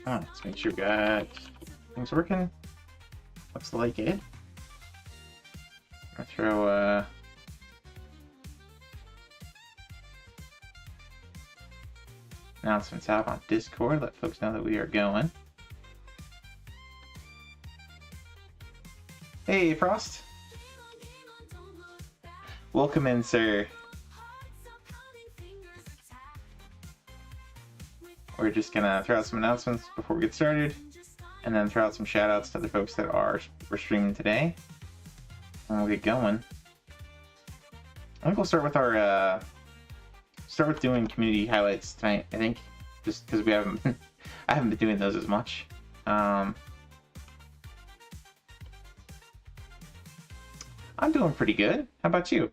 Let's make sure we got things working. Looks like it. I'll throw announcements out on Discord, let folks know that we are going. Hey, Frost. Welcome in, sir. We're just gonna throw out some announcements before we get started, and then throw out some shout outs to the folks that we're streaming today. And we'll get going. I think we'll start with our start with doing community highlights tonight, I think. Just because we haven't I haven't been doing those as much. I'm doing pretty good. How about you?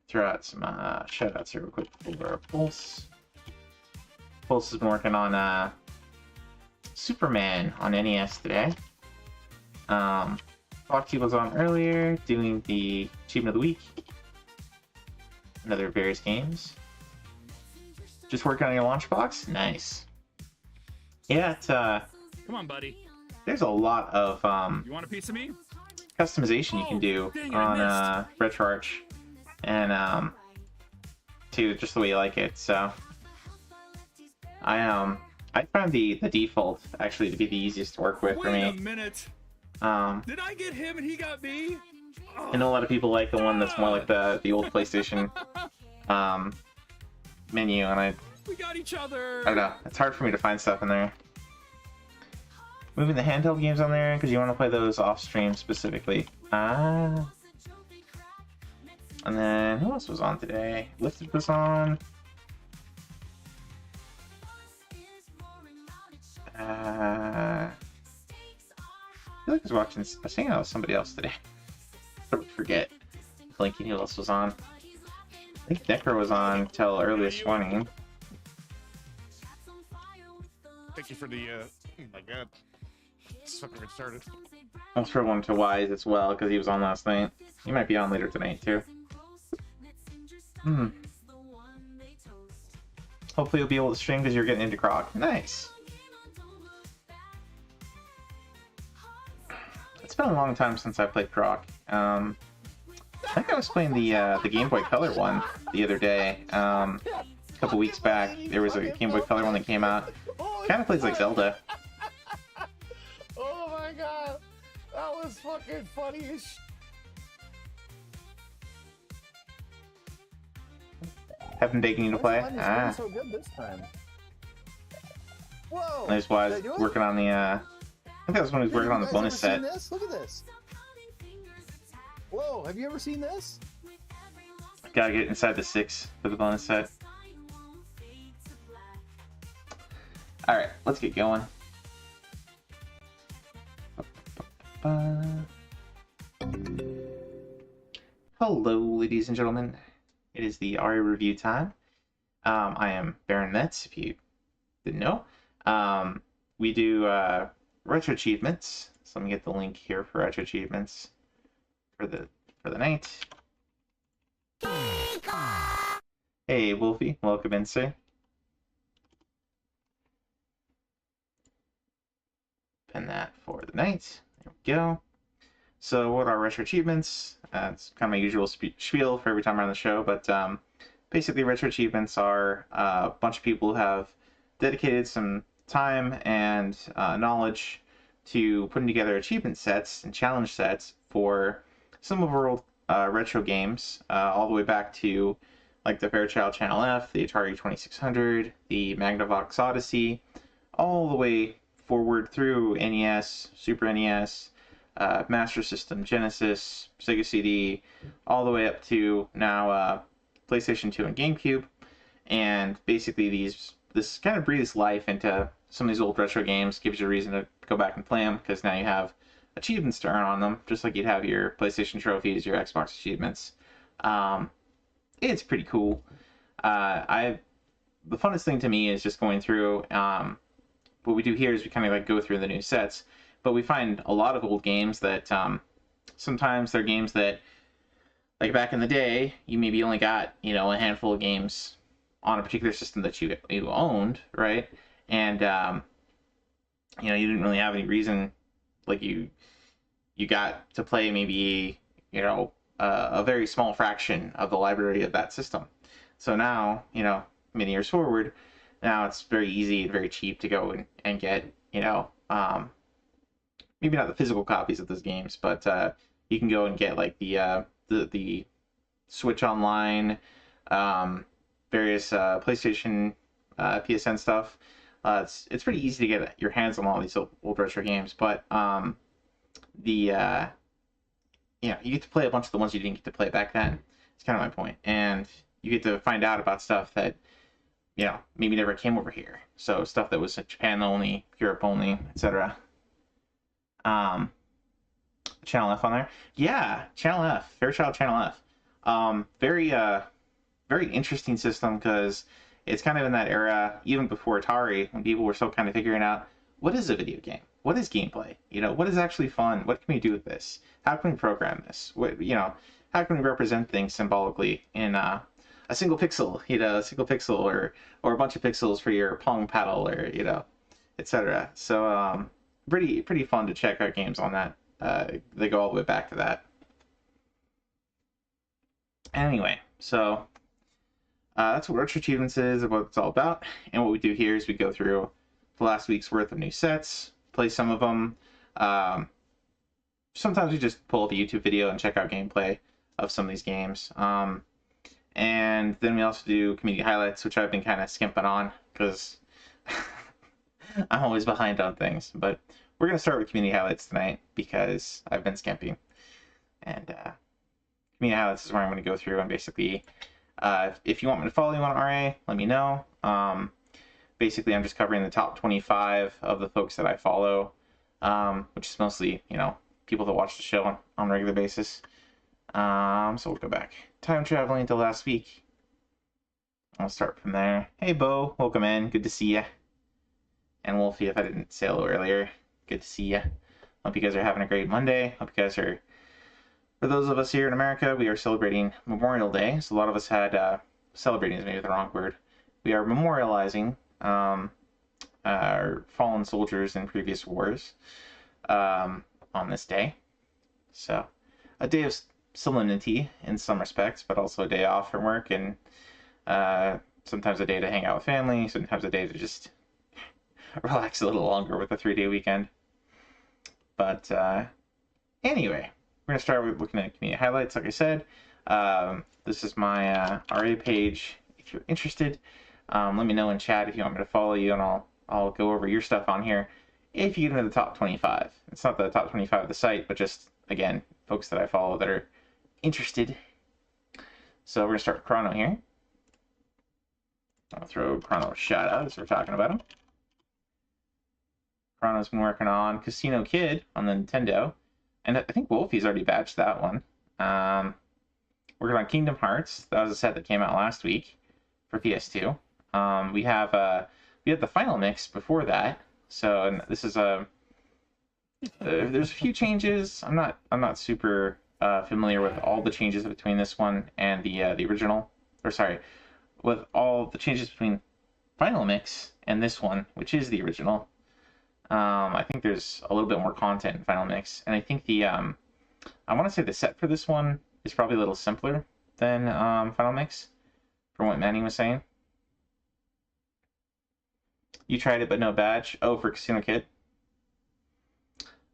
Throw out some shout outs here real quick over our Pulse. Pulse has been working on Superman on NES today. Foxy was on earlier doing the Achievement of the Week and other various games. Just working on your launch box? Nice. Yeah, Come on, buddy. There's a lot of You want a piece of me? customization you can do on RetroArch, and to just the way you like it. So I found the default actually to be the easiest to work with for me. Wait a minute. Did I get him and he got me? I know a lot of people like the one that's more like the old PlayStation menu, and We got each other. I don't know. It's hard for me to find stuff in there. Moving the handheld games on there because you want to play those off stream specifically. And then who else was on today? Lifted was on. I feel like I was hanging out with somebody else today. I would forget. Blinking who else was on. I think Necro was on till early this morning. Thank you for the, oh my god. It's fucking get started. I'll throw one to Wise as well, because he was on last night. He might be on later tonight, too. Hopefully you'll be able to stream because you're getting into Croc. Nice! It's been a long time since I played Croc. I think I was playing the Game Boy Color one the other day. A couple weeks back, there was a Game Boy Color one that came out. Kind of plays like Zelda. Oh my god! That was fucking funny as sh**. Haven't taken you to play? So good this time. Whoa! There's Wise working on the, I think that was when he was working on the bonus set. This? Look at this. Whoa, have you ever seen this? Gotta get inside the 6 for the bonus set. Alright, let's get going. Hello, ladies and gentlemen. It is the ARIA review time. I am Baron Metz, if you didn't know. We do retro achievements. So let me get the link here for retro achievements for the night. Hey, Wolfie, welcome in, sir. Pin that for the night. There we go. So what are retro achievements? It's kind of my usual spiel for every time I'm on the show, but basically retro achievements are a bunch of people who have dedicated some time and knowledge to putting together achievement sets and challenge sets for some of our old retro games, all the way back to like the Fairchild Channel F, the Atari 2600, the Magnavox Odyssey, all the way forward through NES, Super NES, Master System, Genesis, Sega CD, all the way up to now PlayStation 2 and GameCube. And basically this kind of breathes life into some of these old retro games, gives you a reason to go back and play them, because now you have achievements to earn on them, just like you'd have your PlayStation trophies, your Xbox achievements. It's pretty cool. The funnest thing to me is just going through. What we do here is we kind of like go through the new sets, but we find a lot of old games that sometimes they're games that like back in the day, you maybe only got, you know, a handful of games on a particular system that you owned, right? And you know, you didn't really have any reason, like you got to play maybe, you know, a very small fraction of the library of that system. So now, you know, many years forward, now it's very easy and very cheap to go and get, you know, maybe not the physical copies of those games, but you can go and get like the Switch Online, various PlayStation, PSN stuff. It's pretty easy to get your hands on all these old retro games, but you know, you get to play a bunch of the ones you didn't get to play back then. It's kind of my point, and you get to find out about stuff that, you know, maybe never came over here. So stuff that was Japan only, Europe only, etc. Channel F on there, yeah, Channel F, Fairchild Channel F. Very interesting system because it's kind of in that era, even before Atari, when people were still kind of figuring out what is a video game, what is gameplay, you know, what is actually fun, what can we do with this, how can we program this, what, you know, how can we represent things symbolically in a single pixel, you know, a single pixel or a bunch of pixels for your Pong paddle, or, you know, etc. So pretty fun to check out games on that. They go all the way back to that. Anyway, so that's what Retro Achievements is, what it's all about. And what we do here is we go through the last week's worth of new sets, play some of them. Sometimes we just pull up a YouTube video and check out gameplay of some of these games. And then we also do community highlights, which I've been kind of skimping on because I'm always behind on things. But we're going to start with community highlights tonight because I've been skimping. And community highlights is where I'm going to go through and basically, if you want me to follow you on RA, let me know. Basically, I'm just covering the top 25 of the folks that I follow, which is mostly, you know, people that watch the show on a regular basis. So we'll go back. Time traveling to last week. I'll start from there. Hey, Bo, welcome in. Good to see ya. And Wolfie, if I didn't say hello earlier, good to see ya. Hope you guys are having a great Monday. Hope you guys are, for those of us here in America, we are celebrating Memorial Day. So a lot of us had, celebrating is maybe the wrong word. We are memorializing our fallen soldiers in previous wars on this day. So a day of solemnity in some respects, but also a day off from work, and sometimes a day to hang out with family, sometimes a day to just relax a little longer with a 3-day weekend. But anyway, we're going to start with looking at community highlights. Like I said, this is my RA page. If you're interested, let me know in chat if you want me to follow you, and I'll go over your stuff on here if you get into the top 25. It's not the top 25 of the site, but just, again, folks that I follow that are interested. So we're going to start with Chrono here. I'll throw Chrono a shout out as we're talking about him. Chrono's been working on Casino Kid on the Nintendo, and I think Wolfie's already batched that one. Working on Kingdom Hearts. That was a set that came out last week for PS2. We had the final mix before that. So, and this is there's a few changes. I'm not super familiar with all the changes between this one and the original, or sorry, with all the changes between final mix and this one, which is the original. I think there's a little bit more content in final mix, and I think the I want to say the set for this one is probably a little simpler than final mix, from what Manny was saying. You tried it, but no badge. Oh, for Casino Kid.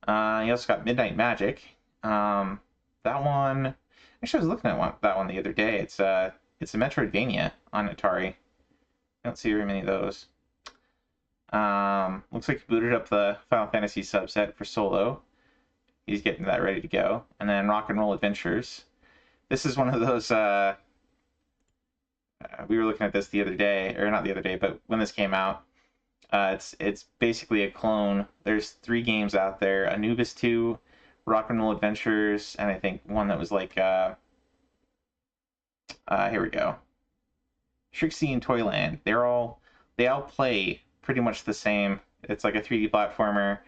You also got Midnight Magic. That one, actually, I was looking at that one the other day. It's a Metroidvania on Atari. I don't see very many of those. Looks like he booted up the Final Fantasy subset for solo. He's getting that ready to go. And then Rock and Roll Adventures. This is one of those. We were looking at this the other day, or not the other day, but when this came out. It's basically a clone. There's 3 games out there: Anubis 2, Rock and Roll Adventures, and I think one that was like here we go, Trixie and Toyland. They all play pretty much the same. It's like a 3D platformer,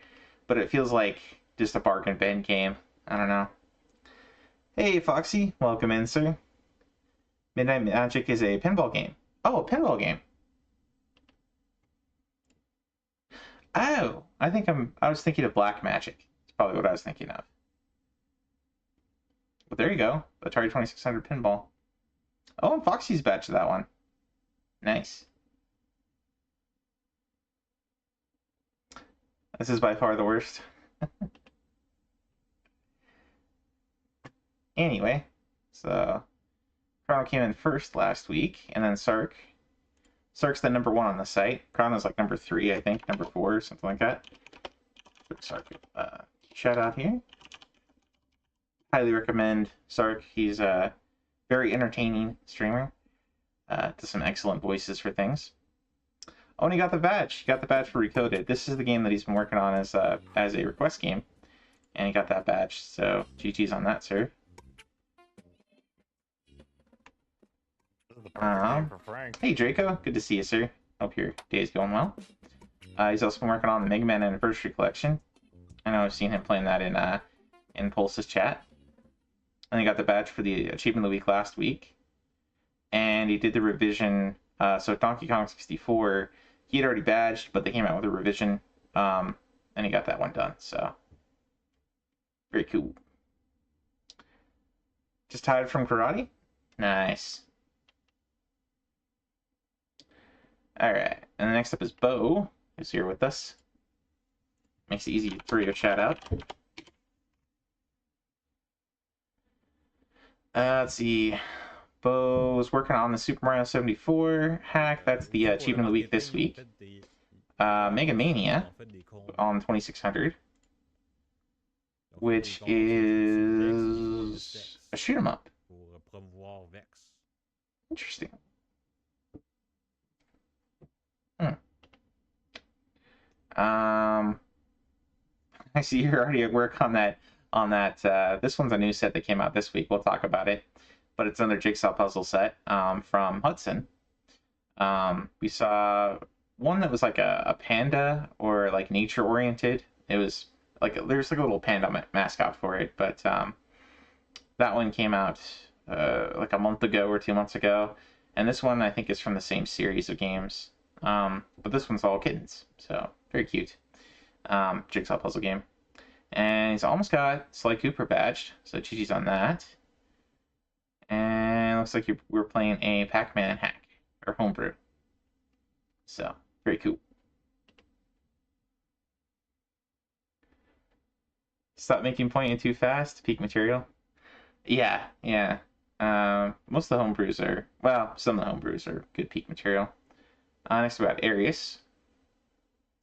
but it feels like just a bargain bin game. I don't know. Hey, Foxy. Welcome in, sir. Midnight Magic is a pinball game. Oh, a pinball game. Oh, I was thinking of Black Magic. It's probably what I was thinking of. But there you go. Atari 2600 pinball. Oh, and Foxy's batch of that one. Nice. This is by far the worst. Anyway, so Chrono came in first last week, and then Sark. Sark's the number 1 on the site. Chrono's like number 3, I think, number 4, something like that. Sark, shout out here. Highly recommend Sark. He's a very entertaining streamer. Does some excellent voices for things. Oh, and he got the badge. He got the badge for Recoded. This is the game that he's been working on as a request game, and he got that badge. So GG's on that, sir. Hey Draco, good to see you, sir. Hope your day is going well. He's also been working on the Mega Man Anniversary Collection. I know I've seen him playing that in Pulse's chat. And he got the badge for the Achievement of the Week last week. And he did the revision. So Donkey Kong 64, he had already badged, but they came out with a revision. And he got that one done. So very cool. Just tired from karate? Nice. Alright, and the next up is Bo, who's here with us. Makes it easy to throw your chat out. Let's see. Bo's working on the Super Mario 74 hack. That's the Achievement of the Week this week. Mega Mania on 2600, which is a shoot 'em up. Interesting. I see you're already at work on that. This one's a new set that came out this week. We'll talk about it, but it's another jigsaw puzzle set from Hudson. We saw one that was like a panda or like nature oriented. It was like there's like a little panda mascot for it, but that one came out like a month ago or 2 months ago, and this one I think is from the same series of games. But this one's all kittens, so very cute. Jigsaw puzzle game. And he's almost got Sly Cooper badged, so GG's on that. And looks like we're playing a Pac-Man hack, or homebrew. So, very cool. Stop making pointing too fast, peak material. Yeah. Most of the homebrews are, well, some of the homebrews are good peak material. Next we got Arius.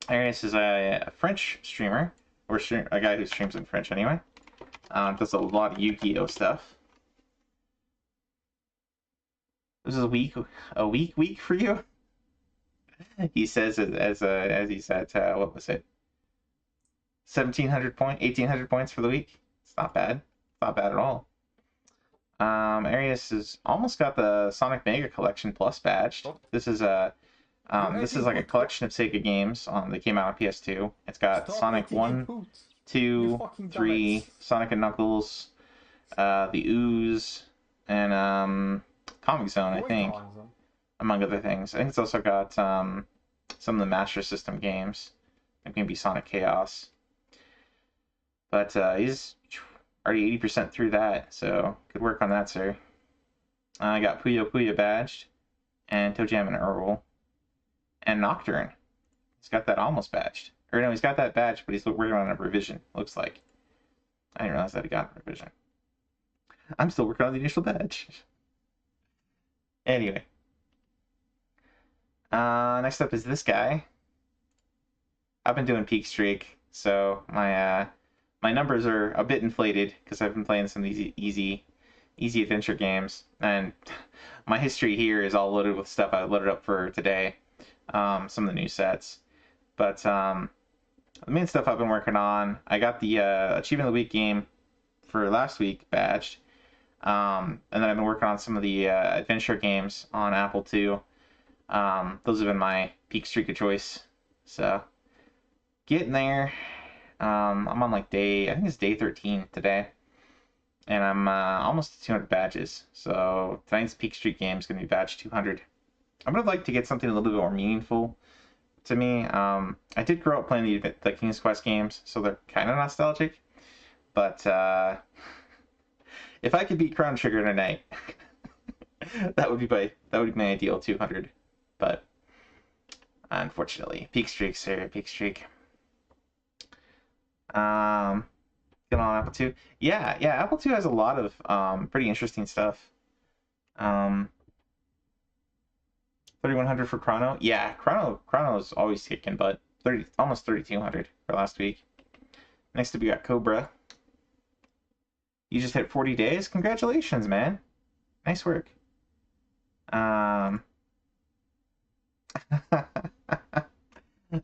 Arius is a French streamer, or a guy who streams in French anyway. Does a lot of Yu-Gi-Oh stuff. This is a week for you. He says as he's at what was it? 1,800 points for the week. It's not bad. It's not bad at all. Arius has almost got the Sonic Mega Collection Plus badged. This is a this is like a collection of Sega games that came out on PS2. It's got Sonic 1, 2, 3, Sonic and Knuckles, the Ooze, and Comic Zone, I think, among other things. I think it's also got some of the Master System games. I think maybe Sonic Chaos. But he's already 80% through that, so good work on that, sir. I got Puyo Puyo badged, and ToeJam and Earl. And Nocturne. He's got that almost badged. Or no, he's got that badge, but he's working on a revision, looks like. I didn't realize that he got a revision. I'm still working on the initial badge. Anyway. Next up is this guy. I've been doing Peak Streak, so my numbers are a bit inflated because I've been playing some of these easy adventure games. And my history here is all loaded with stuff I loaded up for today. Some of the new sets, but the main stuff I've been working on, I got the Achievement of the Week game for last week badged, and then I've been working on some of the adventure games on Apple II. Those have been my peak streak of choice, so getting there. I'm on like I think it's day 13 today, and I'm almost at 200 badges. So tonight's Peak Streak game is going to be badge 200. I would have liked to get something a little bit more meaningful to me. I did grow up playing the King's Quest games, so they're kind of nostalgic. But if I could beat Chrono Trigger tonight, that would be my ideal 200. But unfortunately, Peak Streak, sir, Peak Streak. Get on Apple II. Yeah, Apple II has a lot of pretty interesting stuff. 3100 for Chrono. Yeah, Chrono's always kicking butt. Almost 3200 for last week. Next up, we got Cobra. You just hit 40 days. Congratulations, man. Nice work.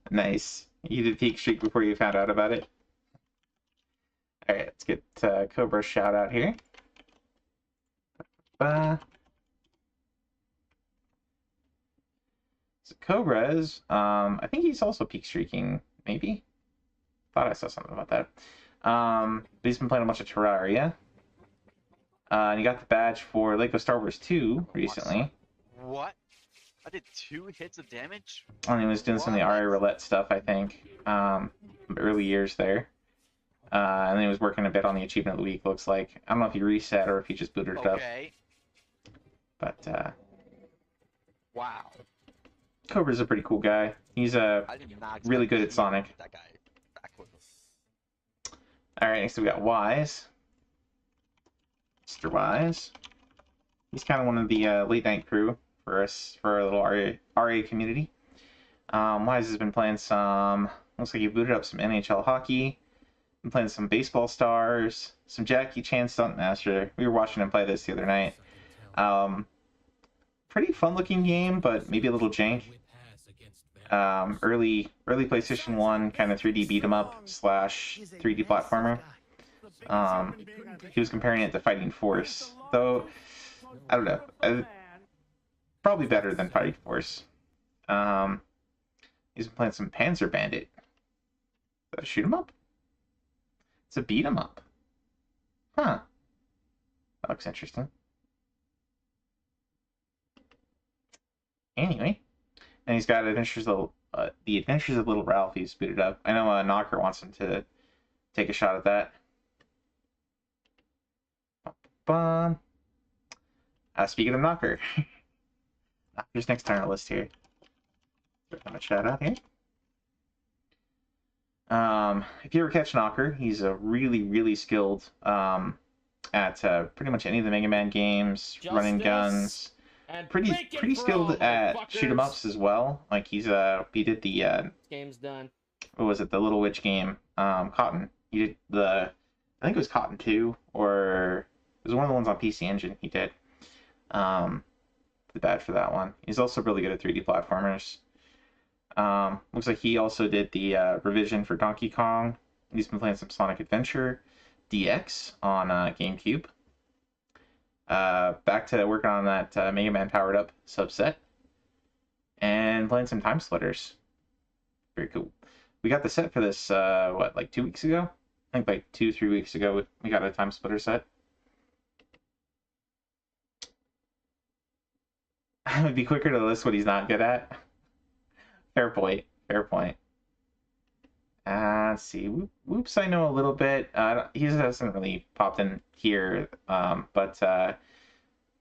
Nice. You did Peak Streak before you found out about it. All right, let's get Cobra's shout out here. So Cobra's, I think he's also Peak Streaking, maybe? Thought I saw something about that. But he's been playing a bunch of Terraria. And he got the badge for Lego Star Wars 2 recently. What? I did 2 hits of damage? And he was doing some of the Aria Roulette stuff, I think. Early years there. And then he was working a bit on the Achievement of the Week, looks like. I don't know if he reset or if he just booted it up. But, wow. Cobra's a pretty cool guy. He's really good at Sonic. That guy backwards. Alright, next we got Wise. Mr. Wise. He's kind of one of the late night crew for us, for our little RA community. Wise has been playing some, looks like he booted up some NHL hockey. Been playing some Baseball Stars, some Jackie Chan Stuntmaster. We were watching him play this the other night. Pretty fun looking game, but maybe a little jank. Early PlayStation 1 kind of 3D beat 'em up / 3D platformer. He was comparing it to Fighting Force, though I don't know. Probably better than Fighting Force. He's been playing some Panzer Bandit. Shoot 'em up? It's a beat 'em up. Huh. That looks interesting. Anyway, and he's got the Adventures of Little Ralph. He's booted up. I know Knocker wants him to take a shot at that. Speaking of Knocker, Knocker's next on our list here. Give him a shout out here. If you ever catch Knocker, he's a really skilled at pretty much any of the Mega Man games, running guns. Pretty skilled at shoot 'em ups as well. Like he did the game's done. What was it? The Little Witch game, Cotton. He did I think it was Cotton 2, or it was one of the ones on PC Engine. He did the badge for that one. He's also really good at 3D platformers. Looks like he also did the revision for Donkey Kong. He's been playing some Sonic Adventure DX on GameCube. Back to working on that Mega Man Powered Up subset. And playing some Time Splitters. Very cool. We got the set for this, like 2 weeks ago? I think like 2-3 weeks ago we got a Time Splitter set. It would be quicker to list what he's not good at. Fair point. Let's see. Whoops, I know a little bit. He hasn't really popped in here, but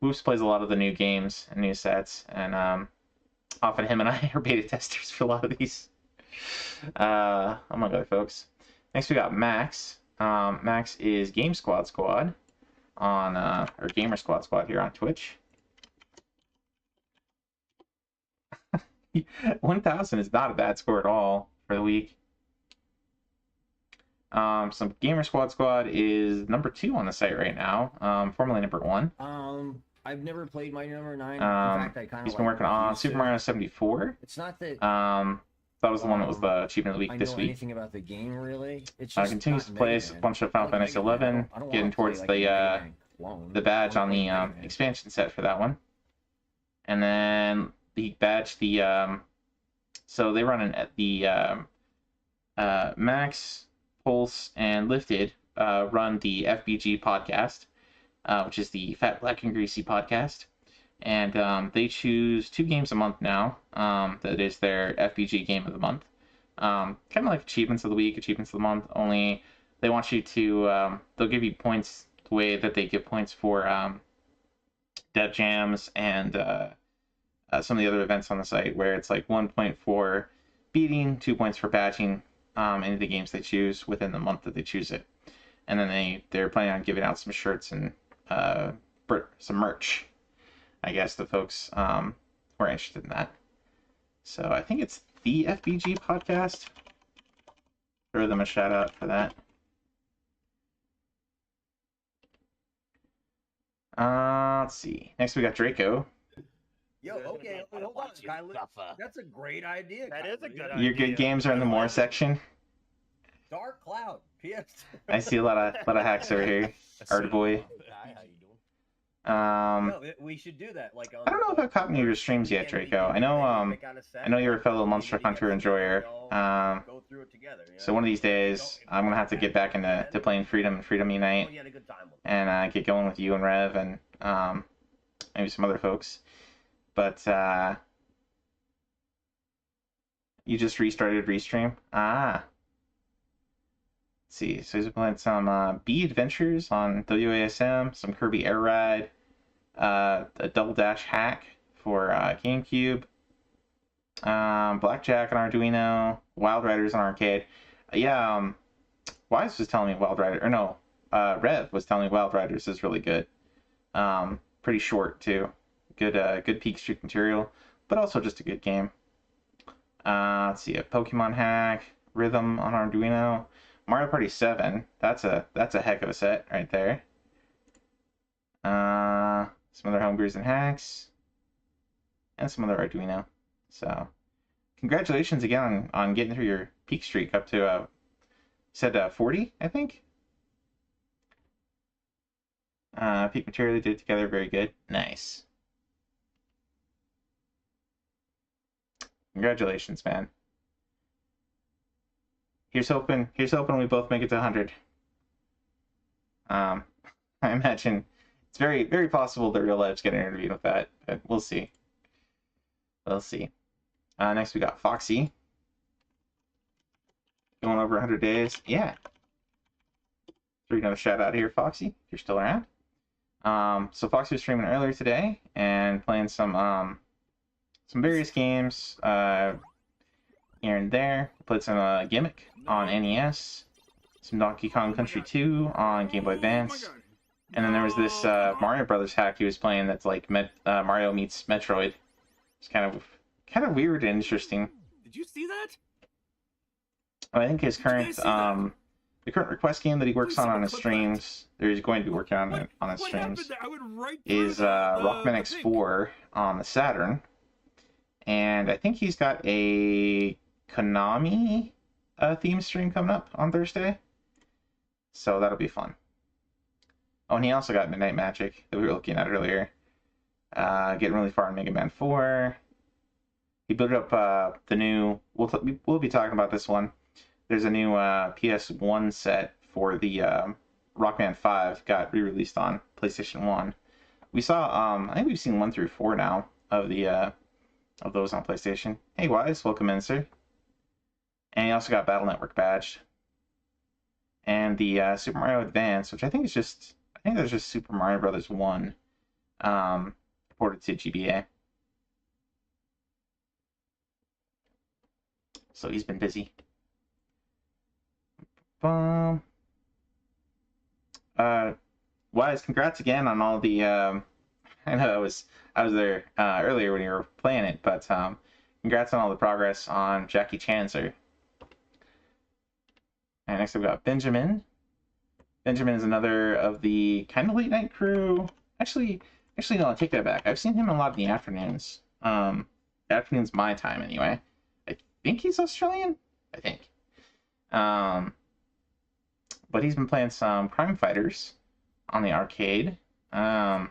Whoops plays a lot of the new games and new sets, and often him and I are beta testers for a lot of these, among other folks. Next we got Max. Max is Game Squad on, or Gamer Squad here on Twitch. 1,000 is not a bad score at all for the week. Some Gamer Squad is number 2 on the site right now, formerly number 1. I've never played Mighty Number 9. In fact, I kind of he's been working on Super Mario 74. It's not that that was the one that was the achievement of the week this week. Anything about the game really? It's just continues to play a bunch of Final Fantasy 11, getting towards the badge on the expansion set for that one. And then the badge, so they run the Max, Pulse, and Lifted run the FBG podcast. which is the Fat, Black, and Greasy podcast. And they choose 2 games a month now. That is their FBG game of the month. Kind of like achievements of the week, achievements of the month, only they want you to, they'll give you points the way that they give points for dev jams and some of the other events on the site, where it's like 1 point for beating, 2 points for badging any of the games they choose within the month that they choose it. And then they're planning on giving out some shirts and some merch, I guess, the folks who are interested in that. So I think it's the FBG podcast. Throw them a shout out for that. Let's see. Next we got Draco. Yo, okay, hold on, Kyler. That's a great idea. That is a good Your idea. good games are in the more section. Dark Cloud, PS. I see a lot of hacks over here. Art boy. No, we should do that. Like, I don't know if I've caught any of your streams yet, Draco. I know you're a fellow Monster Hunter enjoyer. Go through it together. So one of these days, I'm gonna have to get back into playing Freedom and Freedom Unite, You had a good time with it. and get going with you and Rev and maybe some other folks. But you just restarted Restream. Let's see. So he's playing some Bee Adventures on WASM, some Kirby Air Ride, a Double Dash hack for GameCube, Blackjack on Arduino, Wild Riders on arcade. Wise was telling me Rev was telling me Wild Riders is really good. Pretty short too. Good peak streak material, but also just a good game. Let's see, a Pokemon hack, Rhythm on Arduino, Mario Party 7. That's a heck of a set right there. Some other homebrews and hacks, and some other Arduino. So, congratulations again on getting through your peak streak up to 40, I think. Peak material they did together, very good. Nice. Congratulations, man. Here's hoping we both make it to 100. I imagine it's very, very possible that real life's getting interviewed with that, but we'll see. We'll see. Next we got Foxy. Going over 100 days. Yeah. So we're gonna shout out here, Foxy, if you're still around. So Foxy was streaming earlier today and playing some various games here and there. Played some Gimmick on NES, some Donkey Kong Country 2 on Game Boy Advance, and then there was this Mario Brothers hack he was playing that's like Mario meets Metroid. It's kind of weird and interesting. Did you see that? I think his current the current request game that he works on his streams, or he's going to be working on it on his streams, is Rockman X4 on the Saturn. And I think he's got a Konami theme stream coming up on Thursday. So that'll be fun. Oh, and he also got Midnight Magic that we were looking at earlier. Getting really far in Mega Man 4. He booted up the new... We'll be talking about this one. There's a new PS1 set for the Rockman 5 got re-released on PlayStation 1. We saw... I think we've seen 1 through 4 now of the... of those on PlayStation. Hey, Wise, welcome in, sir. And he also got Battle Network badged. And the Super Mario Advance, which I think is just... I think there's just Super Mario Brothers 1 ported to GBA. So he's been busy. Wise, congrats again on all the... I know I was there earlier when you were playing it, but congrats on all the progress on Jackie Chan, sir. And next we've got Benjamin. Benjamin is another of the kind of late night crew. Actually, no, I'll take that back. I've seen him a lot in the afternoons. Afternoons my time, anyway. I think he's Australian. I think. But he's been playing some Crime Fighters on the arcade. Some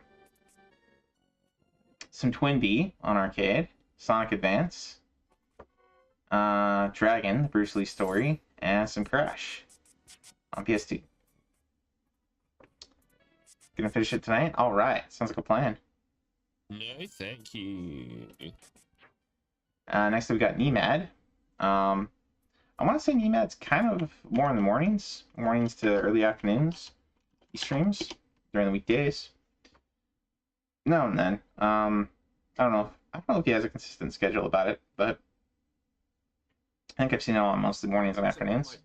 Twin Bee on arcade. Sonic Advance. Dragon, the Bruce Lee story. And some Crash on PS2. Good Gonna finish it tonight? All right. Sounds like a plan. No, thank you. Next up, we got Nemad. I want to say Nemad's kind of more in the mornings to early afternoons. He streams during the weekdays. Now and then. I don't know if he has a consistent schedule about it, but I think I've seen him on mostly mornings and afternoons.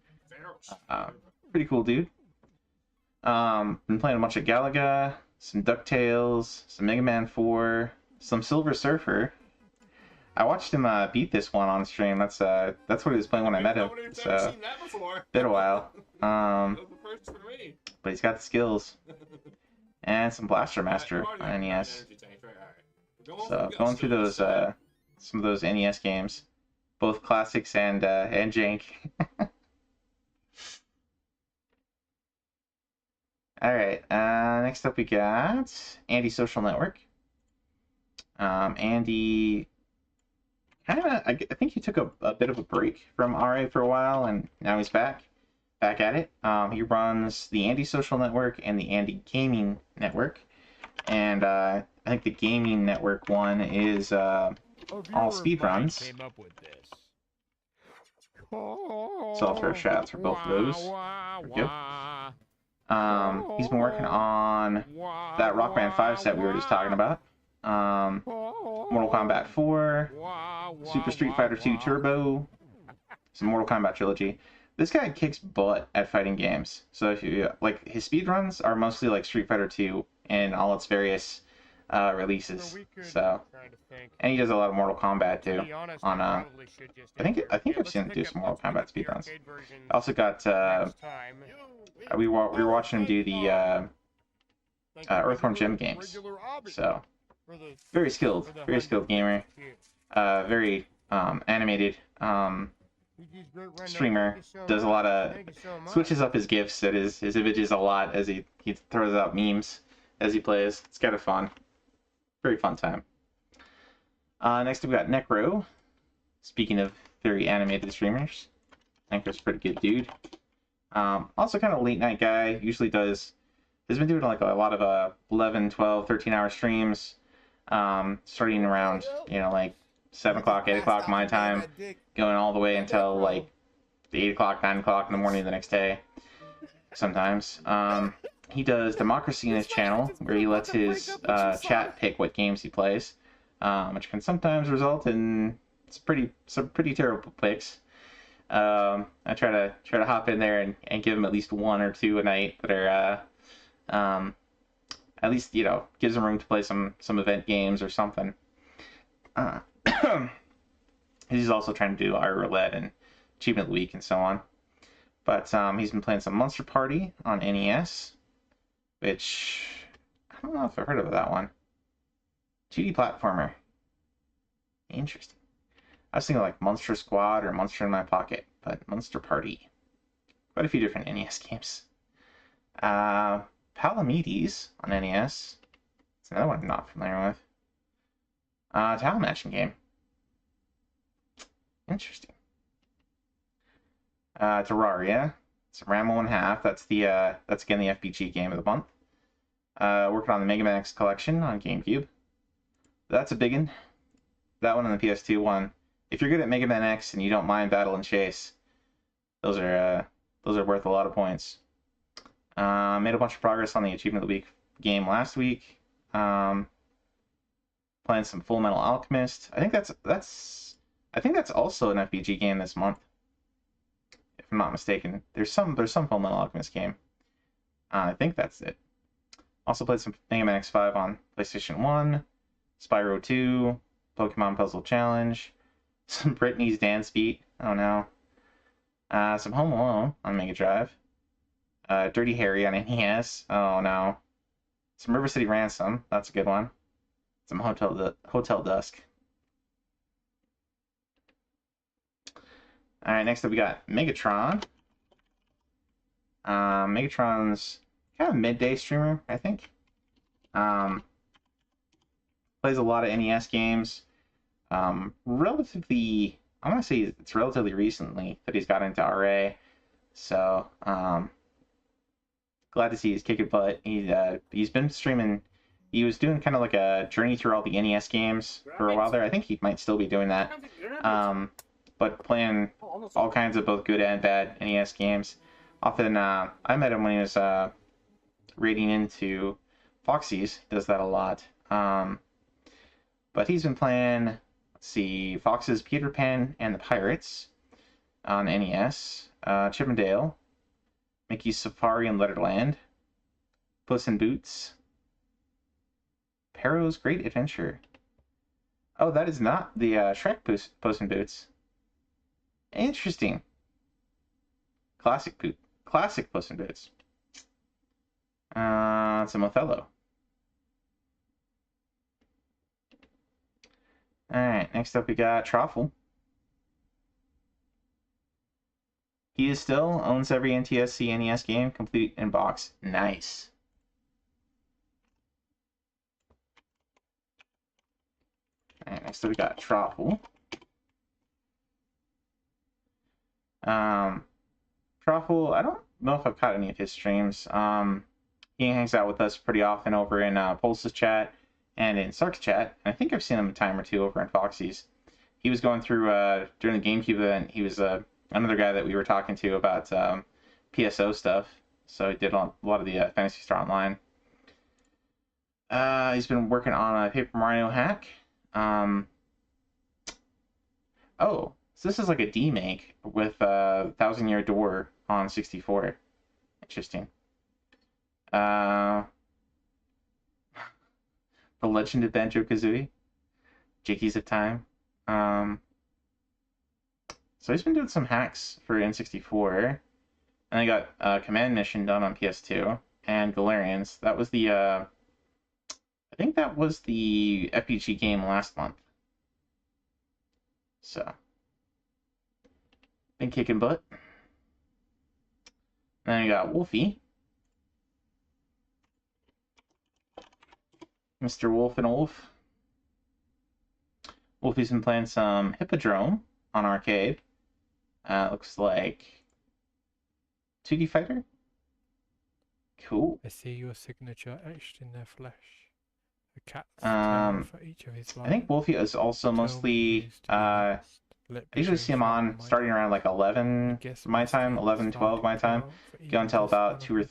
Pretty cool dude. Been playing a bunch of Galaga, some DuckTales, some Mega Man 4, some Silver Surfer. I watched him beat this one on stream. That's what he was playing when I met him. So been a while. But he's got the skills. And some Blaster Master on NES. So going through those some of those NES games, both classics and jank. All right. Next up we got Andy Social Network. Andy, I think he took a bit of a break from RA for a while, and now he's back at it. He runs the Andy Social Network and the Andy Gaming Network, and I think the Gaming Network one is all speedruns. So I'll throw shots for both of those. There we go. He's been working on that Rock Band 5 set we were just talking about. Mortal Kombat 4, Super Street Fighter 2 Turbo, some Mortal Kombat trilogy. This guy kicks butt at fighting games. So if you like, his speedruns are mostly like Street Fighter 2 and all its various releases. So, and he does a lot of Mortal Kombat too. On I think I've seen him do some Mortal Kombat speedruns. I also got we were watching him do the Earthworm Jim games. So very skilled gamer. Very animated streamer. Does a lot of switches up his gifs at his images a lot as he throws out memes as he plays. It's kind of fun. Very fun time. Next we got Necro. Speaking of very animated streamers, Necro's a pretty good dude. Also kind of late night guy. Usually has been doing like a lot of 11, 12, 13 hour streams. Starting around, like 7 o'clock, 8 o'clock my time, going all the way until like 8 o'clock, 9 o'clock in the morning the next day. Sometimes. He does Democracy in his channel, where he lets his chat pick what games he plays, which can sometimes result in some pretty terrible picks. I try to hop in there and give him at least one or two a night that are at least gives him room to play some event games or something. He's also trying to do our roulette and achievement of the week and so on. But he's been playing some Monster Party on NES, which I don't know if I've heard of that one. 2D platformer. Interesting. I was thinking like Monster Squad or Monster in My Pocket, but Monster Party. Quite a few different NES games. Palamedes on NES. It's another one I'm not familiar with. Tile matching game. Interesting. Terraria. It's Rambo and Half. That's again the FPG game of the month. Working on the Mega Man X collection on GameCube. That's a big one. That one and the PS2 one. If you're good at Mega Man X and you don't mind Battle and Chase, those are worth a lot of points. Made a bunch of progress on the Achievement of the Week game last week. Playing some Full Metal Alchemist. I think that's also an FPG game this month, if I'm not mistaken. There's some Full Metal Alchemist game. I think that's it. Also played some Mega Man X5 on PlayStation 1, Spyro 2, Pokemon Puzzle Challenge, some Britney's Dance Beat. Oh no. Some Home Alone on Mega Drive. Dirty Harry on NES. Oh no. Some River City Ransom. That's a good one. Some Hotel Dusk. Alright, next up we got Megatron. Megatron's kind of a midday streamer, I think. Plays a lot of NES games. I want to say it's relatively recently that he's got into RA. So, glad to see he's kicking butt. He's been streaming. He was doing kind of like a journey through all the NES games for a while there. I think he might still be doing that. But playing all kinds of both good and bad NES games. Often, I met him when he was raiding into Foxy's. He does that a lot. But he's been playing, let's see, Fox's Peter Pan and the Pirates on NES, Chip and Dale, Mickey's Safari and Letterland, Puss in Boots, Perro's Great Adventure. Oh, that is not the Shrek Puss in Boots. Interesting. Classic Puss in Boots. It's a Othello. Alright, next up we got Troffle. He is still owns every NTSC NES game, complete in box. Nice. Alright, next up we got Troffle. Troffle, I don't know if I've caught any of his streams. He hangs out with us pretty often over in Pulse's chat and in Sark's chat. And I think I've seen him a time or two over in Foxy's. He was going through, during the GameCube event, he was another guy that we were talking to about PSO stuff. So he did a lot of the Phantasy Star Online. He's been working on a Paper Mario hack. Oh, so this is like a D-make with Thousand Year Door on 64. Interesting. The Legend of Banjo-Kazooie. Jickeys of Time. So he's been doing some hacks for N64. And I got Command Mission done on PS2. And Galarians. That was the, I think that was the FPG game last month. So. Been kicking butt. Then I got Wolfie. Mr. Wolf and Wolf. Wolfie's been playing some Hippodrome on arcade. Looks like 2D Fighter. Cool. I see your signature etched in their flesh. The cat's for each of his I think Wolfie is also mostly I usually see him on starting around like 11 my time, 11, 12 my time, go until about 2 or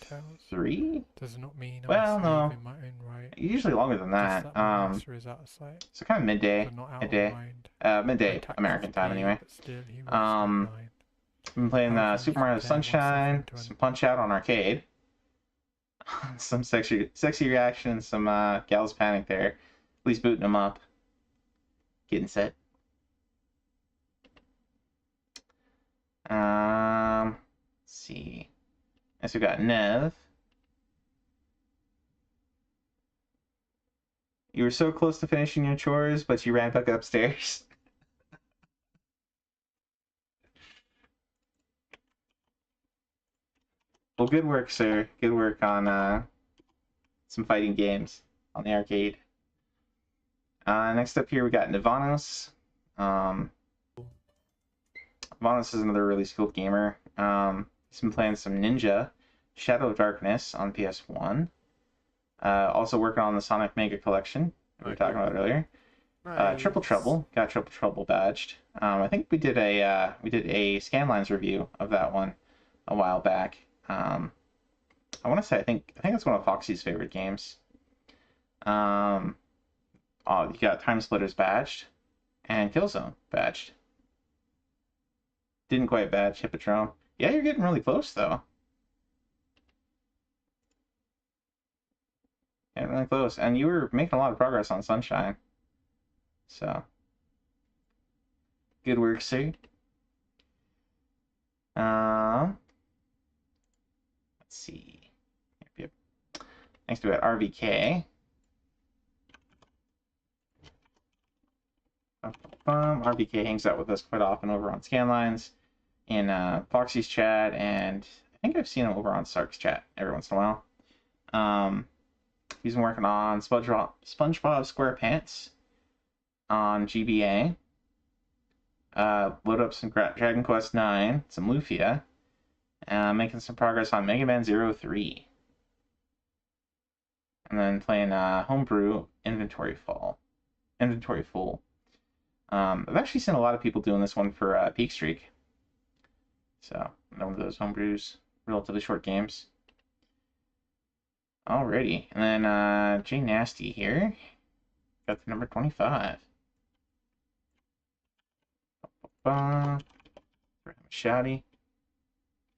3. Does not mean well, no, in my own right. usually longer than that. So kind of midday, midday American time anyway. I've been playing Super Mario Sunshine, some Punch Out on arcade, some sexy reaction, some Gals Panic there. At least booting them up, getting set. Let's see. Next we got Nev. You were so close to finishing your chores, but you ran back upstairs. Well, good work, sir. Good work on some fighting games on the arcade. Next up here we got Navanos. Navanos is another really skilled gamer. He's been playing some Ninja Shadow of Darkness on PS1. Also working on the Sonic Mega Collection we were talking about earlier. Triple Trouble, got Triple Trouble badged. I think we did a Scanlines review of that one a while back. I want to say I think it's one of Foxy's favorite games. Oh, you got Time Splitters badged and Killzone badged. Didn't quite badge Hippodrome. Yeah, you're getting really close though. Getting really close, and you were making a lot of progress on Sunshine. So, good work, sir. Let's see. Yep. Next we got RVK. RVK hangs out with us quite often over on Scanlines, in Foxy's chat, and I think I've seen him over on Sark's chat every once in a while. He's been working on SpongeBob SquarePants on GBA. Load up some Dragon Quest IX, some Lufia, making some progress on Mega Man 03. And then playing Homebrew Inventory Full. I've actually seen a lot of people doing this one for Peak Streak. So, one of those homebrews, relatively short games. Alrighty, and then J Nasty here. Got the number 25. Shouty. I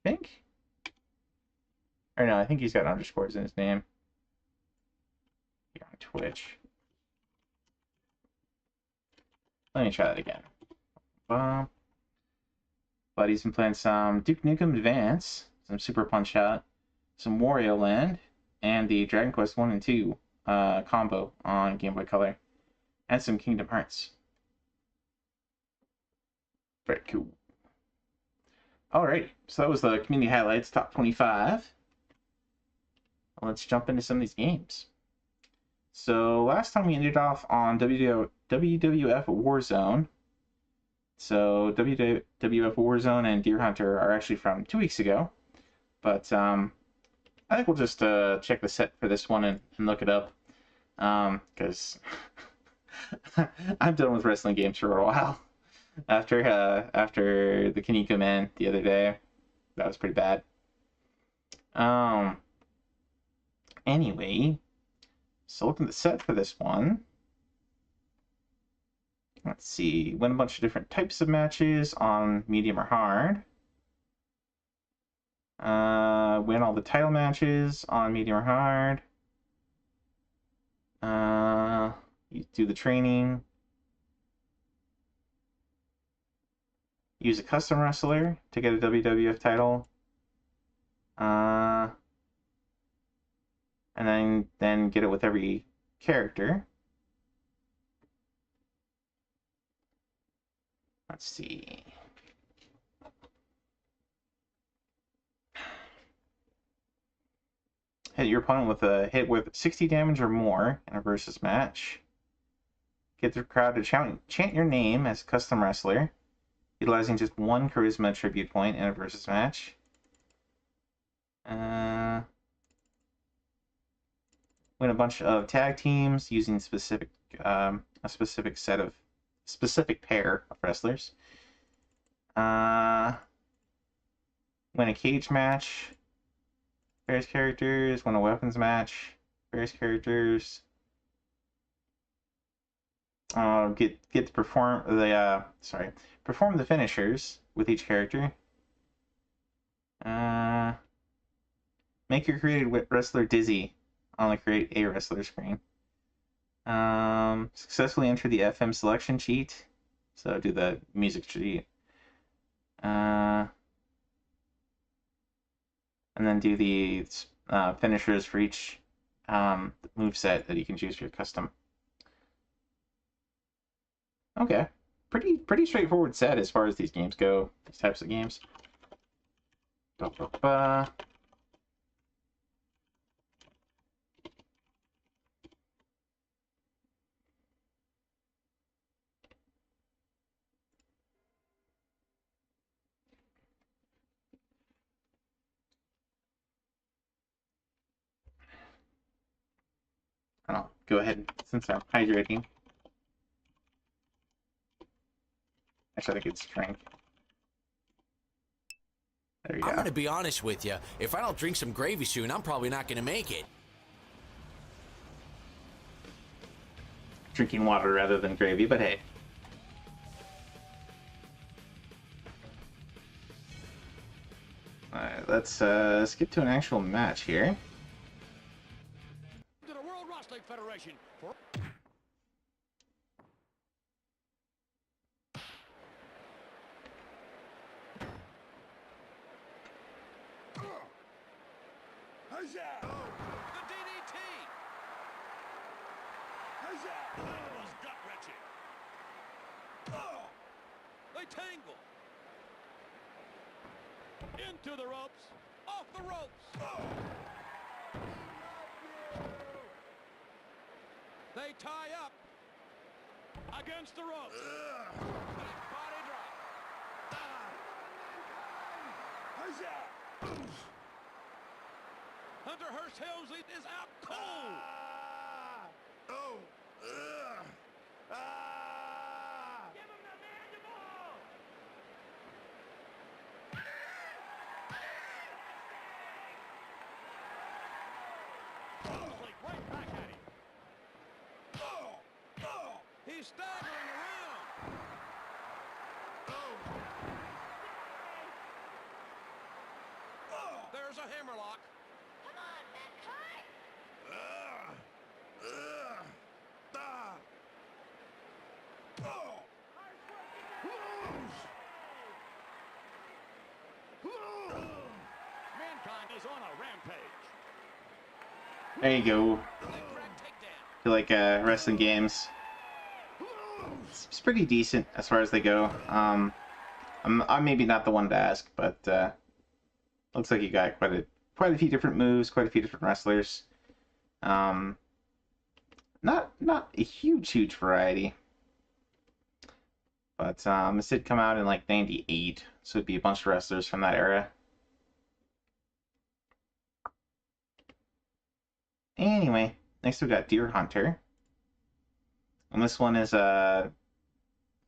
think? Or no, I think he's got underscores in his name. Here on Twitch. Let me try that again. But he's been playing some Duke Nukem Advance, some Super Punch Out, some Wario Land, and the Dragon Quest 1 and 2 combo on Game Boy Color, and some Kingdom Hearts. Very cool. Alright, so that was the community highlights, top 25. Let's jump into some of these games. So last time we ended off on WWF Warzone. So WWF Warzone and Deer Hunter are actually from 2 weeks ago. But I think we'll just check the set for this one and look it up. Because I'm done with wrestling games for a while. After the Kaneko Man the other day. That was pretty bad. Anyway, so looking at the set for this one. Let's see, win a bunch of different types of matches on medium or hard. Win all the title matches on medium or hard. You do the training. Use a custom wrestler to get a WWF title. And then get it with every character. Let's see. Hit your opponent with a hit with 60 damage or more in a versus match. Get the crowd to chant your name as custom wrestler, utilizing just one charisma attribute point in a versus match. Win a bunch of tag teams using a specific pair of wrestlers. Win a cage match. Various characters. Win a weapons match. Various characters. Get to perform the finishers with each character. Make your created wrestler dizzy on the create a wrestler screen. Successfully enter the FM selection cheat. So do the music cheat. And then do the finishers for each moveset that you can choose for your custom. Okay. Pretty straightforward set as far as these games go. These types of games. I'll go ahead since I'm hydrating. Actually, I think it's drink. There you go. I'm gonna be honest with you. If I don't drink some gravy soon, I'm probably not gonna make it. Drinking water rather than gravy, but hey. Alright, let's get to an actual match here. To the World Wrestling Federation. The DDT. That was gut-wrenching. They tangle. Into the ropes. Off the ropes. They tie up. Against the ropes. Body drop. Hunter Hearst Helmsley is out cold. Oh! Ah! Give him the mandible! Like right back at him. He's staggering around. There's a hammerlock. Come on, mankind! Mankind is on a rampage. There you go. Leg drag takedown. Feel like wrestling games. It's pretty decent as far as they go. I'm maybe not the one to ask, but looks like you got quite a few different moves, quite a few different wrestlers. Not a huge variety, but this did come out in like '98, so it'd be a bunch of wrestlers from that era. Anyway, next we got Deer Hunter, and this one is I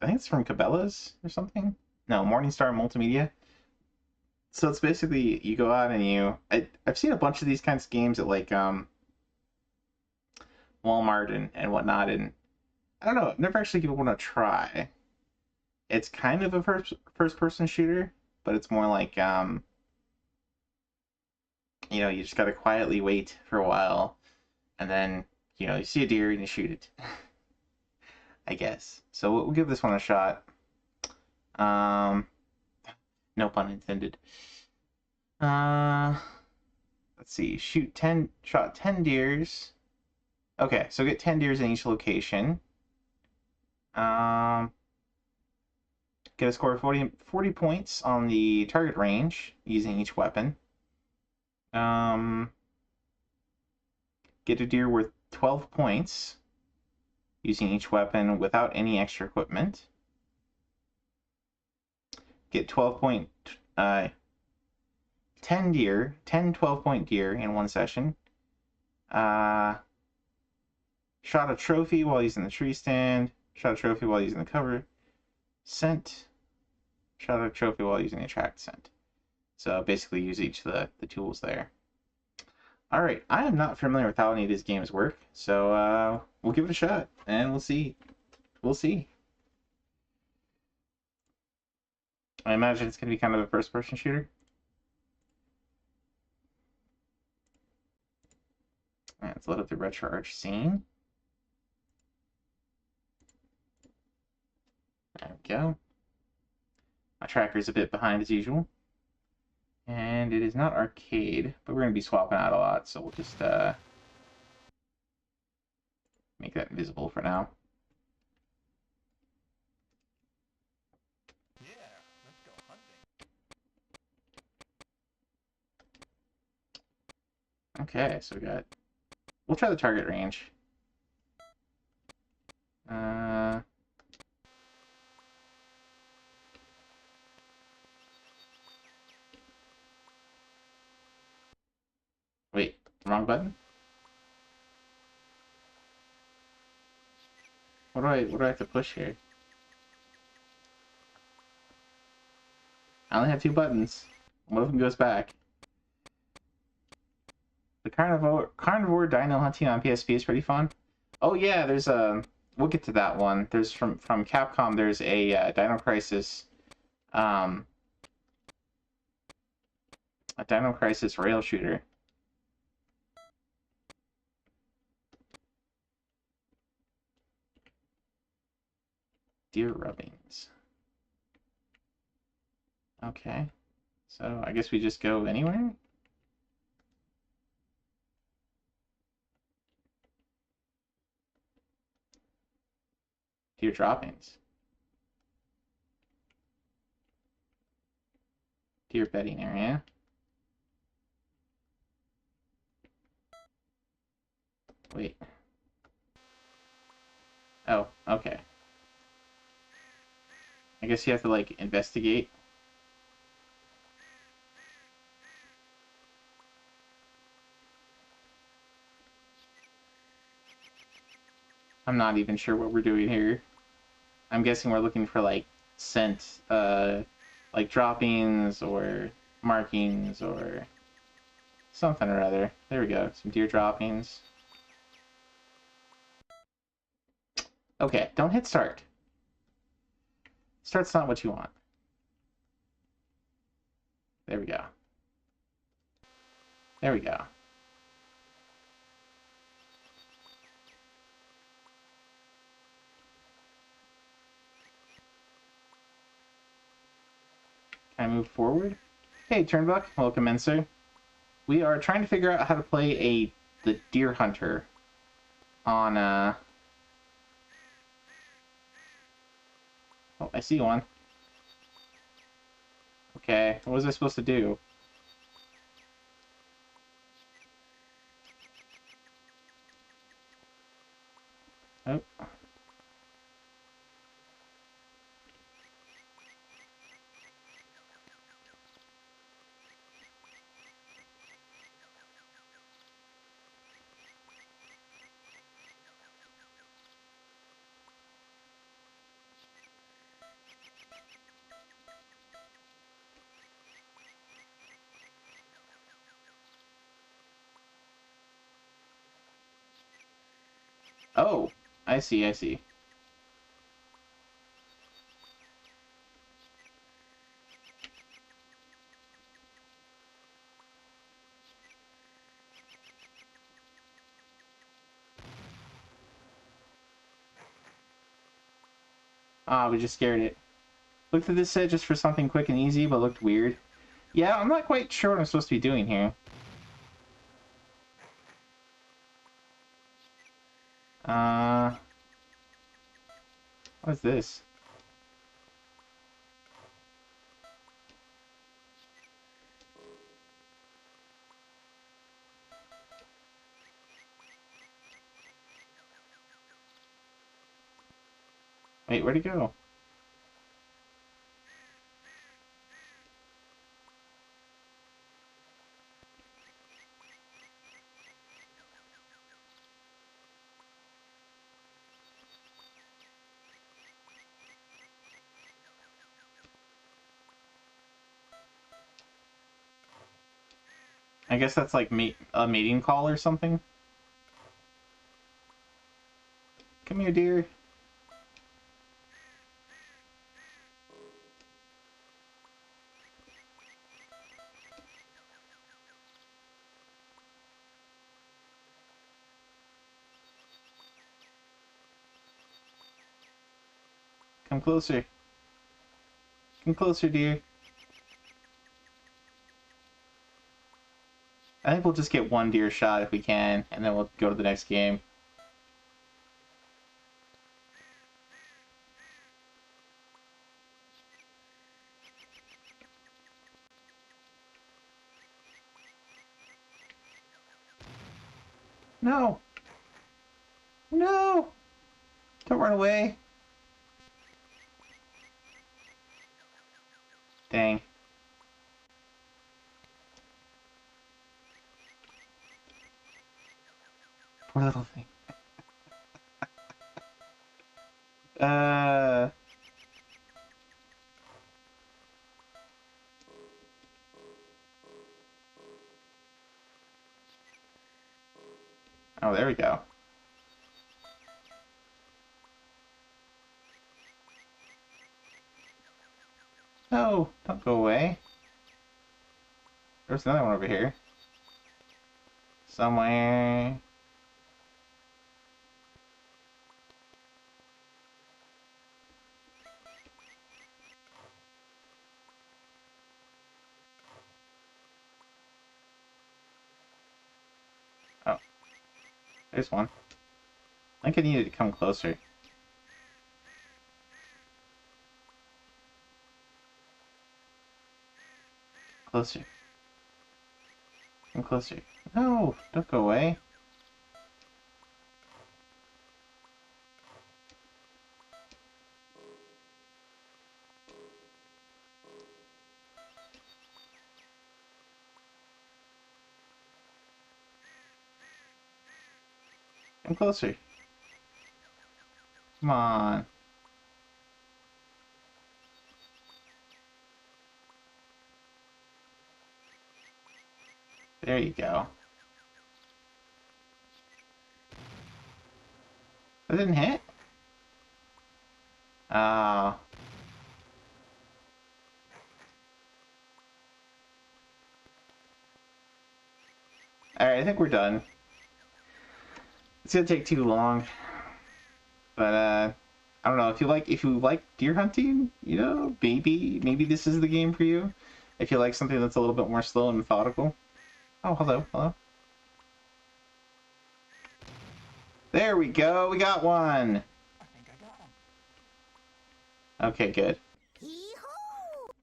think it's from Cabela's or something. No, Morningstar Multimedia. So it's basically you go out and I've seen a bunch of these kinds of games at like Walmart and whatnot, and I don't know, I've never actually given one a try. It's kind of a first person shooter, but it's more like you just gotta quietly wait for a while, and then you see a deer and you shoot it. I guess. So we'll give this one a shot. No pun intended. Let's see. Shot 10 deers. Okay, so get 10 deers in each location. Get a score of 40 points on the target range using each weapon. Get a deer worth 12 points using each weapon without any extra equipment. Get 10 12-point deer in one session. Shot a trophy while using the tree stand. Shot a trophy while using the cover scent. Shot a trophy while using the attract scent. So basically use each of the tools there. Alright, I am not familiar with how any of these games work, so we'll give it a shot, and we'll see. We'll see. I imagine it's going to be kind of a first-person shooter. Alright, let's load up the RetroArch scene. There we go. My tracker's a bit behind as usual. And it is not arcade, but we're going to be swapping out a lot, so we'll just make that invisible for now. Yeah, let's go hunting. Okay, so we'll try the target range. Wait, wrong button? What do I have to push here? I only have 2 buttons. One of them goes back. The carnivore dino hunting on PSP is pretty fun. Oh yeah, there's we'll get to that one. There's from Capcom. There's a Dino Crisis, a Dino Crisis rail shooter. Deer rubbings. Okay, so I guess we just go anywhere. Deer droppings. Deer bedding area. Wait. Oh, okay. I guess you have to, like, investigate. I'm not even sure what we're doing here. I'm guessing we're looking for like scent, like droppings or markings or something or other. There we go. Some deer droppings. Okay, don't hit start. Start's not what you want. There we go. There we go. Can I move forward? Hey, Turnbuck. Welcome in, sir. We are trying to figure out how to play the Deer Hunter on, Oh, I see one. Okay, what was I supposed to do? Oh. Oh, I see, I see. Ah, we just scared it. Looked at this set just for something quick and easy, but looked weird. Yeah, I'm not quite sure what I'm supposed to be doing here. What is this? Wait, where'd it go? I guess that's like a mating call or something. Come here, dear. Come closer. Come closer, dear. I think we'll just get one deer shot if we can, and then we'll go to the next game. No! No! Don't run away. Dang. Poor little thing. Uh... Oh, there we go. No, don't go away. There's another one over here. Somewhere. Oh. There's one. I think I needed to come closer. Closer. Come closer. No, don't go away. Come closer. Come on. There you go. That didn't hit? Oh. Alright, I think we're done. It's gonna take too long. But I don't know, if you like deer hunting, you know, maybe this is the game for you. If you like something that's a little bit more slow and methodical. Oh, hello. There we go, we got one. I think I got him. Okay, good. Hee-hoo!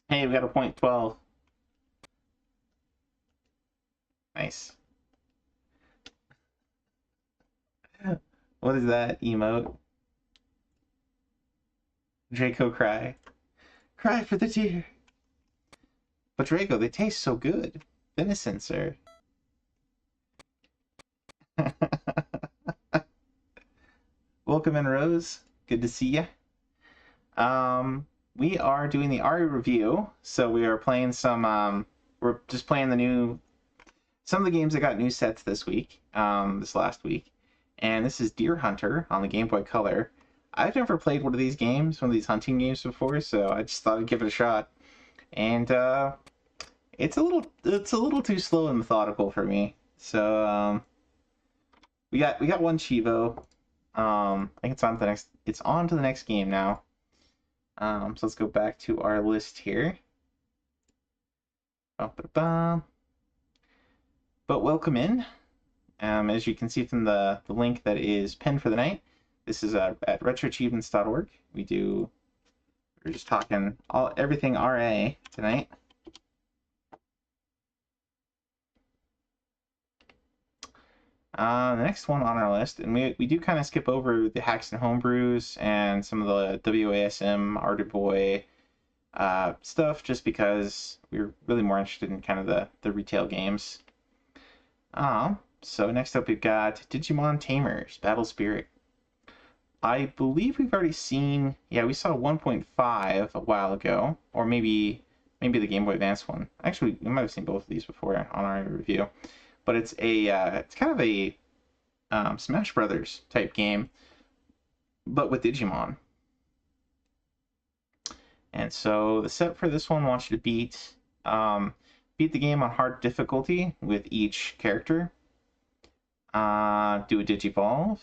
Hey, we got a point 12. Nice. What is that emote? Draco cry. Cry for the deer. But Draco, they taste so good. Venison, sir. Welcome in, Rose. Good to see ya. We are doing the Ari review, so we are playing some, we're just playing some of the games that got new sets this week, this last week. And this is Deer Hunter on the Game Boy Color. I've never played one of these games, one of these hunting games before, so I just thought I'd give it a shot. And, it's a little too slow and methodical for me. So, we got one Chivo. I think it's on to the next game now. So let's go back to our list here. But welcome in. As you can see from the link that is pinned for the night, this is at retroachievements.org. We're just talking everything RA tonight. The next one on our list, and we do kind of skip over the hacks and homebrews and some of the WASM, Arduboy stuff, just because we're really more interested in kind of the retail games. So next up we've got Digimon Tamers, Battle Spirit. I believe we've already seen, yeah, we saw 1.5 a while ago, or maybe the Game Boy Advance one. Actually, we might have seen both of these before on our review. But it's it's kind of a Smash Brothers type game, but with Digimon. And so the set for this one wants you to beat the game on hard difficulty with each character. Do a Digivolve.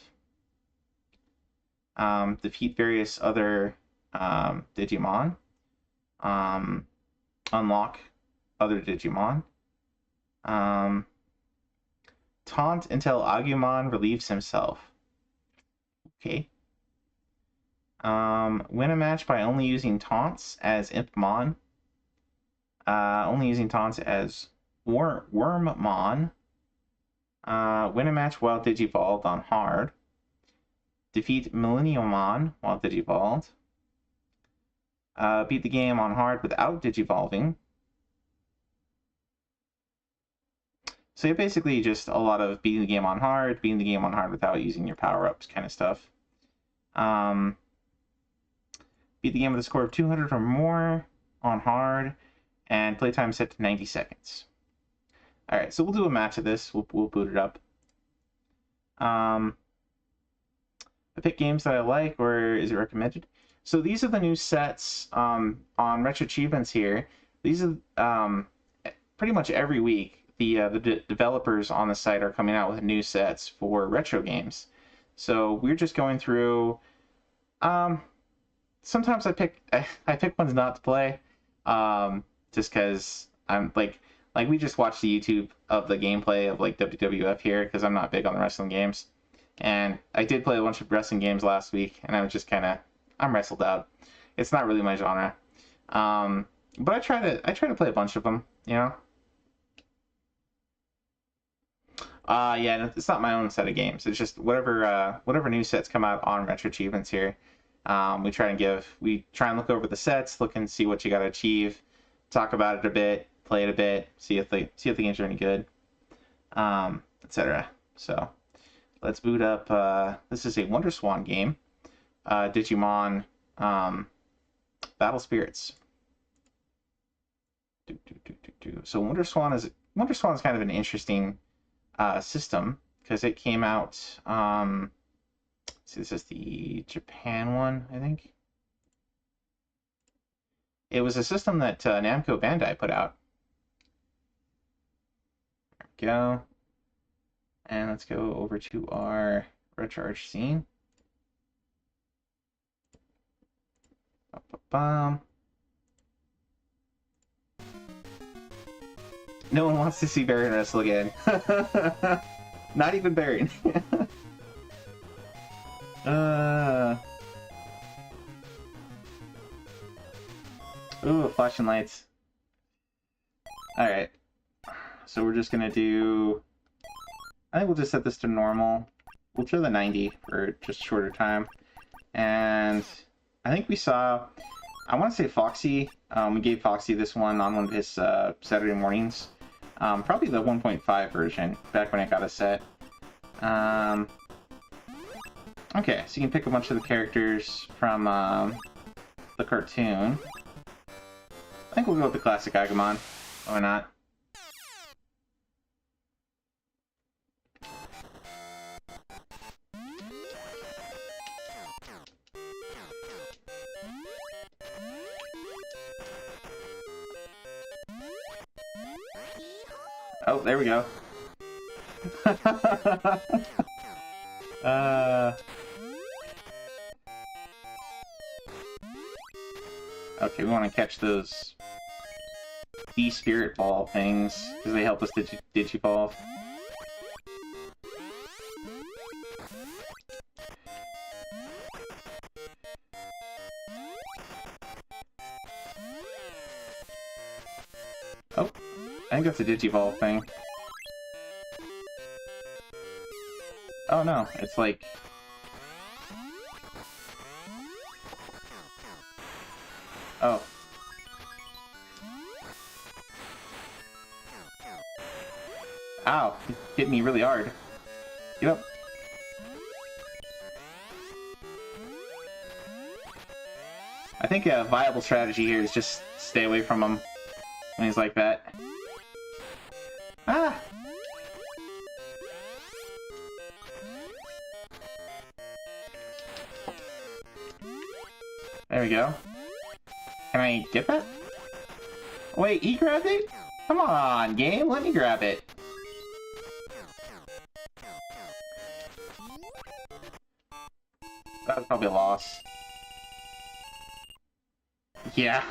Defeat various other Digimon. Unlock other Digimon. Taunt until Agumon relieves himself. Okay. Win a match by only using taunts as Impmon. Only using taunts as Wormmon. Win a match while Digivolved on hard. Defeat Millenniumon while Digivolved. Beat the game on hard without Digivolving. So yeah, basically just a lot of beating the game on hard without using your power-ups kind of stuff. Beat the game with a score of 200 or more on hard, and playtime set to 90 seconds. Alright, so we'll do a match of this. We'll boot it up. I pick games that I like, or is it recommended? So these are the new sets on Retro Achievements here. These are pretty much every week. The developers on the site are coming out with new sets for retro games. So we're just going through. Sometimes I pick ones not to play, just because I'm like we just watched the YouTube of the gameplay of like WWF here because I'm not big on the wrestling games, and I did play a bunch of wrestling games last week, and I was just I'm wrestled out. It's not really my genre, but I try to play a bunch of them, you know. Yeah, it's not my own set of games. It's just whatever new sets come out on Retro Achievements here. We try and look over the sets, look and see what you got to achieve, talk about it a bit, play it a bit, see if the games are any good. etc. So let's boot up. This is a WonderSwan game. Digimon Battle Spirits. So WonderSwan is kind of an interesting system because it came out. See, this is the Japan one, I think. It was a system that Namco Bandai put out. There we go. And let's go over to our RetroArch scene. Ba-ba-bum. No one wants to see Baron wrestle again. Not even Baron. Ooh, flashing lights. Alright. So we're just gonna do... I think we'll just set this to normal. We'll throw the 90 for just a shorter time. And I think we saw... I want to say Foxy. We gave Foxy this one on one of his Saturday mornings. Probably the 1.5 version, back when it got a set. Okay, so you can pick a bunch of the characters from the cartoon. I think we'll go with the classic Agumon. Why not? Oh, there we go. Okay, we want to catch those D-Spirit Ball things, because they help us Digivolve. Oh, I think that's a Digivolve thing. Oh no, it's like... Oh. Ow, it hit me really hard. Get up. I think a viable strategy here is just stay away from him when he's like that. Ah! There we go. Can I get that? Wait, he grabbed it? Come on, game, let me grab it. That was probably a loss. Yeah.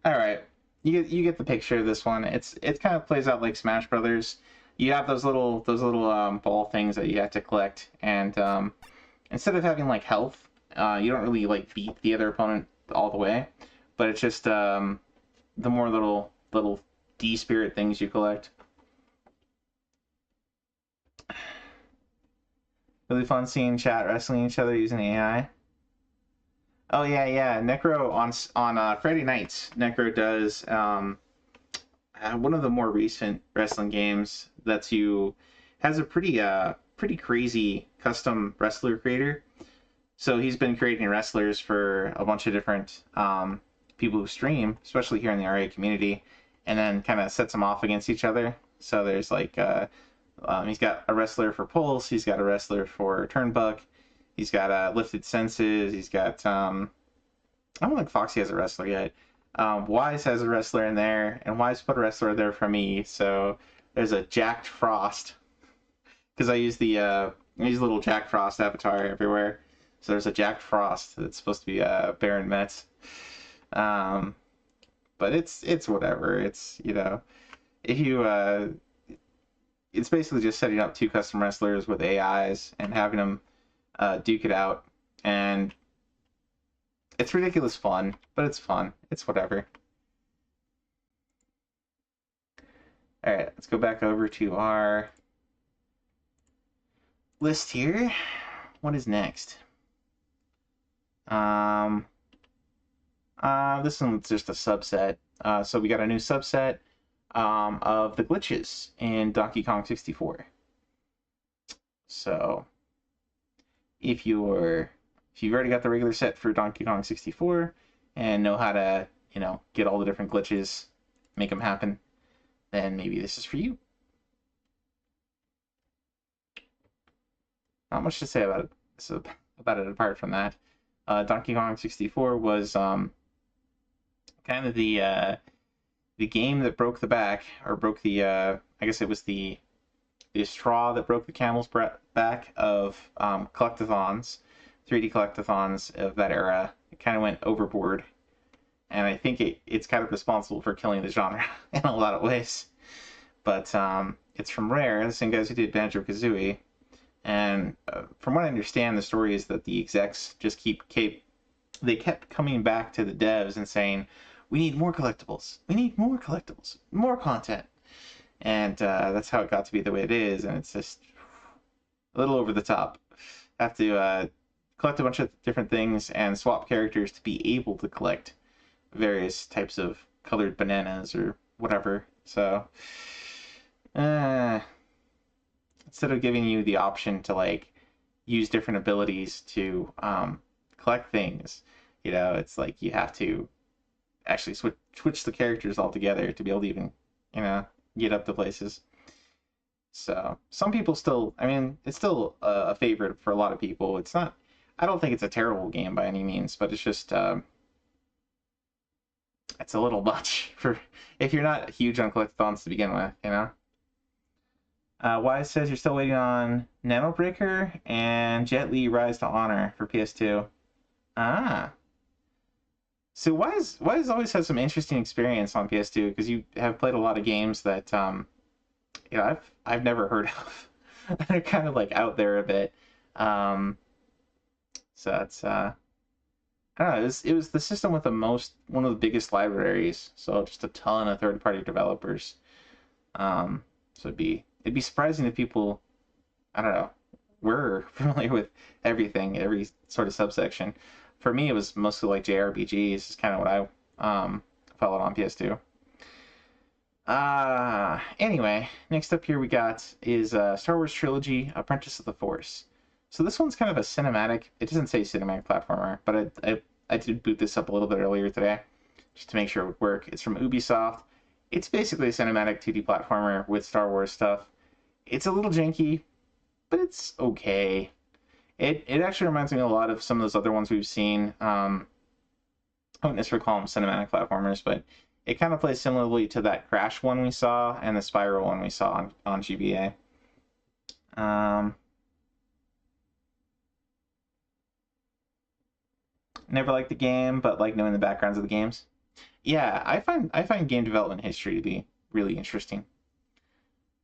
Alright. You get the picture of this one. It kind of plays out like Smash Brothers. You have those little ball things that you have to collect, and instead of having like health, you don't really like beat the other opponent all the way, but it's just the more little D-Spirit things you collect. Really fun seeing chat wrestling each other using AI. Oh yeah. Necro on Friday nights. Necro does one of the more recent wrestling games has a pretty crazy custom wrestler creator. So he's been creating wrestlers for a bunch of different people who stream, especially here in the RA community, and then kind of sets them off against each other. So there's like he's got a wrestler for Pulse, he's got a wrestler for Turnbuck, he's got Lifted Senses, he's got I don't think Foxy has a wrestler yet. Wise has a wrestler in there, and Wise put a wrestler there for me. So there's a Jack Frost, because I use the little Jack Frost avatar everywhere. So there's a Jack Frost that's supposed to be Baron Metz. But it's whatever. It's, you know, if you it's basically just setting up two custom wrestlers with AIs and having them duke it out, and it's ridiculous fun, but it's fun. It's whatever. Alright, let's go back over to our list here. What is next? I'm This one's just a subset. So we got a new subset of the glitches in Donkey Kong 64. So if you've already got the regular set for Donkey Kong 64 and know how to, get all the different glitches, make them happen, then maybe this is for you. Not much to say about it. Apart from that, Donkey Kong 64 was kind of the game that broke the back, or broke the I guess it was the straw that broke the camel's back of collectathons, 3D collectathons of that era. It kind of went overboard, and I think it's kind of responsible for killing the genre in a lot of ways. But it's from Rare, the same guys who did Banjo-Kazooie. And from what I understand, the story is that the execs just kept coming back to the devs and saying, we need more collectibles, more content. And that's how it got to be the way it is, and it's just a little over the top. Have to collect a bunch of different things and swap characters to be able to collect various types of colored bananas or whatever. So, instead of giving you the option to use different abilities to collect things, it's like you have to actually switch the characters altogether to be able to even get up to places. So some people still, it's still a favorite for a lot of people. It's not, I don't think it's a terrible game by any means, but it's just it's a little much for if you're not huge on collectathons to begin with, Wise says you're still waiting on Nanobreaker and Jet Li Rise to Honor for PS2. So Wise always has some interesting experience on PS2 because you have played a lot of games that I've never heard of. They're kind of out there a bit. So it's I don't know. It was the system with one of the biggest libraries. So just a ton of third-party developers. So it'd be surprising if people, I don't know, were familiar with everything, every sort of subsection. For me, it was mostly JRPGs. Is kind of what I followed on PS2. Anyway, next up here we got is Star Wars Trilogy: Apprentice of the Force. So this one's kind of a cinematic. It doesn't say cinematic platformer, but I did boot this up a little bit earlier today just to make sure it would work. It's from Ubisoft. It's basically a cinematic 2D platformer with Star Wars stuff. It's a little janky, but it's okay. It actually reminds me a lot of some of those other ones we've seen. I wouldn't necessarily call them cinematic platformers, but it kind of plays similarly to that Crash one we saw and the Spyro one we saw on GBA. Never liked the game, but like knowing the backgrounds of the games. Yeah, I find game development history to be really interesting.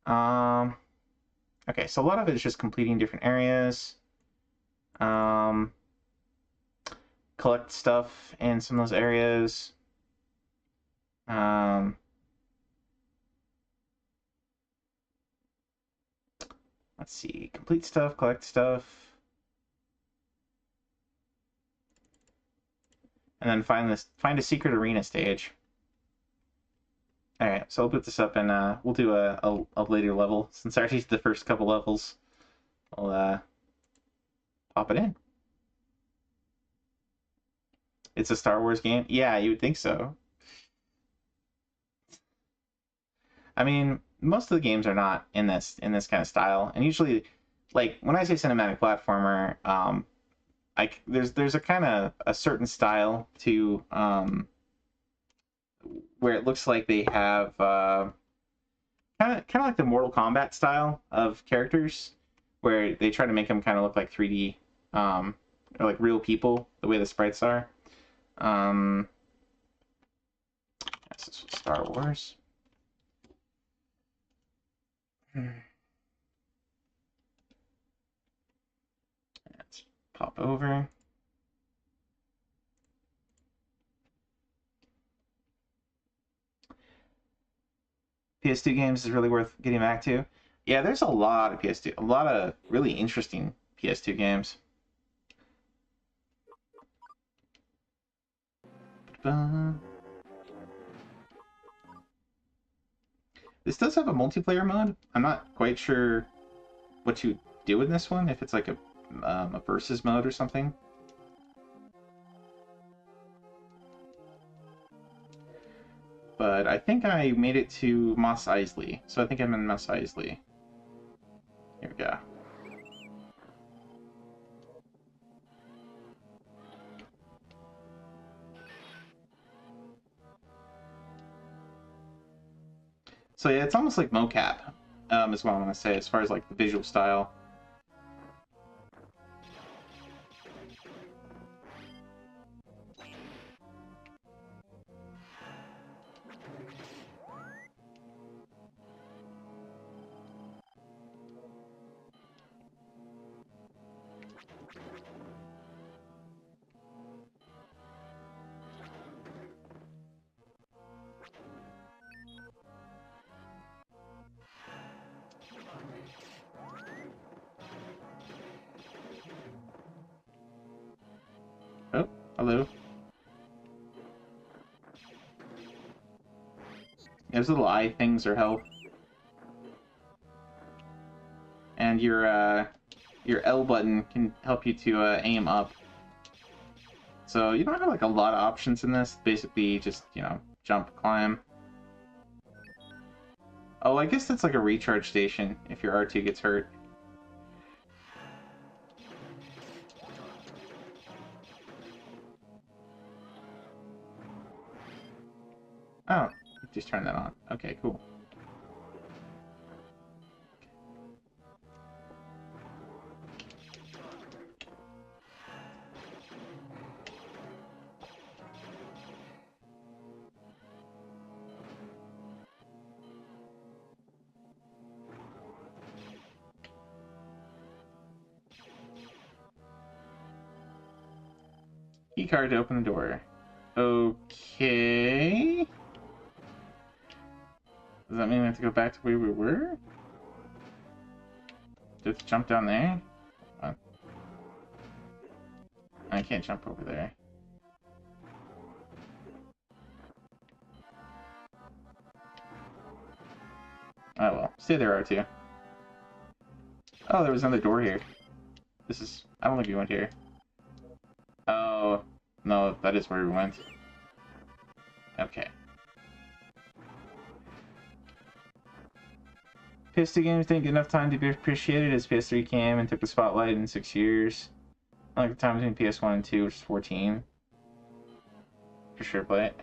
Okay, so a lot of it is just completing different areas. Collect stuff in some of those areas. Let's see, complete stuff, collect stuff. And then find a secret arena stage. Alright, so I'll put this up and we'll do a later level. Since I already did the first couple levels, I'll pop it in. It's a Star Wars game? Yeah, you would think so. Most of the games are not in this kind of style. And usually, when I say cinematic platformer, there's a kind of a certain style to where it looks like they have kind of like the Mortal Kombat style of characters, where they try to make them kind of look like 3D or like real people, the way the sprites are. This is Star Wars. Let's pop over. PS2 games is really worth getting back to. Yeah, there's a lot of PS2, a lot of really interesting PS2 games. Ba-ba-ba. This does have a multiplayer mode. I'm not quite sure what you do in this one, if it's like a versus mode or something. But I think I made it to Mos Eisley, so I think I'm in Mos Eisley. Here we go. So yeah, it's almost like mocap, is what I want to say, as far as like the visual style. Oh, hello. Those little eye things are health. And your L button can help you to aim up. So you don't have like a lot of options in this. Basically, just, you know, jump, climb. Oh, I guess that's like a recharge station if your R2 gets hurt. Oh, just turn that on. Okay, cool. Key card to open the door. Okay. Does that mean we have to go back to where we were? Just jump down there? I can't jump over there. Oh well. Stay there, R2. Oh, there was another door here. This is... I don't think we went here. Oh, no, that is where we went. Okay. PS2 games didn't get enough time to be appreciated as PS3 came and took the spotlight in 6 years. Unlike the time between PS1 and 2, which is 14. For sure, play it.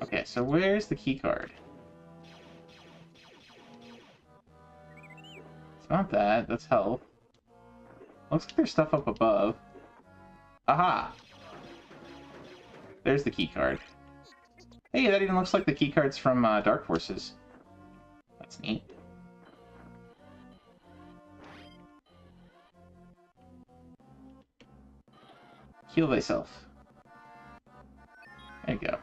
Okay, so where's the key card? It's not that, that's health. Looks like there's stuff up above. Aha! There's the key card. Hey, that even looks like the key cards from Dark Forces. That's neat. Heal thyself. There you go.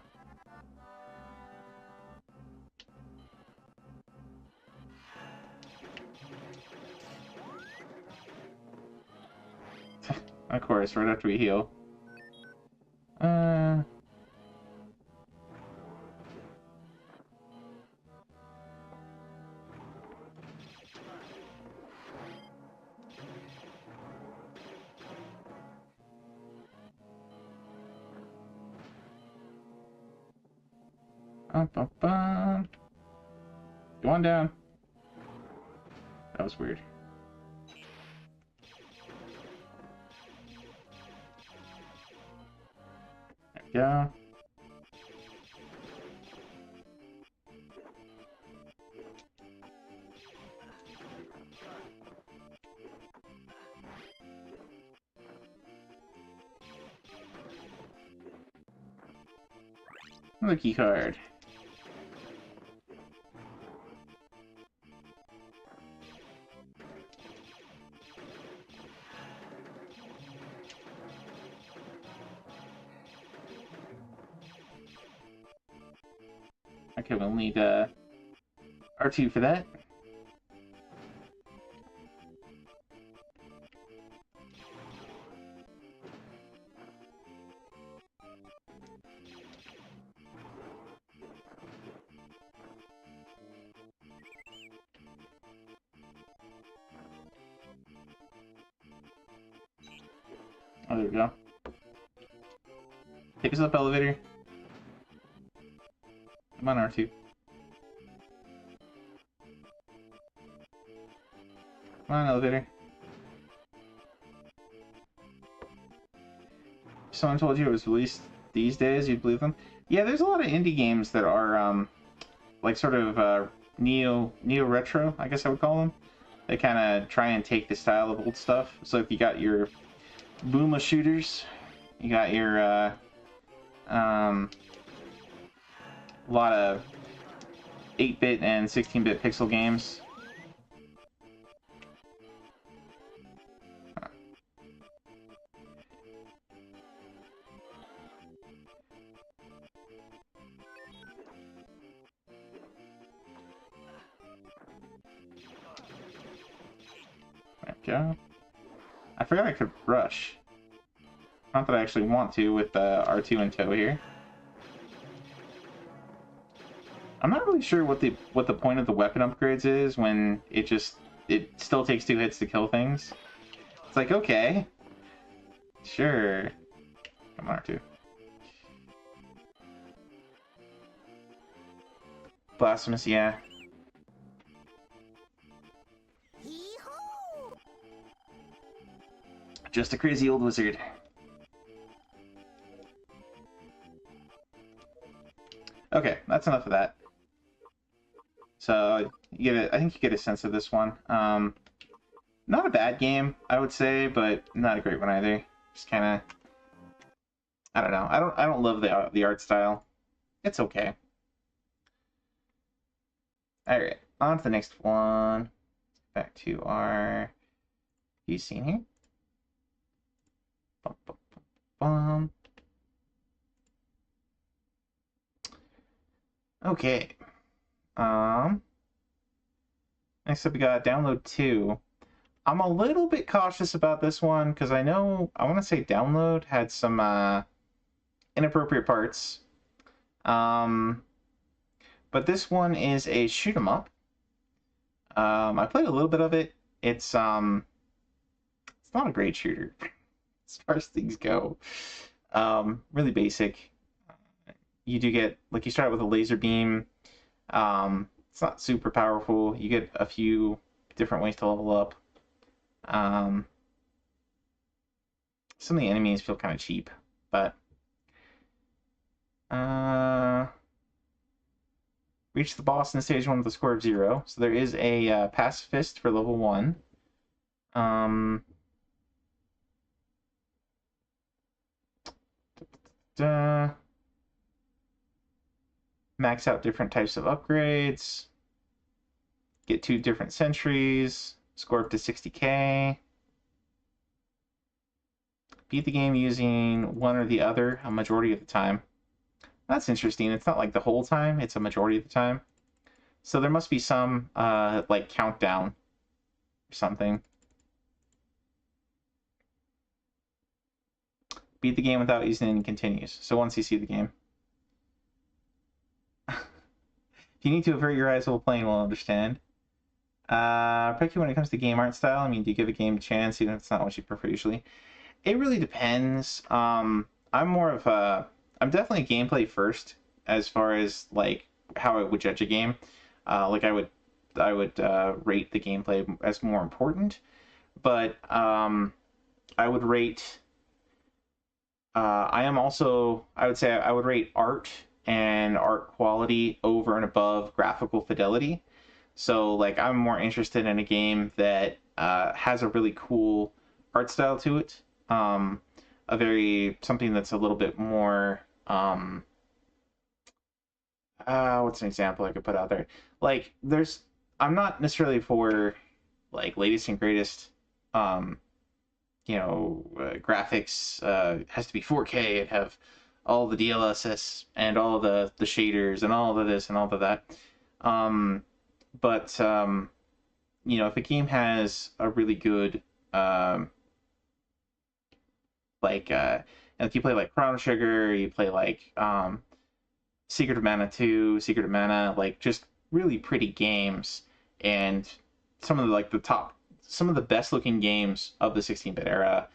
Of course, right after we heal. Go on down. That was weird. There we go. Another key card. Okay, we'll need R2 for that. Oh, there we go. Take us up, elevator. Come on, R2. Come on, elevator. If someone told you it was released these days, you'd believe them. Yeah, there's a lot of indie games that are, like sort of neo-retro, I guess I would call them. They kind of try and take the style of old stuff. So if you got your Booma shooters, you got your, a lot of 8-bit and 16-bit pixel games. There we go. I forgot I could rush. Not that I actually want to with R2 in tow here. I'm not really sure what the point of the weapon upgrades is when it still takes 2 hits to kill things. It's like, okay, sure. Come on, R2. Blasphemous, yeah. Just a crazy old wizard. Okay, that's enough of that. So I think you get a sense of this one. Not a bad game, I would say, but not a great one either. Just kind of, I don't know. I don't love the art style. It's okay. All right, on to the next one. Back to our scene here. Bum, bum, bum, bum. Okay. Next up we got Download 2. I'm a little bit cautious about this one because I want to say Download had some inappropriate parts. But this one is a shoot 'em up. I played a little bit of it. It's not a great shooter as far as things go. Really basic. You do get, like, you start out with a laser beam. It's not super powerful. You get a few different ways to level up. Some of the enemies feel kind of cheap, but reach the boss in stage 1 with a score of 0. So there is a pacifist for level 1. Max out different types of upgrades. Get 2 different sentries. Score up to 60k. Beat the game using one or the other a majority of the time. That's interesting. It's not like the whole time. It's a majority of the time. So there must be some like countdown or something. Beat the game without using any continues. So once you see the game. If you need to avert your eyes while playing, we'll understand. Pick you when it comes to game art style. I mean, do you give a game a chance even if it's not what you prefer usually? It really depends. I'm definitely gameplay first as far as like how I would judge a game. Like I would rate the gameplay as more important, but I would rate. I would say I would rate art and art quality over and above graphical fidelity. So like I'm more interested in a game that has a really cool art style to it. Something that's a little bit more what's an example I could put out there? Like I'm not necessarily for like latest and greatest graphics. Has to be 4K and have all the DLSS and all the shaders and all of this and all of that. But you know, if a game has a really good like if you play like Chrono Trigger, you play like Secret of Mana 2, Secret of Mana, like just really pretty games, and some of the some of the best looking games of the 16-bit era.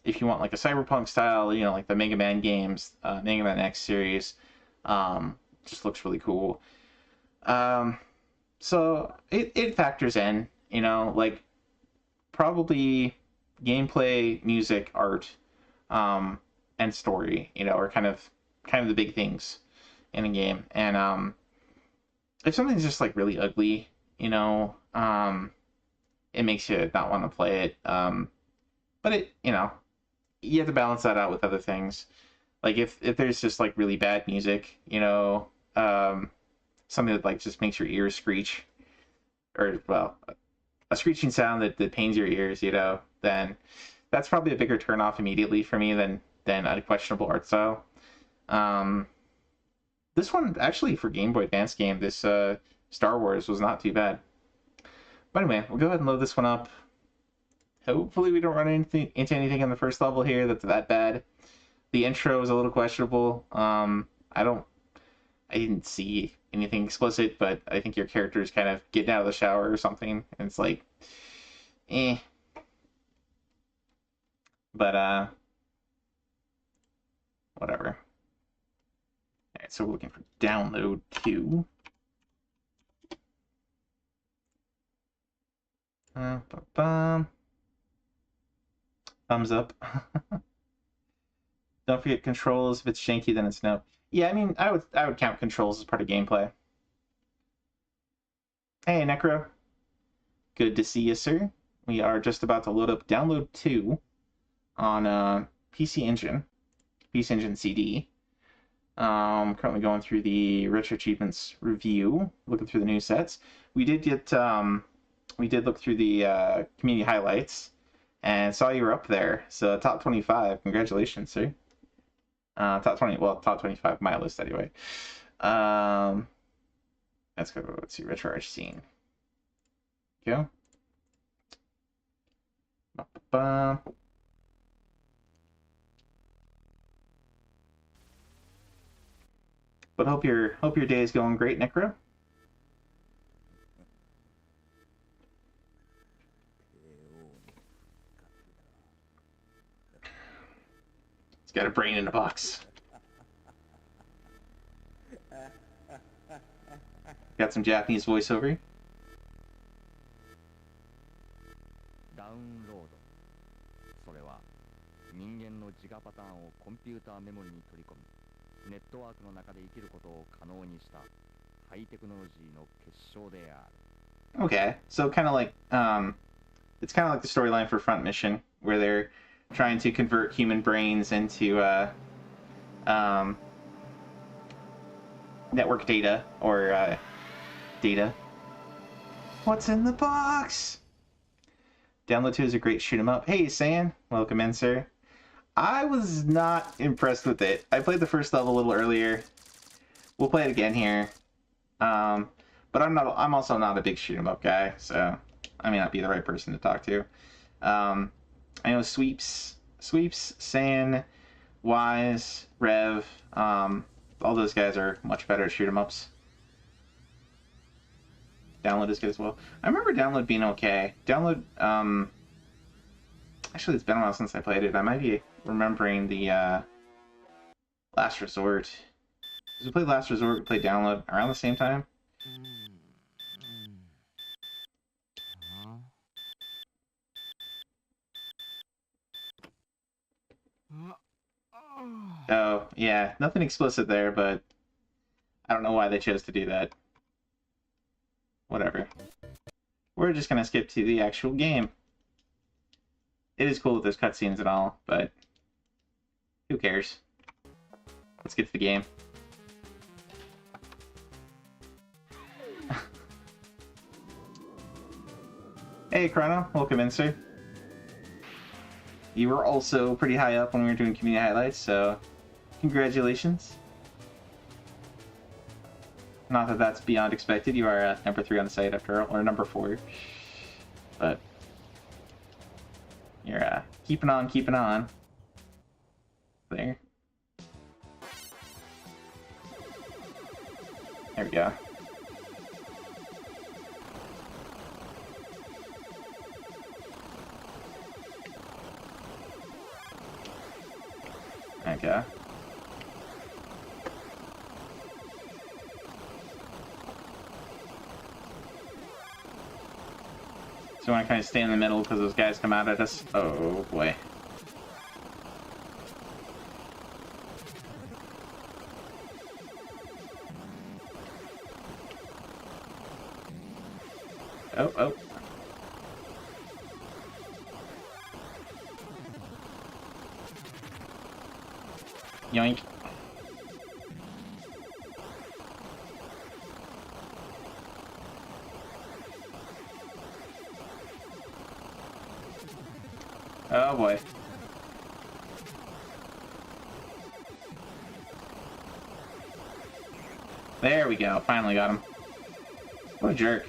If you want like a cyberpunk style, you know, like the Mega Man games, Mega Man X series, just looks really cool. So it factors in, you know, like probably gameplay, music, art, and story, you know, are kind of the big things in a game. And if something's just like really ugly, you know, it makes you not want to play it. But it, you know, you have to balance that out with other things. Like if there's just like really bad music, you know, something that like just makes your ears screech, or well, a screeching sound that pains your ears, you know, then that's probably a bigger turnoff immediately for me than a questionable art style. This one actually, for Game Boy Advance game, this Star Wars was not too bad. But anyway, we'll go ahead and load this one up. Hopefully we don't run into anything in the first level here that's that bad. The intro is a little questionable. I didn't see anything explicit, but I think your character is kind of getting out of the shower or something, and it's like, eh. But whatever. Alright, so we're looking for download 2. Thumbs up. Don't forget controls. If it's shanky, then it's no. Yeah, I mean, I would count controls as part of gameplay. Hey, Necro. Good to see you, sir. We are just about to load up download 2 on PC Engine CD. Currently going through the Retro Achievements review, looking through the new sets. We did look through the community highlights and saw you were up there. So top 25, congratulations, sir. Top 20, well, top 25 my list anyway. Let's see, Retro Arch Scene. Go. But hope your day is going great, Necro. He's got a brain in a box. Got some Japanese voiceover. Download. それは人間の自我パターンをコンピューターメモリに取り込み、ネットワークの中で生きることを可能にしたハイテクノロジーの結晶である。Okay, so kind of like it's kind of like the storyline for Front Mission, where they're trying to convert human brains into network data or data. What's in the box? Download 2 is a great shoot 'em up. Hey, San, welcome in, sir. I was not impressed with it. I played the first level a little earlier. We'll play it again here. But I'm also not a big shoot 'em up guy, so I may not be the right person to talk to. I know Sweeps, San, Wise, Rev, all those guys are much better at shoot 'em ups. Download is good as well. I remember Download being okay. Download, actually it's been a while since I played it. I might be remembering the Last Resort. Did we play Last Resort, we played Download around the same time? Oh, yeah, nothing explicit there, but I don't know why they chose to do that. Whatever. We're just gonna skip to the actual game. It is cool that there's cutscenes and all, but who cares? Let's get to the game. Hey, Chrono, welcome in, sir. You were also pretty high up when we were doing community highlights, so Congratulations. Not that that's beyond expected. You are number 3 on the site after all, or number 4. But you're keeping on. There. There we go. Okay. So I want to kind of stay in the middle because those guys come out at us. Oh boy. Oh. Yoink. Oh boy. There we go. Finally got him. What a jerk.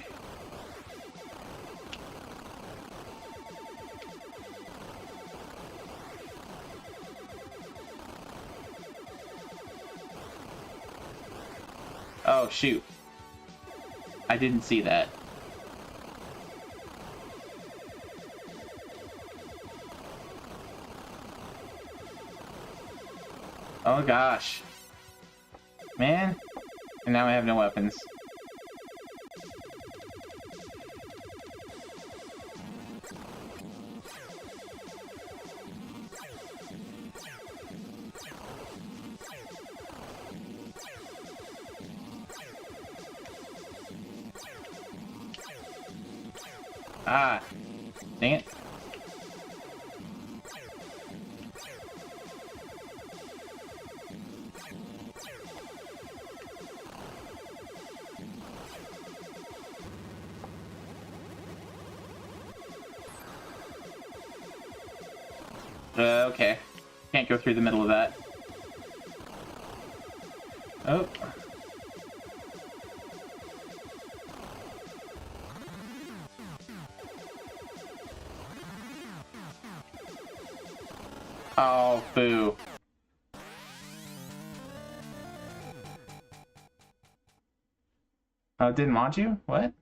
Oh, shoot. I didn't see that. Oh gosh. Man. And now I have no weapons. Ah. Dang it. Okay. Can't go through the middle of that. Oh. Oh, boo. Oh, didn't want you? What?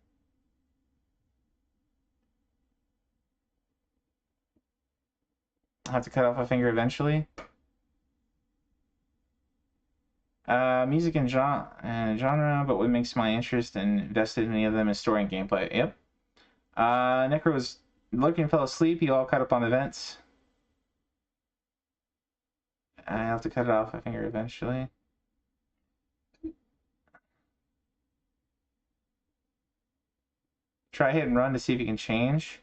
I'll have to cut off a finger eventually. Music and genre, but what makes my interest and invested in any of them is story and gameplay. Yep. Necro was looking, fell asleep. You all caught up on events. I have to cut it off a finger eventually. Try hit and run to see if you can change.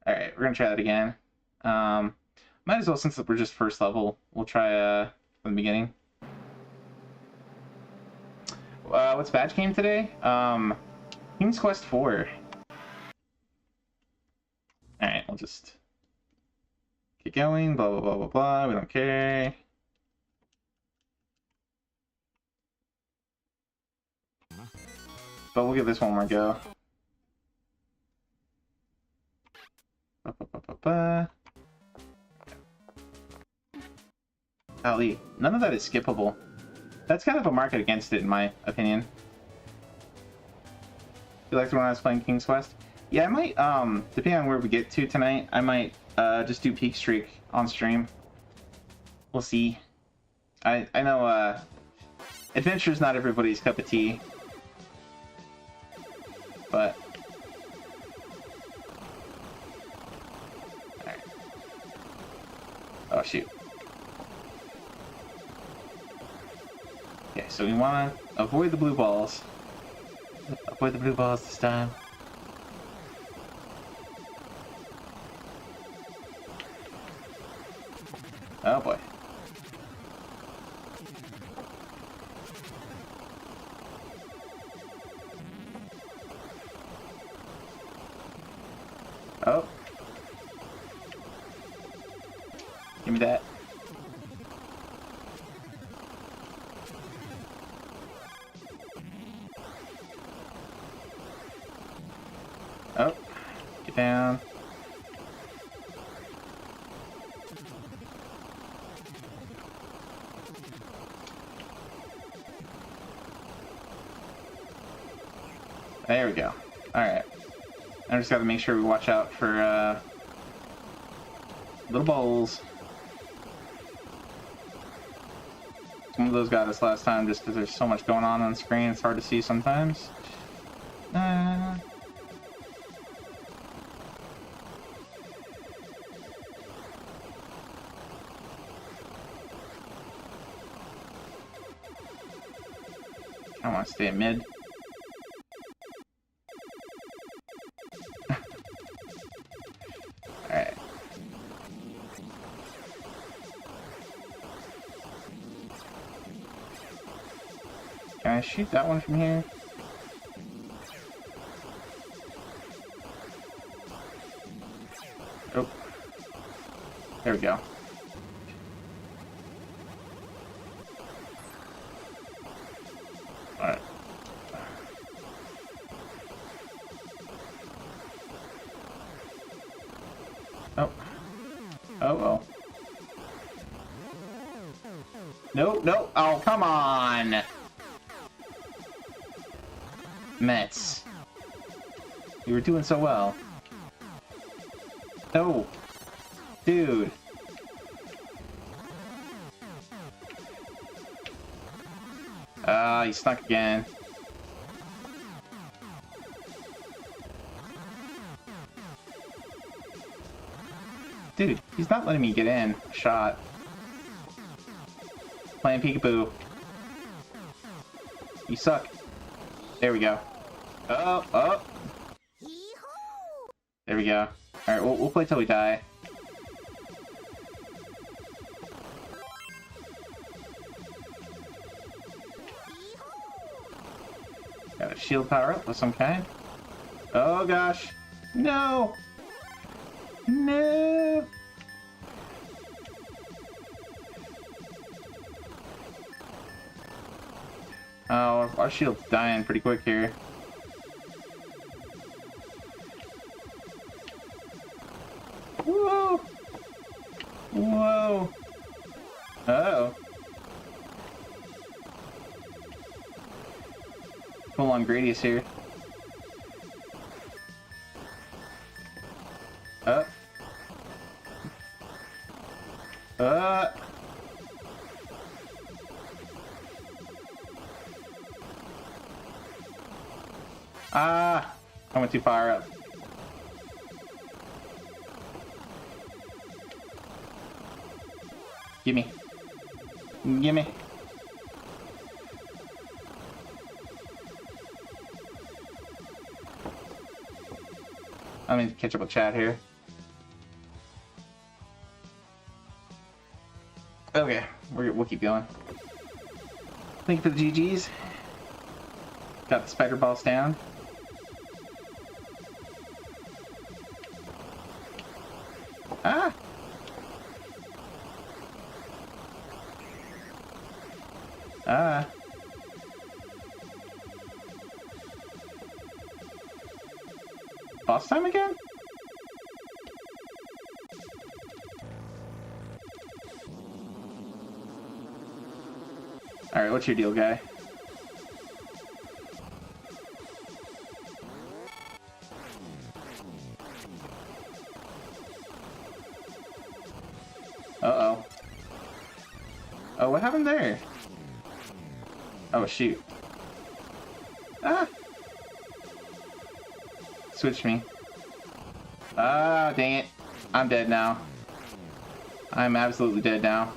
Alright, we're gonna try that again. Might as well, since we're just first level, we'll try from the beginning. What's badge game today? King's Quest 4. Alright, we'll just keep going, blah blah blah blah blah, we don't care. But we'll give this one more go. Golly, none of that is skippable. That's kind of a market against it, in my opinion. You liked when I was playing King's Quest? Yeah, I might, depending on where we get to tonight, I might just do Peak Streak on stream. We'll see. I know, adventure's not everybody's cup of tea. But... Alright. Oh, shoot. Okay, so we want to avoid the blue balls. Avoid the blue balls this time. Oh boy. Oh. Give me that. Oh, get down. There we go. Alright. I just gotta make sure we watch out for little bowls. One of those got us last time just because there's so much going on the screen, it's hard to see sometimes. I want to stay at mid. Alright. Can I shoot that one from here? Oh. There we go. Alright. Oh. Oh. No, no. Oh, come on. Mets. You were doing so well. No. Dude. He snuck again. Dude, he's not letting me get in. Shot. Playing peekaboo. You suck. There we go. Oh, oh. There we go. Alright, we'll play till we die. Got a shield power up of some kind. Oh gosh. No! No! Oh, our shield's dying pretty quick here. Whoa! Whoa! Uh-oh. Full on Gradius here. Ah! I went too far up. Gimme. Gimme. I'm gonna catch up with chat here. Okay, we'll keep going. Thank you for the GGs. Got the spider balls down. Ah! Ah! Boss time again? Alright, what's your deal, guy? Uh-oh. Oh, what happened there? Oh, shoot. Ah! Switch me. Ah, dang it. I'm dead now. I'm absolutely dead now.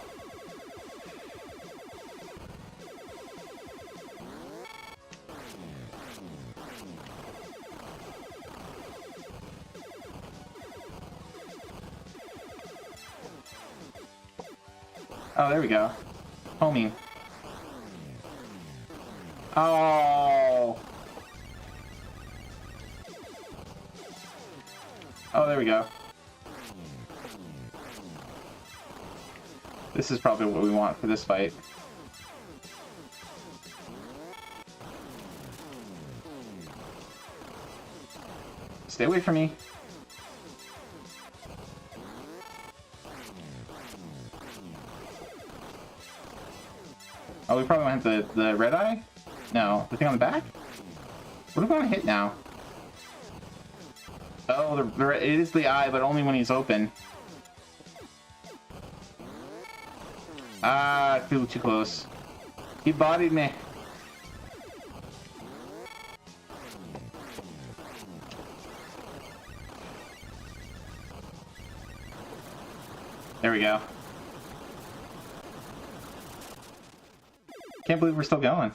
Oh, there we go. Homing. Oh. Oh, there we go. This is probably what we want for this fight. Stay away from me. Oh, we probably want to hit the red eye? No, the thing on the back? What do we want to hit now? Oh, it is the eye, but only when he's open. Ah, I flew too close. He bodied me. There we go. Can't believe we're still going.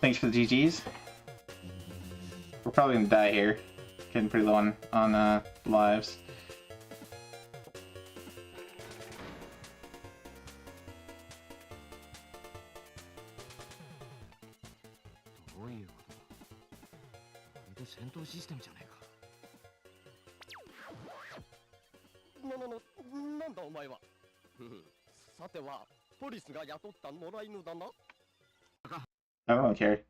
Thanks for the GGs. We're probably gonna die here. Getting pretty low on lives. I don't care.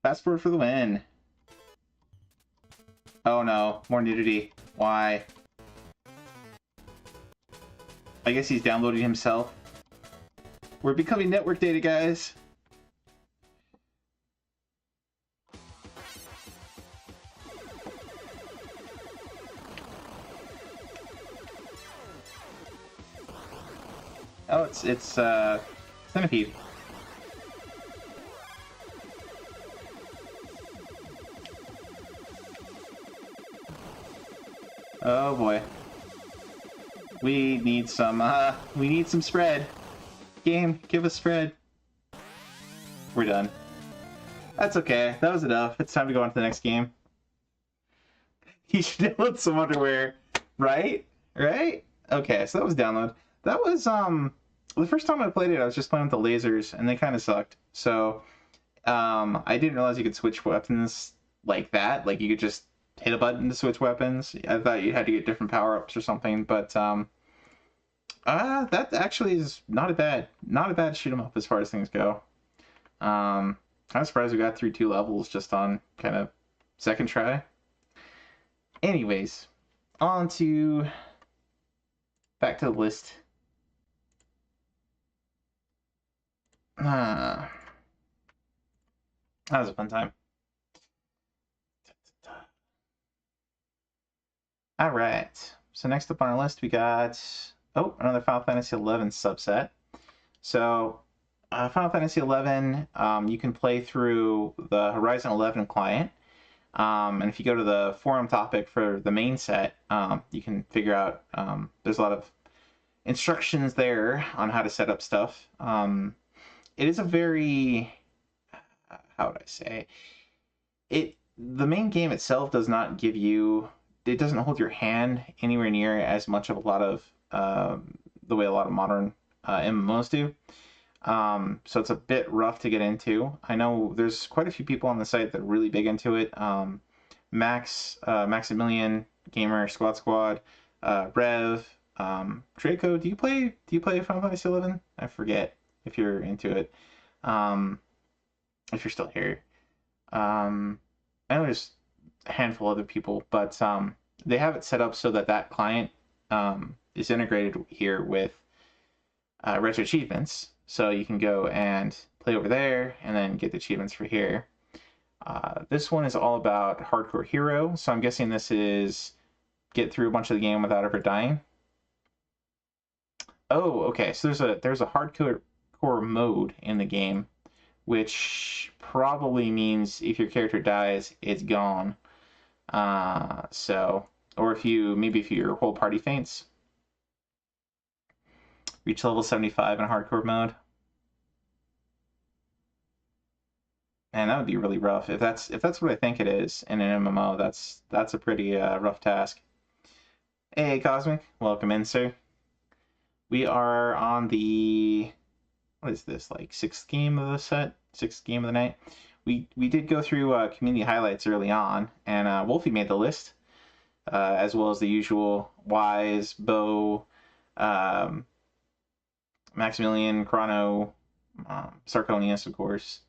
Fast forward for the win. Oh no, more nudity. Why? I guess he's downloading himself. We're becoming network data, guys. Oh, it's Centipede. Oh boy. We need some spread. Game, give us spread. We're done. That's okay. That was enough. It's time to go on to the next game. You should download some underwear. Right? Right? Okay, so that was download. That was, the first time I played it, I was just playing with the lasers, and they kind of sucked. So, I didn't realize you could switch weapons like that. Like, you could just hit a button to switch weapons. I thought you had to get different power-ups or something, but, that actually is not a bad shoot 'em up as far as things go. Kind of surprised we got through 2 levels just on kind of second try. Anyways, on to back to the list. That was a fun time. All right. So next up on our list, we got another Final Fantasy XI subset. So Final Fantasy XI, you can play through the Horizon 11 client. And if you go to the forum topic for the main set, you can figure out there's a lot of instructions there on how to set up stuff. It is a very, how would I say, the main game itself does not give you, it doesn't hold your hand anywhere near as much of a lot of, the way a lot of modern MMOs do. So it's a bit rough to get into. I know there's quite a few people on the site that are really big into it. Maximilian Gamer, Squad, Rev, Draco. Do you play Final Fantasy XI? I forget if you're into it. If you're still here. I know there's a handful of other people, but they have it set up so that client is integrated here with Retro Achievements. So you can go and play over there and then get the achievements for here. This one is all about Hardcore Hero, so I'm guessing this is get through a bunch of the game without ever dying. Oh, okay, so there's a hardcore mode in the game, which probably means if your character dies, it's gone. Or if your whole party faints. Reach level 75 in hardcore mode. Man, that would be really rough. If that's what I think it is in an MMO, that's a pretty rough task. Hey, Cosmic. Welcome in, sir. We are on the... What is this, like, 6th game of the set? 6th game of the night? We did go through community highlights early on, and Wolfie made the list, as well as the usual Wise, Bo, Maximilian, Chrono, Sarconius, of course.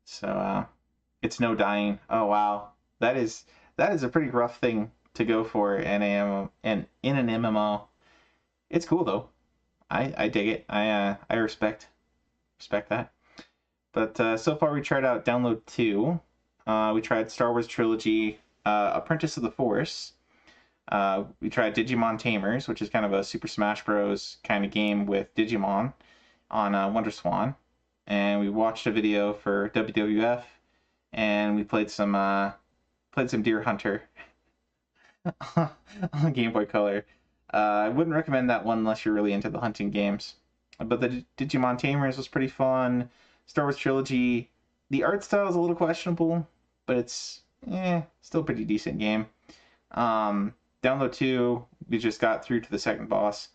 So, it's no dying. Oh, wow. That is a pretty rough thing to go for in an MMO. It's cool though. I dig it. I respect that. But so far we tried out Download 2. We tried Star Wars Trilogy, Apprentice of the Force. We tried Digimon Tamers, which is kind of a Super Smash Bros. Kind of game with Digimon on WonderSwan. And we watched a video for WWF, and we played some Deer Hunter on Game Boy Color. I wouldn't recommend that one unless you're really into the hunting games. But the Digimon Tamers was pretty fun. Star Wars Trilogy, the art style is a little questionable, but it's still a pretty decent game. Download 2, we just got through to the second boss.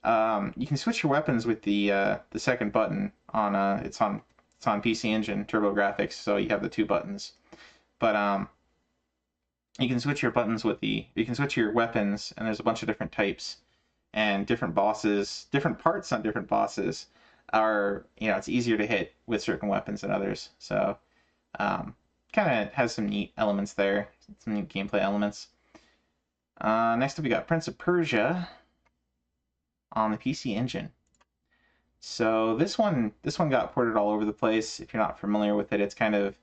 You can switch your weapons with the second button on it's on PC Engine TurboGrafx, so you have the 2 buttons. But you can switch your weapons, and there's a bunch of different types and different bosses, different parts on different bosses are, it's easier to hit with certain weapons than others. So kind of has some neat elements there, some neat gameplay elements. Next up we got Prince of Persia on the PC Engine. So this one got ported all over the place. If you're not familiar with it, it's kind of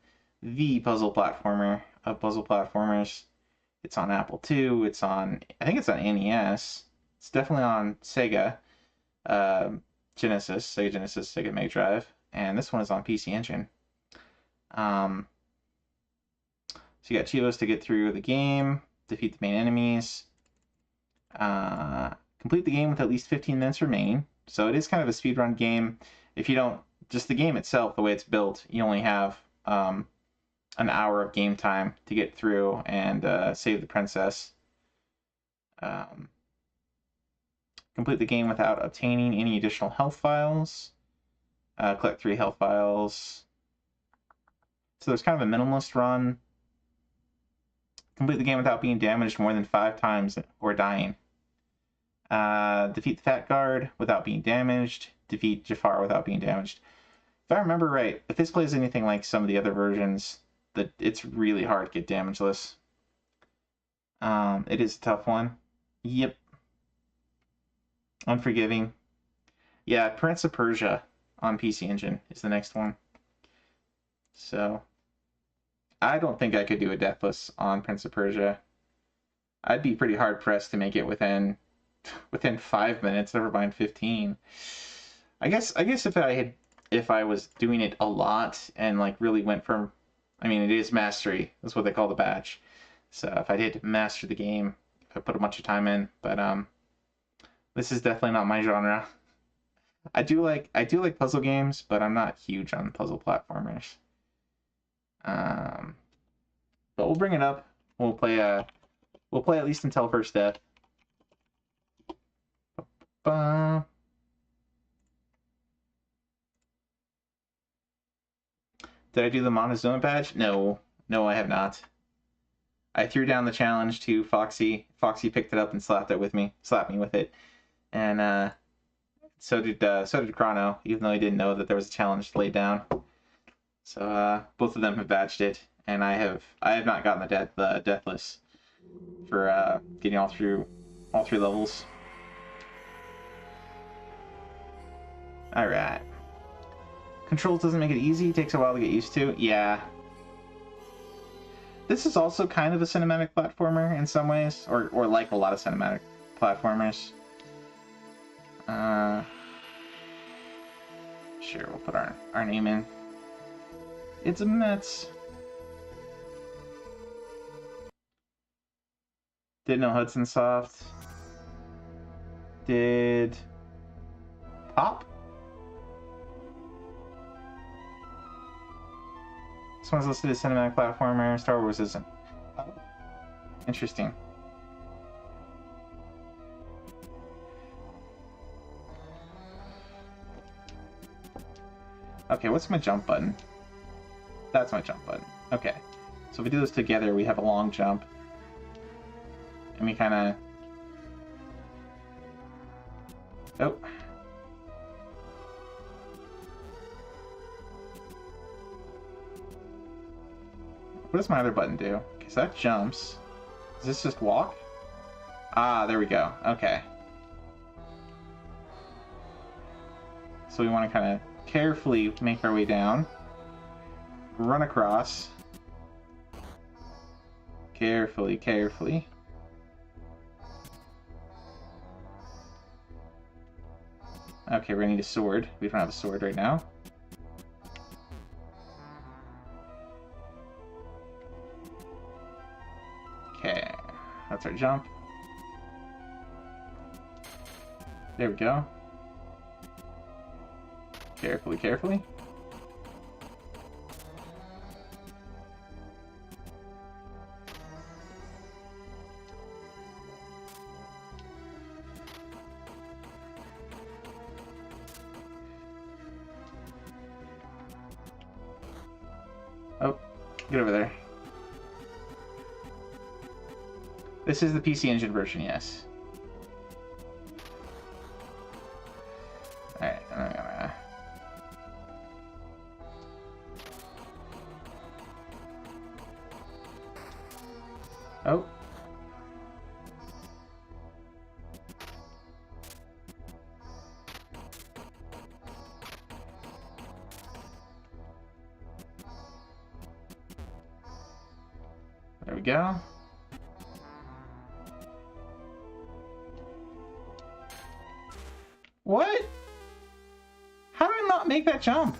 the puzzle platformer of puzzle platformers. It's on Apple II. I think it's on NES. It's definitely on Sega Genesis, Sega Mega Drive, and this one is on PC Engine. So you got Chivos to get through the game, defeat the main enemies, complete the game with at least 15 minutes remaining. So it is kind of a speedrun game. If you don't, just the game itself, the way it's built, you only have an hour of game time to get through and save the princess. Complete the game without obtaining any additional health files. Collect 3 health files. So there's kind of a minimalist run. Complete the game without being damaged more than 5 times or dying. Defeat the Fat Guard without being damaged. Defeat Jafar without being damaged. If I remember right, if this plays anything like some of the other versions, it's really hard to get damageless. It is a tough one. Yep. Unforgiving. Yeah, Prince of Persia on PC Engine is the next one. So, I don't think I could do a deathless on Prince of Persia. I'd be pretty hard pressed to make it within 5 minutes, never mind 15. I guess if I was doing it a lot and like really went from, I mean, it is mastery. That's what they call the badge. So if I did master the game, if I put a bunch of time in, but this is definitely not my genre. I do like puzzle games, but I'm not huge on puzzle platformers. But we'll bring it up. We'll play at least until first death. Did I do the Montezuma badge? No, I have not. I threw down the challenge to Foxy. Foxy picked it up and slapped me with it, and so did Chrono, even though he didn't know that there was a challenge laid down. So both of them have badged it, and I have not gotten the deathless for getting all 3 levels. All right. Controls doesn't make it easy. Takes a while to get used to. Yeah. This is also kind of a cinematic platformer in some ways, or like a lot of cinematic platformers. Sure, we'll put our name in. It's a Mets. Did no Hudson Soft. Did Pop? This one's listed as cinematic platformer. Star Wars isn't. Interesting. Okay, what's my jump button? That's my jump button. Okay. So if we do this together, we have a long jump. And we kind of... Oh. What does my other button do? Okay, so that jumps. Does this just walk? Ah, there we go. Okay. So we want to kind of carefully make our way down. Run across. Carefully, carefully. Okay, we're gonna need a sword. We don't have a sword right now. Okay, that's our jump. There we go. Carefully, carefully. Oh, get over there. This is the PC Engine version, yes. Alright, I'm gonna... Oh. There we go. What? How did I not make that jump?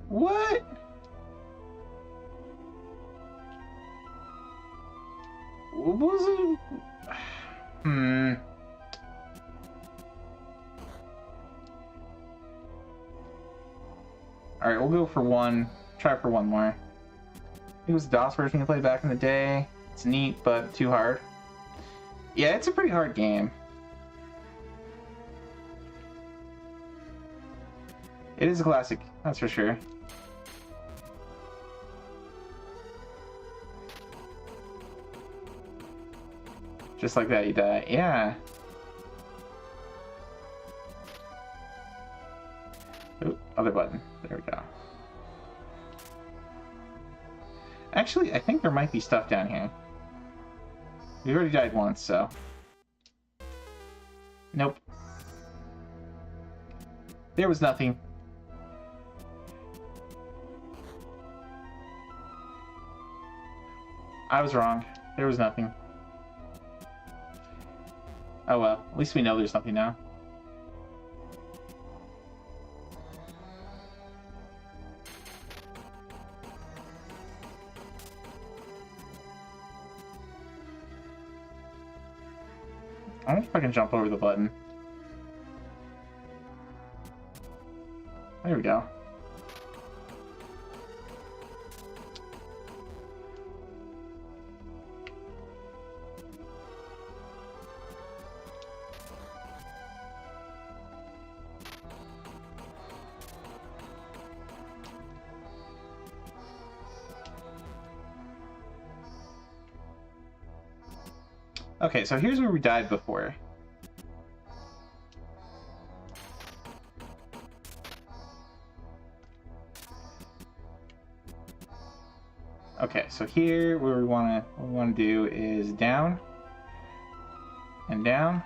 What? What was it? Alright, we'll go for one. Try for one more. It was the DOS version we played back in the day. It's neat, but too hard. Yeah, it's a pretty hard game. It is a classic, that's for sure. Just like that, you die. Yeah. Ooh, other button. There we go. Actually, I think there might be stuff down here. We already died once, so... Nope. There was nothing. I was wrong. There was nothing. Oh well, at least we know there's nothing now. I wonder if I can jump over the button. There we go. Okay, so here's where we died before. Okay, so here where we wanna do is down and down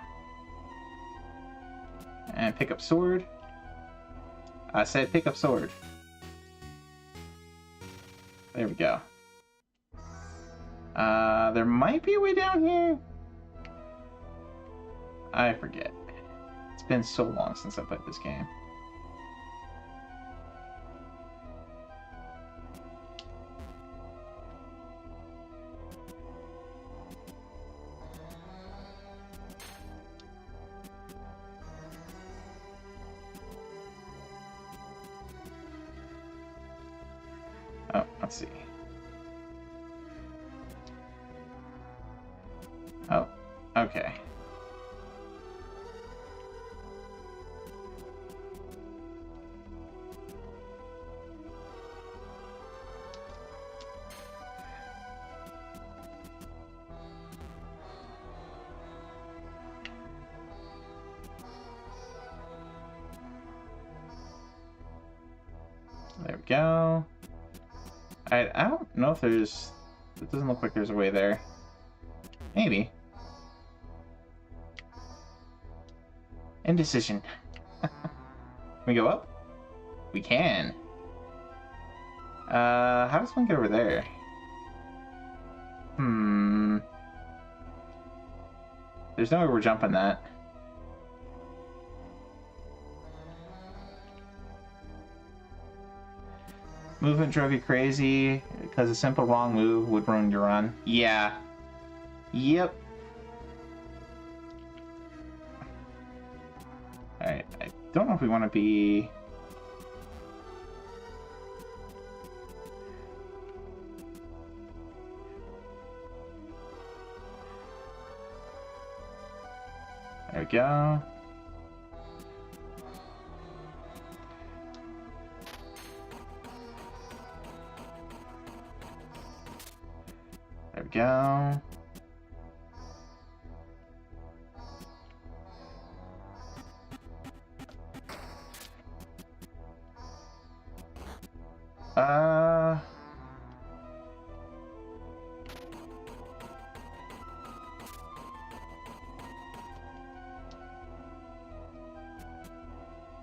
and pick up sword. I said pick up sword. There we go. There might be a way down here. I forget. It's been so long since I played this game. Oh, let's see. Oh, okay. There we go. I don't know if there's... It doesn't look like there's a way there. Maybe. Indecision. Can we go up? We can. How does one get over there? There's no way we're jumping that. Movement drove you crazy because a simple wrong move would ruin your run. Yeah. Yep. Alright, I don't know if we want to be... There we go. There we go.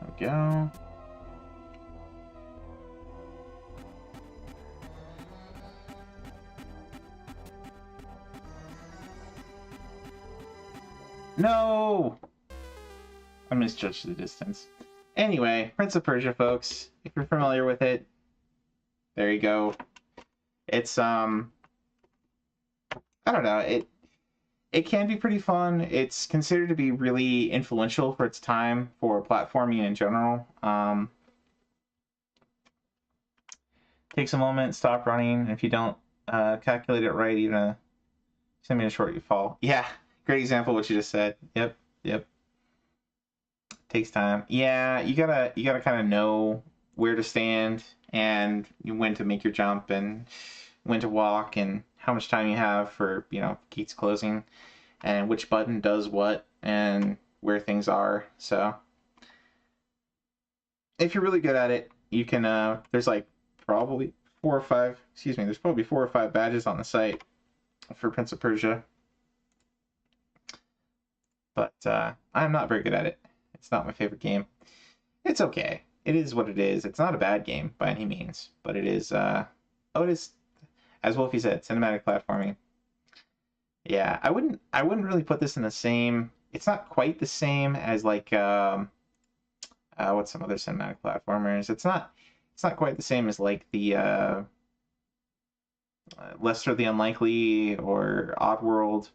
There we go. No! I misjudged the distance. Anyway, Prince of Persia, folks. If you're familiar with it, there you go. It's, I don't know, it can be pretty fun. It's considered to be really influential for its time for platforming in general. Takes a moment, stop running, and if you don't calculate it right, you're gonna send me a short, you fall. Yeah, great example of what you just said. Yep. Takes time. Yeah, you gotta kind of know where to stand and when to make your jump and when to walk and how much time you have for, gates closing and which button does what and where things are. So if you're really good at it, you can, there's like probably there's probably 4 or 5 badges on the site for Prince of Persia. But I'm not very good at it. It's not my favorite game. It's okay. It is what it is. It's not a bad game by any means, but it is, it is, as Wolfie said, cinematic platforming. Yeah, I wouldn't really put this in the same, it's not quite the same as like, what's some other cinematic platformers? It's not quite the same as like the, Lester the Unlikely or Oddworld.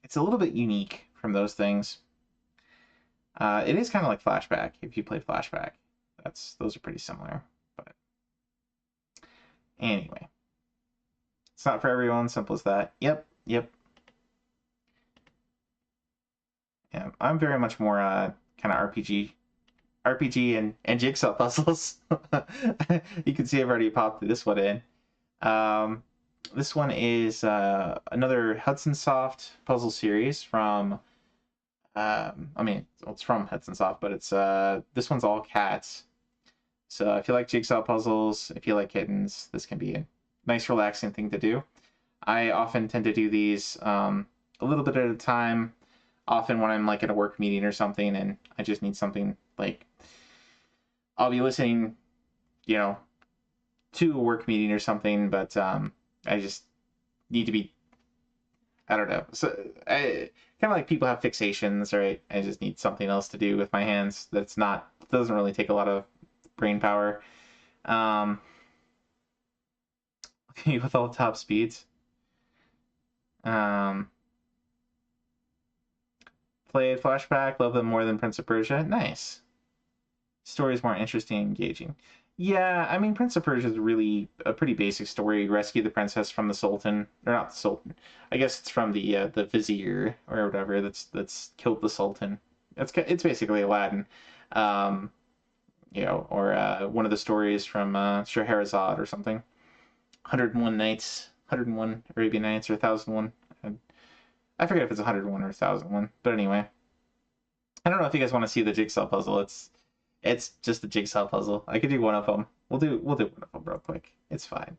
It's a little bit unique from those things. It is kind of like Flashback, if you play Flashback. Those are pretty similar. But anyway. It's not for everyone, simple as that. Yep. Yeah, I'm very much more kind of RPG and jigsaw puzzles. You can see I've already popped this one in. This one is another Hudson Soft puzzle series from, it's from Hudson Soft, but it's this one's all cats. So if you like jigsaw puzzles, if you like kittens, this can be a nice relaxing thing to do. I often tend to do these a little bit at a time, often when I'm like at a work meeting or something and I just need something like, I'll be listening, to a work meeting or something, but I just need to be, I don't know. So kind of like people have fixations, right? I just need something else to do with my hands doesn't really take a lot of brain power. With all top speeds. Played Flashback, love them more than Prince of Persia. Nice. Story's more interesting and engaging. Yeah, Prince of Persia is really a pretty basic story. Rescue the princess from the Sultan, or not the Sultan. I guess it's from the vizier or whatever that's killed the Sultan. It's basically Aladdin, or one of the stories from Scheherazade or something. 101 Nights, 101 Arabian Nights, or 1001. I forget if it's 101 or 1001, but anyway. I don't know if you guys want to see the jigsaw puzzle. It's It's just a jigsaw puzzle. I could do one of them. We'll do one of them real quick. It's fine.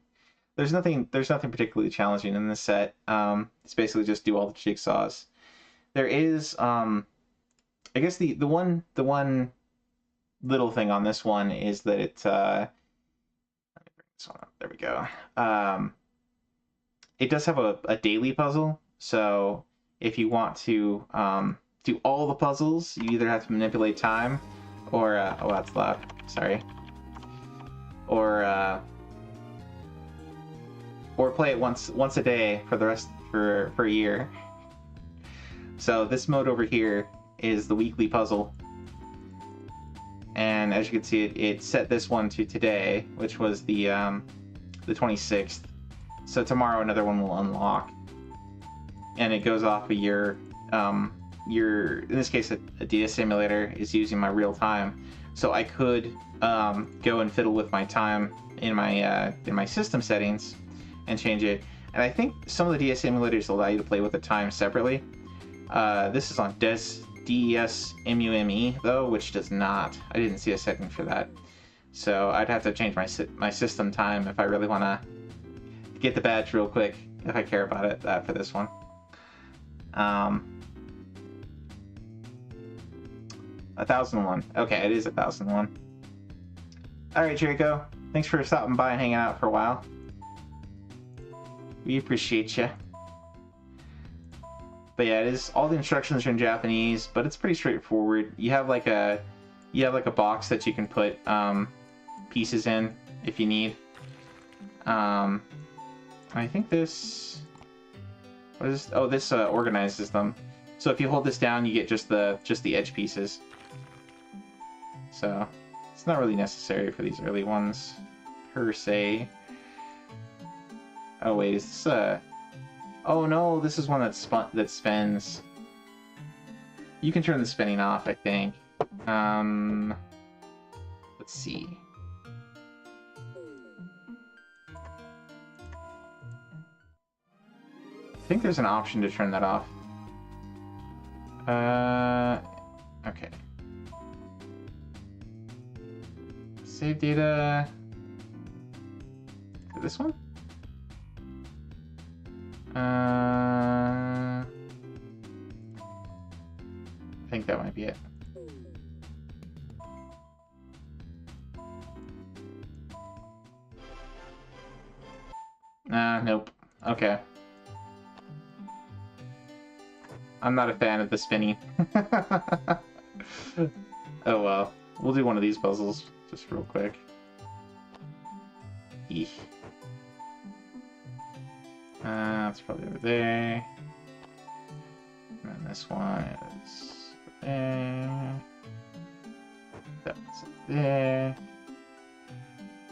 There's nothing particularly challenging in this set. It's basically just do all the jigsaws. There is I guess the one little thing on this one is that it let me bring this one up. There we go. It does have a daily puzzle, so if you want to do all the puzzles, you either have to manipulate time or oh, that's loud. Sorry. Or play it once a day for the rest for a year. So this mode over here is the weekly puzzle, and as you can see, it set this one to today, which was the 26th. So tomorrow another one will unlock, and it goes off of your in this case a DS simulator is using my real time, so I could go and fiddle with my time in my system settings and change it. And I think some of the DS simulators allow you to play with the time separately. This is on DES MUME though, which does not. I didn't see a setting for that, so I'd have to change my system time if I really want to get the badge real quick, if I care about it, for this one. 1001. Okay, it is 1001. Alright, Jericho. Thanks for stopping by and hanging out for a while. We appreciate you. But yeah, it is, all the instructions are in Japanese, but it's pretty straightforward. You have like a box that you can put pieces in if you need. I think this, what is this? Oh, this organizes them. So if you hold this down, you get just the edge pieces. So it's not really necessary for these early ones per se. Oh wait, is this oh no, this is one that spins. You can turn the spinning off, I think. Let's see. I think there's an option to turn that off. Okay. Save data. This one? I think that might be it. Nope. Okay. I'm not a fan of the spinning. Oh well. We'll do one of these puzzles just real quick. Eesh. That's probably over there. And then this one is there. That's there.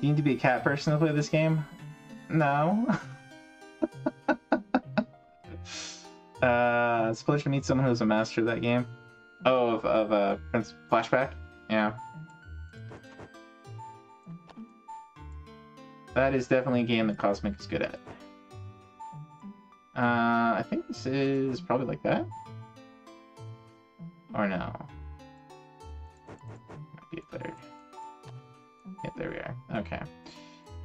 You need to be a cat person to play this game? No. It's a pleasure to meet someone who's a master of that game. Oh, of Prince Flashback? Yeah. That is definitely a game that Cosmic is good at. I think this is probably like that. Or no. Might be a third. Yeah, there we are. Okay.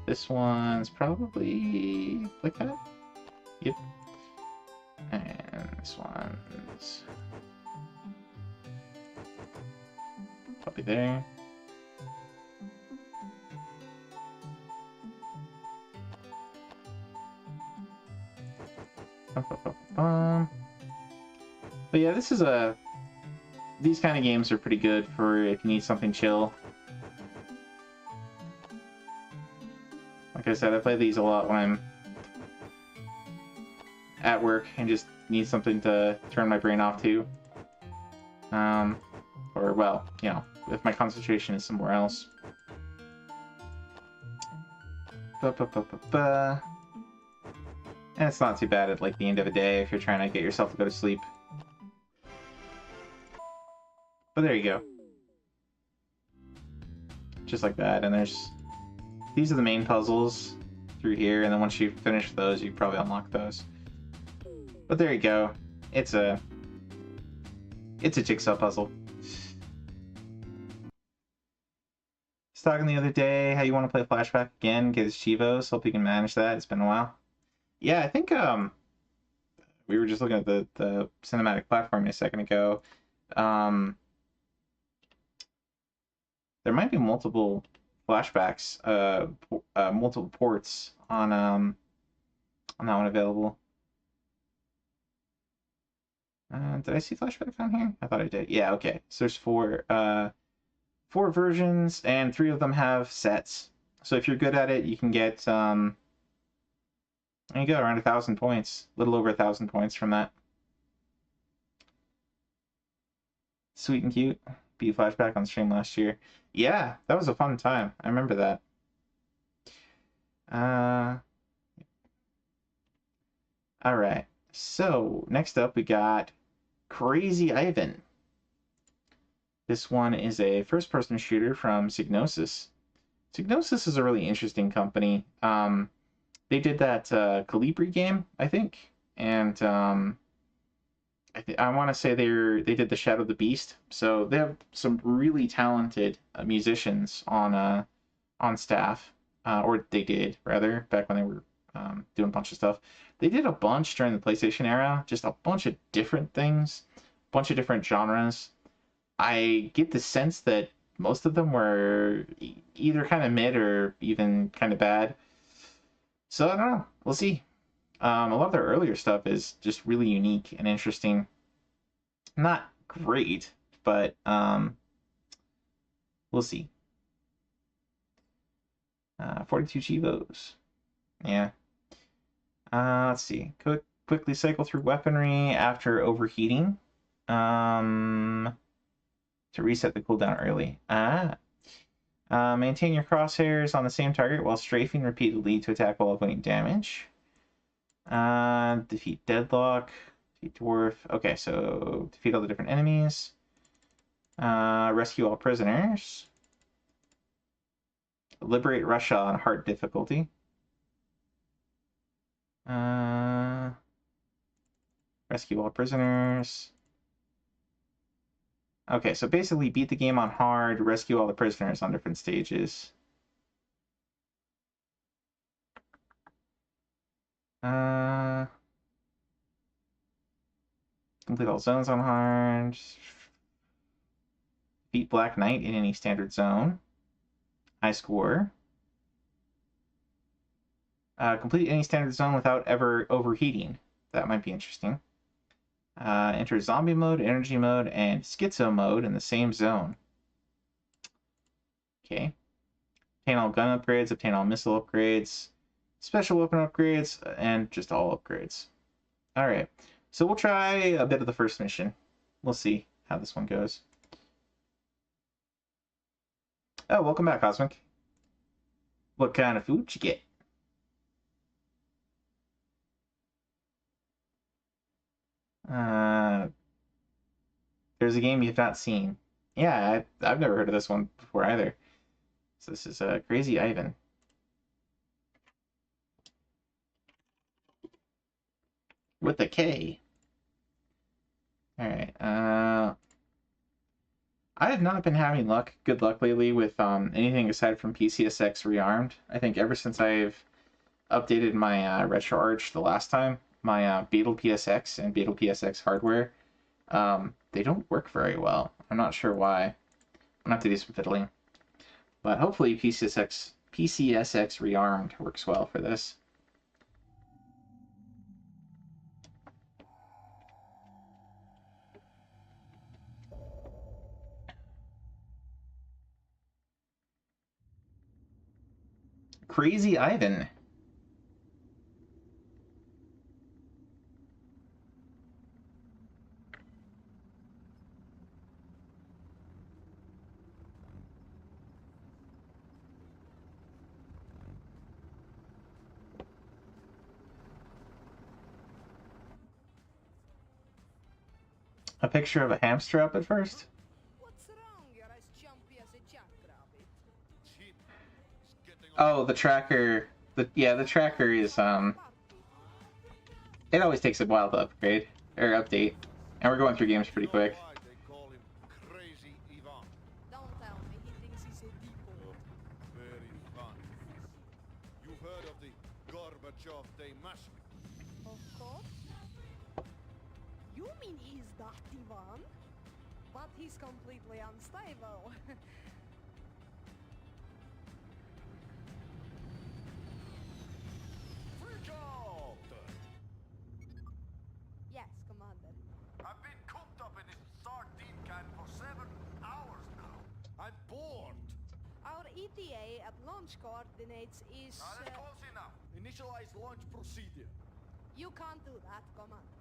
This one's probably like that. Yep. And this one's probably there. But yeah, this is these kind of games are pretty good for if you need something chill. Like I said, I play these a lot when I'm at work and just need something to turn my brain off to. Or, well, you know, if my concentration is somewhere else. And it's not too bad at, like, the end of a day if you're trying to get yourself to go to sleep. But there you go. Just like that, and these are the main puzzles through here, and then once you finish those, you probably unlock those. But there you go. It's a jigsaw puzzle. was talking the other day how you want to play Flashback again, get his Chivos. Hope you can manage that. It's been a while. Yeah, I think we were just looking at the cinematic platform a second ago. There might be multiple flashbacks, multiple ports on that one available. Did I see flashback on here? I thought I did. Yeah, okay. So there's four versions, and 3 of them have sets. So if you're good at it, you can get there you go, around 1,000 points, a little over 1,000 points from that. Sweet and cute. Beat flashback on stream last year. Yeah, that was a fun time. I remember that. All right. So next up, we got Crazy Ivan. This one is a first-person shooter from Psygnosis. Psygnosis is a really interesting company. They did that Calibri game, I think, and I want to say they did the Shadow of the Beast. So they have some really talented musicians on staff, or they did rather back when they were doing a bunch of stuff. They did a bunch during the PlayStation era, just a bunch of different things, a bunch of different genres. I get the sense that most of them were either kind of mid or even kind of bad. So I don't know. We'll see. A lot of their earlier stuff is just really unique and interesting. Not great, but we'll see. 42 Chivos. Yeah. Let's see. Quickly cycle through weaponry after overheating. To reset the cooldown early. Maintain your crosshairs on the same target while strafing repeatedly to attack while avoiding damage. Defeat Deadlock. Defeat Dwarf. Okay, so defeat all the different enemies. Rescue all prisoners. Liberate Russia on hard difficulty. Rescue all prisoners. Okay, so basically beat the game on hard, rescue all the prisoners on different stages. Complete all zones on hard. Beat Black Knight in any standard zone. High score. Complete any standard zone without ever overheating. That might be interesting. Enter zombie mode, energy mode, and schizo mode in the same zone. Okay. Obtain all gun upgrades, obtain all missile upgrades, special weapon upgrades, and just all upgrades. Alright. So we'll try a bit of the first mission. We'll see how this one goes. Oh, welcome back, Cosmic. What kind of food you get? There's a game you've not seen. Yeah, I've never heard of this one before either. So this is Crazy Ivan. With a K. Alright, I have not been having good luck lately with anything aside from PCSX Rearmed. I think ever since I've updated my RetroArch the last time, my Beetle PSX and Beetle PSX hardware, they don't work very well. I'm not sure why. I'm gonna have to do some fiddling. But hopefully PCSX Rearmed works well for this. Crazy Ivan. A picture of a hamster up at first? Oh, the tracker. The tracker is it always takes a while to upgrade or update, and we're going through games pretty quick. Of course. You mean he's that Ivan? But he's completely unstable. Yes, Commander. I've been cooped up in this sardine can for 7 hours now. I'm bored. Our ETA at launch coordinates is... That's close enough. Initialize launch procedure. You can't do that, Commander.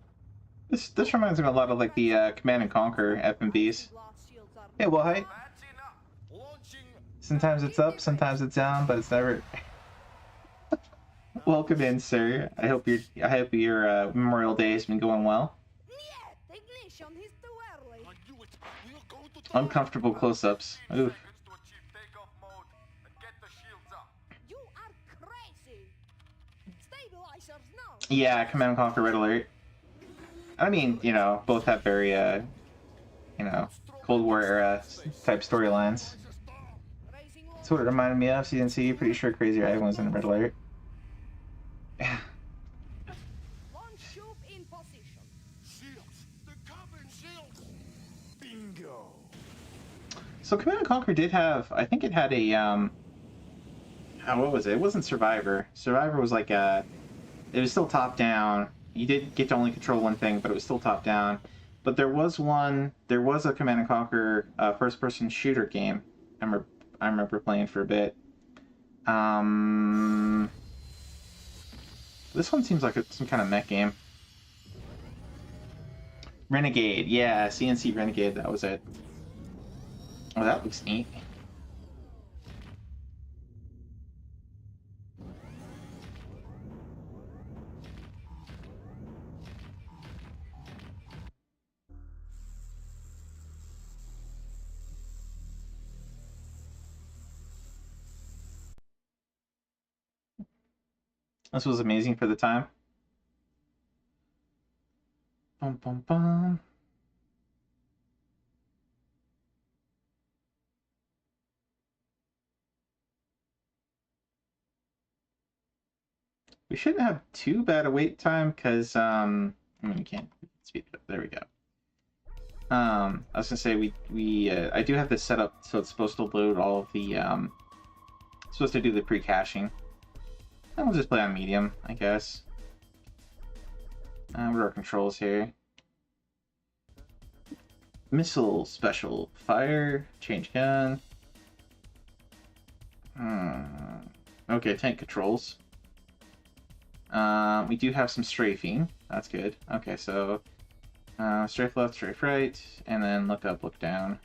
This reminds me a lot of like the Command and Conquer FMVs. Hey, well, hi. That's enough. Launching. Sometimes it's up, sometimes it's down, but it's never. Welcome in, sir. I hope your Memorial Day has been going well. Yeah, ignition is too early. I knew it. We are going to die. Uncomfortable close-ups. Oof. Seconds to achieve takeoff mode and get the shields up. You are crazy. Stabilizers now. Yeah, Command and Conquer Red Alert. I mean, you know, both have very, you know, Cold War era type storylines. That's what it reminded me of. CNC, pretty sure Crazy Dragon was in Red Alert. Launch tube in position. Shields. The cabin shields. Bingo. So Command and Conquer did have, I think it had a, what was it? It wasn't Survivor. Survivor was like it was still top down. You did get to only control one thing, but it was still top down. But there was a Command and Conquer first-person shooter game. I remember playing for a bit. This one seems like some kind of mech game. Renegade, yeah, CNC Renegade, that was it. Oh, that looks neat. This was amazing for the time. Bum, bum, bum. We shouldn't have too bad a wait time because I mean, we can't speed it up. There we go. I was gonna say I do have this set up so it's supposed to load all of the supposed to do the pre-caching. And we'll just play on medium, I guess. What are our controls here? Missile special fire, change gun. Okay, tank controls. We do have some strafing. That's good. Okay, so strafe left, strafe right, and then look up, look down.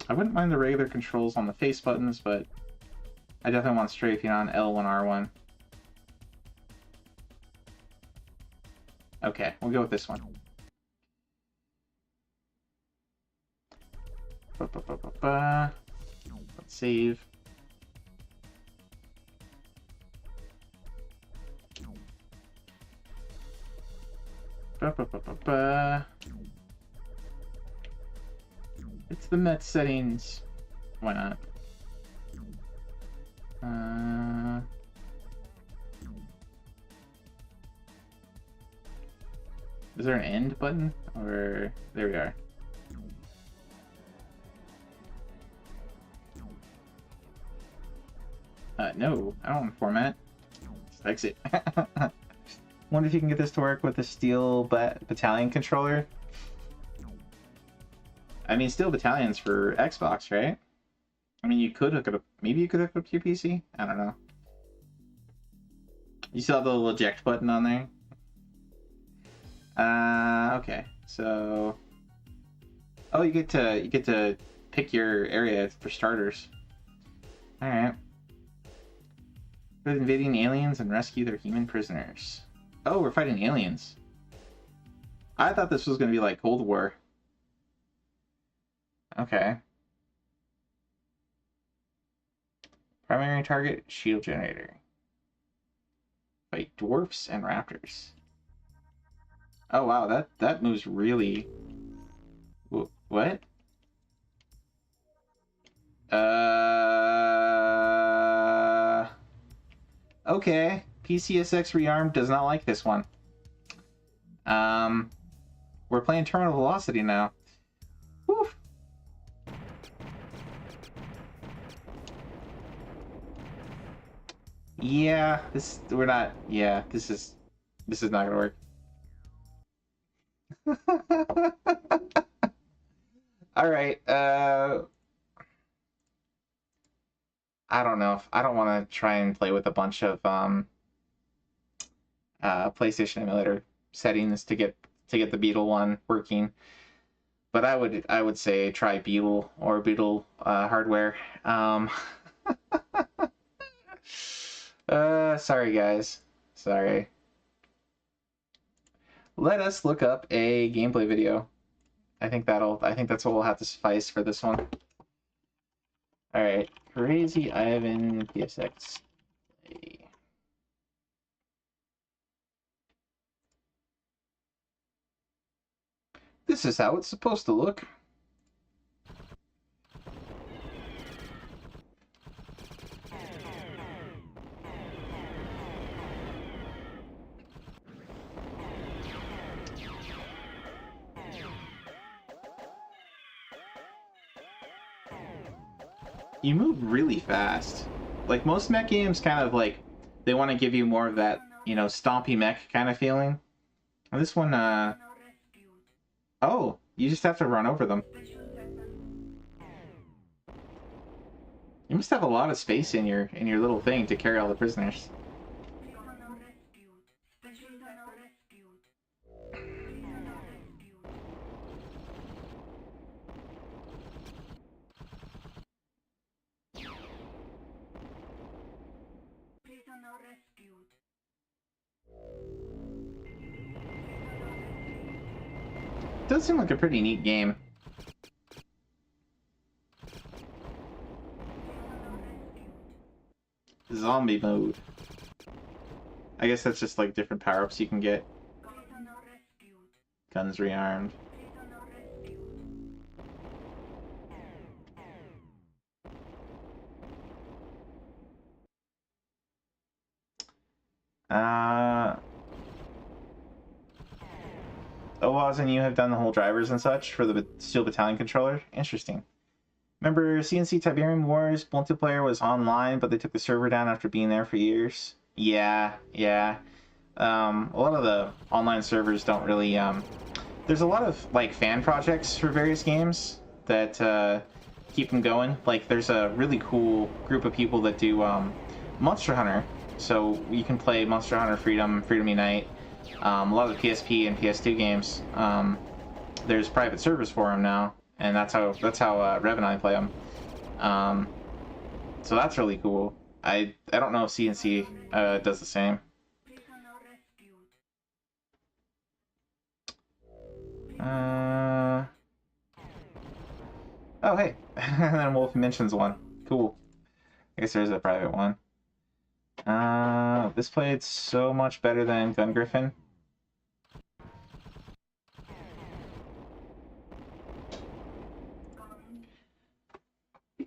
I wouldn't mind the regular controls on the face buttons, but I definitely want strafing on L1, R1. Okay, we'll go with this one. Let's save. It's the Met settings. Why not? Is there an end button? Or there we are. No, I don't want to format. Just exit. Wonder if you can get this to work with the Steel Battalion controller. I mean, Steel Battalion's for Xbox, right? I mean, you could hook it up. Maybe you could hook it up to your PC? I don't know. You still have the little eject button on there? Okay. So... Oh, you get to pick your area for starters. Alright. We're invading aliens and rescue their human prisoners. Oh, we're fighting aliens. I thought this was going to be like Cold War. Okay. Primary target, shield generator. Fight dwarfs and raptors. Oh wow, that moves really... What? Okay. PCSX Rearmed does not like this one. We're playing Terminal Velocity now. Whew. Yeah, this we're not. Yeah, this is not gonna work. All right. I don't know if I don't want to try and play with a bunch of PlayStation emulator settings to get the Beetle one working. But I would say try Beetle or Beetle hardware. Sorry guys. Sorry. Let us look up a gameplay video. I think that's what will have to suffice for this one. Alright. Crazy Ivan PSX. This is how it's supposed to look. You move really fast. Like, most mech games kind of like, they want to give you more of that, you know, stompy mech kind of feeling. And this one, oh, you just have to run over them. You must have a lot of space in your little thing to carry all the prisoners. Does seem like a pretty neat game. Zombie mode. I guess that's just like different power-ups you can get. Guns rearmed. Oaz and you have done the whole drivers and such for the Steel Battalion controller? Interesting. Remember CNC Tiberium Wars multiplayer was online, but they took the server down after being there for years? Yeah. A lot of the online servers don't really, there's a lot of, like, fan projects for various games that, keep them going. Like, there's a really cool group of people that do, Monster Hunter. So you can play Monster Hunter Freedom Unite. A lot of the PSP and PS2 games, there's private servers for them now, and that's how Rev and I play them. So that's really cool. I don't know if CNC does the same. Oh hey, and then Wolf mentions one. Cool. I guess there's a private one. This played so much better than Gun Griffin.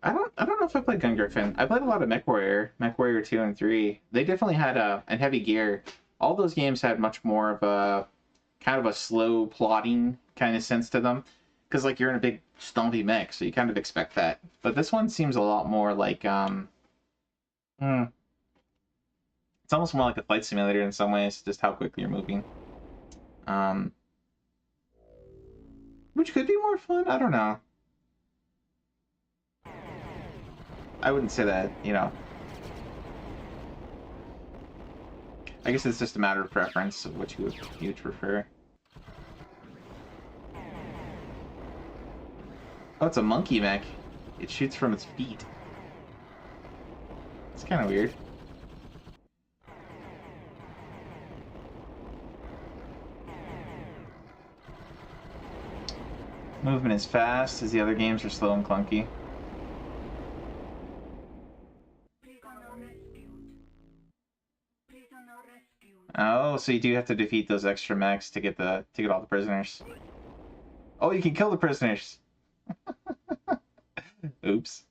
I don't know if I played Gun Griffin. I played a lot of MechWarrior 2 and 3. They definitely had and Heavy Gear. All those games had much more of a kind of a slow plotting kind of sense to them, because like you're in a big stompy mech, so you kind of expect that. But this one seems a lot more like it's almost more like a flight simulator in some ways, just how quickly you're moving. Which could be more fun. I don't know. I wouldn't say that, you know. I guess it's just a matter of preference of what you would prefer. Oh, it's a monkey mech. It shoots from its feet. It's kind of weird. Movement is fast, as the other games are slow and clunky. Oh, so you do have to defeat those extra mechs to get all the prisoners. Oh, you can kill the prisoners. Oops.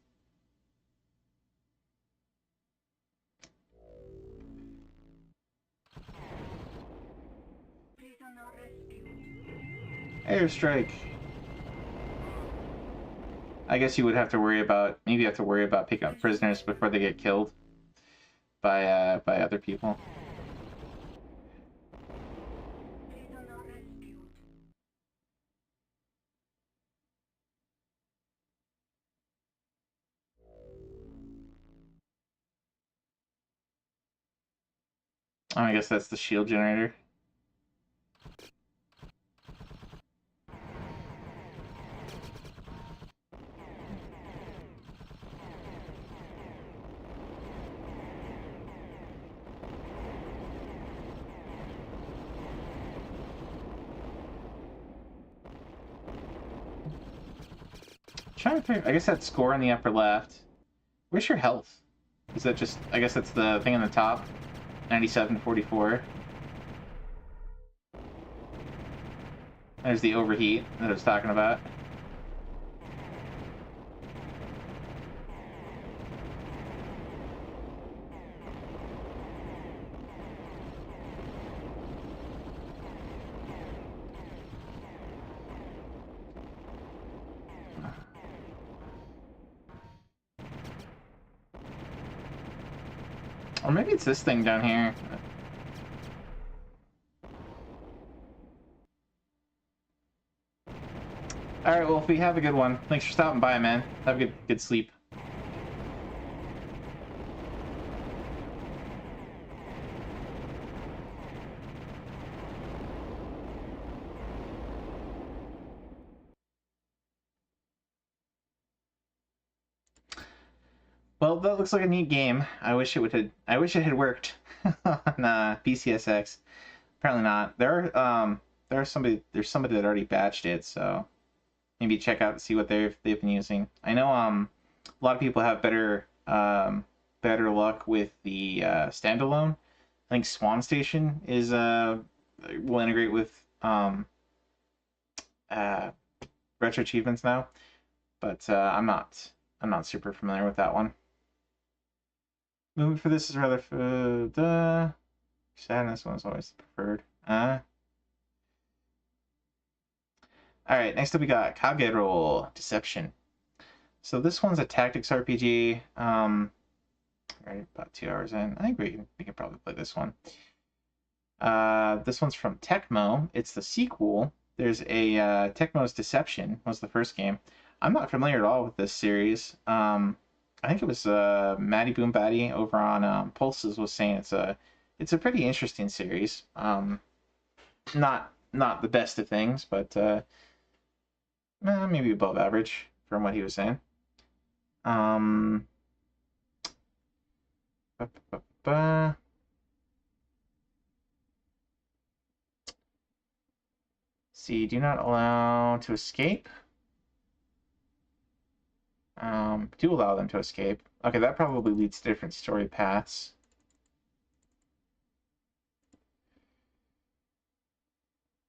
Airstrike. I guess you would have to worry about, maybe you have to worry about picking up prisoners before they get killed by other people. Oh, I guess that's the shield generator. Trying to figure, I guess that score in the upper left. Where's your health? Is that just, I guess that's the thing on the top. 9744. There's the overheat that I was talking about. Or maybe it's this thing down here. Alright, Wolfie, have a good one. Thanks for stopping by, man. Have a good sleep. Well, that looks like a neat game. I wish it had worked on BCSX. Apparently not. There's somebody that already batched it, so maybe check out and see what they've been using. I know a lot of people have better luck with the standalone. I think Swan Station is will integrate with Retro Achievements now, but I'm not super familiar with that one. Movie for this is rather sadness one's always the preferred. Alright, next up we got Kagero Deception. So this one's a tactics RPG. Right, about 2 hours in. I think we can probably play this one. This one's from Tecmo. It's the sequel. There's a Tecmo's Deception was the first game. I'm not familiar at all with this series. I think it was Maddie Boom Batty over on Pulses was saying it's a pretty interesting series. Not the best of things, but maybe above average from what he was saying. See, do not allow to escape. Do allow them to escape. Okay, that probably leads to different story paths.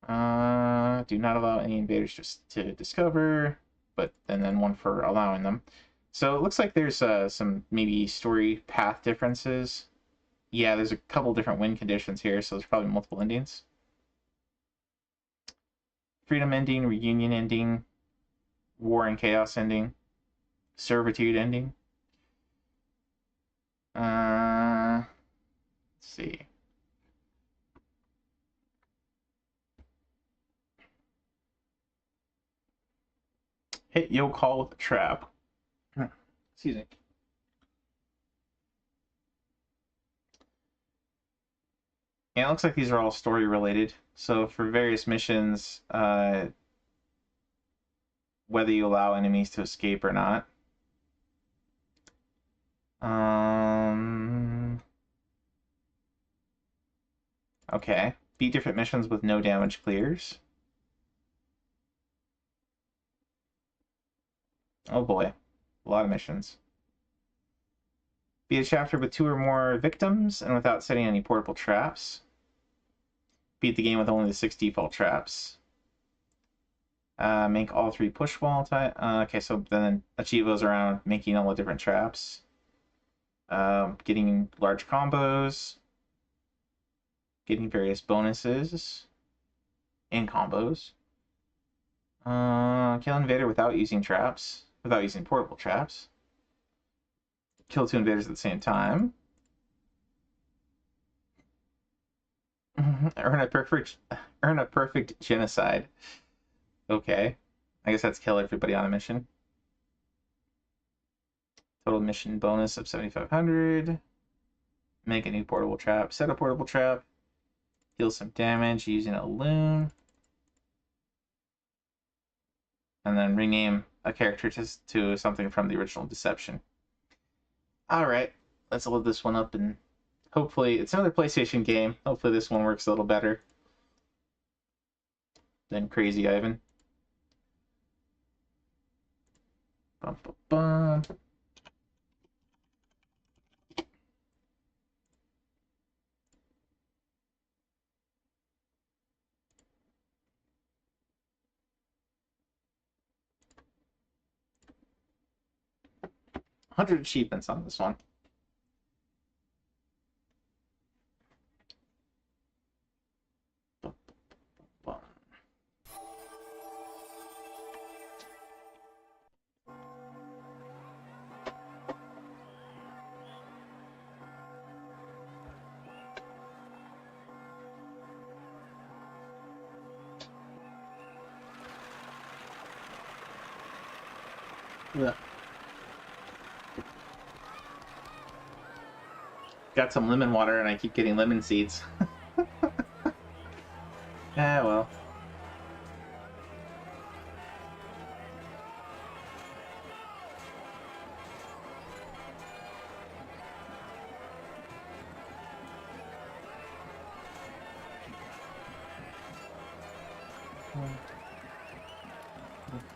Do not allow any invaders just to discover, but then one for allowing them. So it looks like there's some maybe story path differences. Yeah, there's a couple different win conditions here, so there's probably multiple endings. Freedom ending, reunion ending, war and chaos ending, servitude ending. Let's see. Hit Yo Call with a trap. Excuse me. Yeah, it looks like these are all story related. So for various missions, whether you allow enemies to escape or not. Okay. Beat different missions with no damage clears. Oh boy. A lot of missions. Beat a chapter with 2 or more victims and without setting any portable traps. Beat the game with only the 6 default traps. Make all 3 push wall type. Okay, so then achieve those around making all the different traps. Getting large combos. Getting various bonuses in combos. Kill invader without using traps. Without using portable traps. Kill 2 invaders at the same time. Earn a perfect genocide. Okay. I guess that's kill everybody on a mission. Total mission bonus of 7,500. Make a new portable trap. Set a portable trap. Deal some damage using a loon. And then rename a character to something from the original Deception. Alright, let's load this one up and hopefully it's another PlayStation game. Hopefully this one works a little better than Crazy Ivan. Bum, bum, bum. $100 achievements on this one. Yeah. Got some lemon water and I keep getting lemon seeds. Ah, well.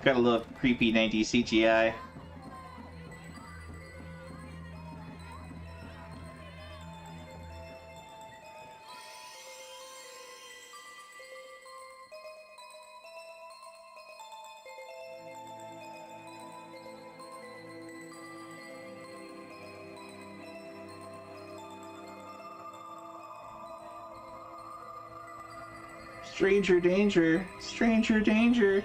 Got a little creepy 90s CGI. Stranger danger! Stranger danger!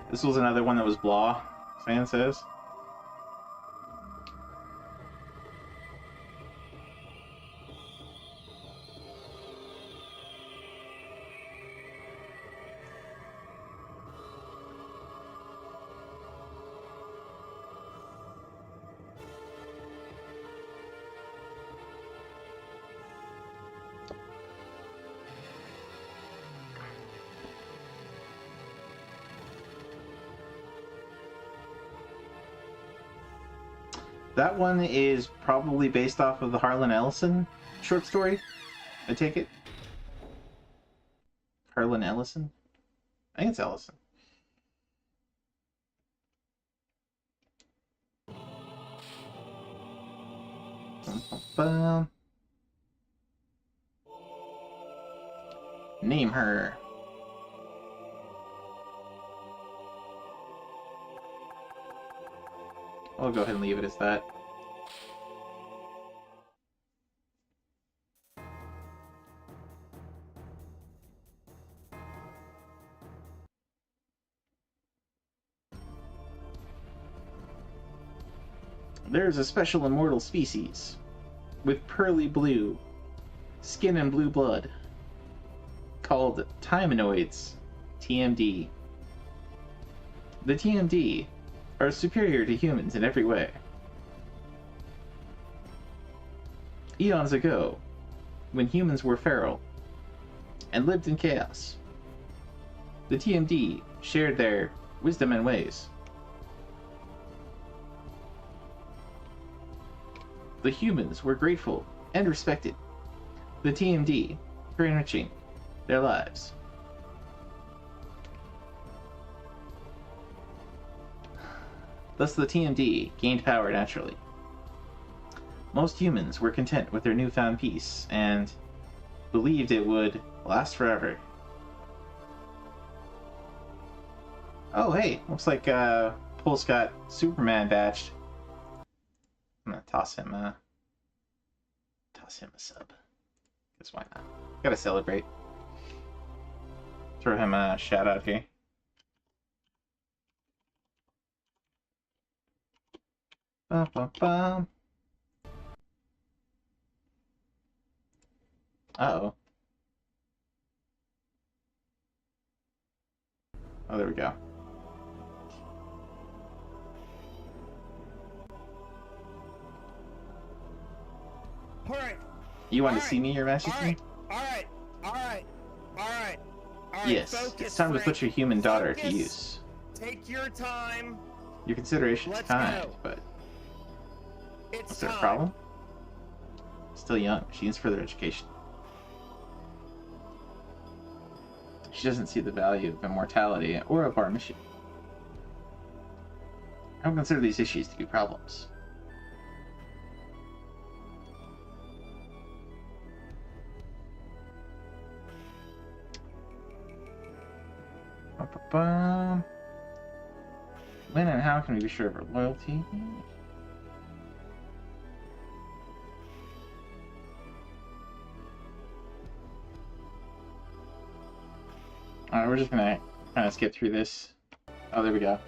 This was another one that was blah, fan says. That one is probably based off of the Harlan Ellison short story, I take it. Harlan Ellison? I think it's Ellison. Name her. I'll go ahead and leave it as that. There's a special immortal species with pearly blue skin and blue blood called Timenoids, TMD. The TMD are superior to humans in every way. Eons ago, when humans were feral and lived in chaos, the TMD shared their wisdom and ways. The humans were grateful and respected the TMD for enriching their lives. Thus the TMD gained power naturally. Most humans were content with their newfound peace and believed it would last forever. Oh hey, looks like Pulse got Superman badged. I'm gonna toss him a sub. Because why not? Gotta celebrate. Throw him a shout out here. Bum, bum, bum. Uh-oh. Oh, there we go. All right. You want to see me, your majesty? All right. Yes, it's time to put your human daughter to use. Take your time. Your consideration's Let's kind, go. but It's is there a time. problem? Still young. She needs further education. She doesn't see the value of immortality or of our mission. I don't consider these issues to be problems. Ba-ba-bum. When and how can we be sure of her loyalty? Alright, we're just gonna kind of skip through this. Oh, there we go.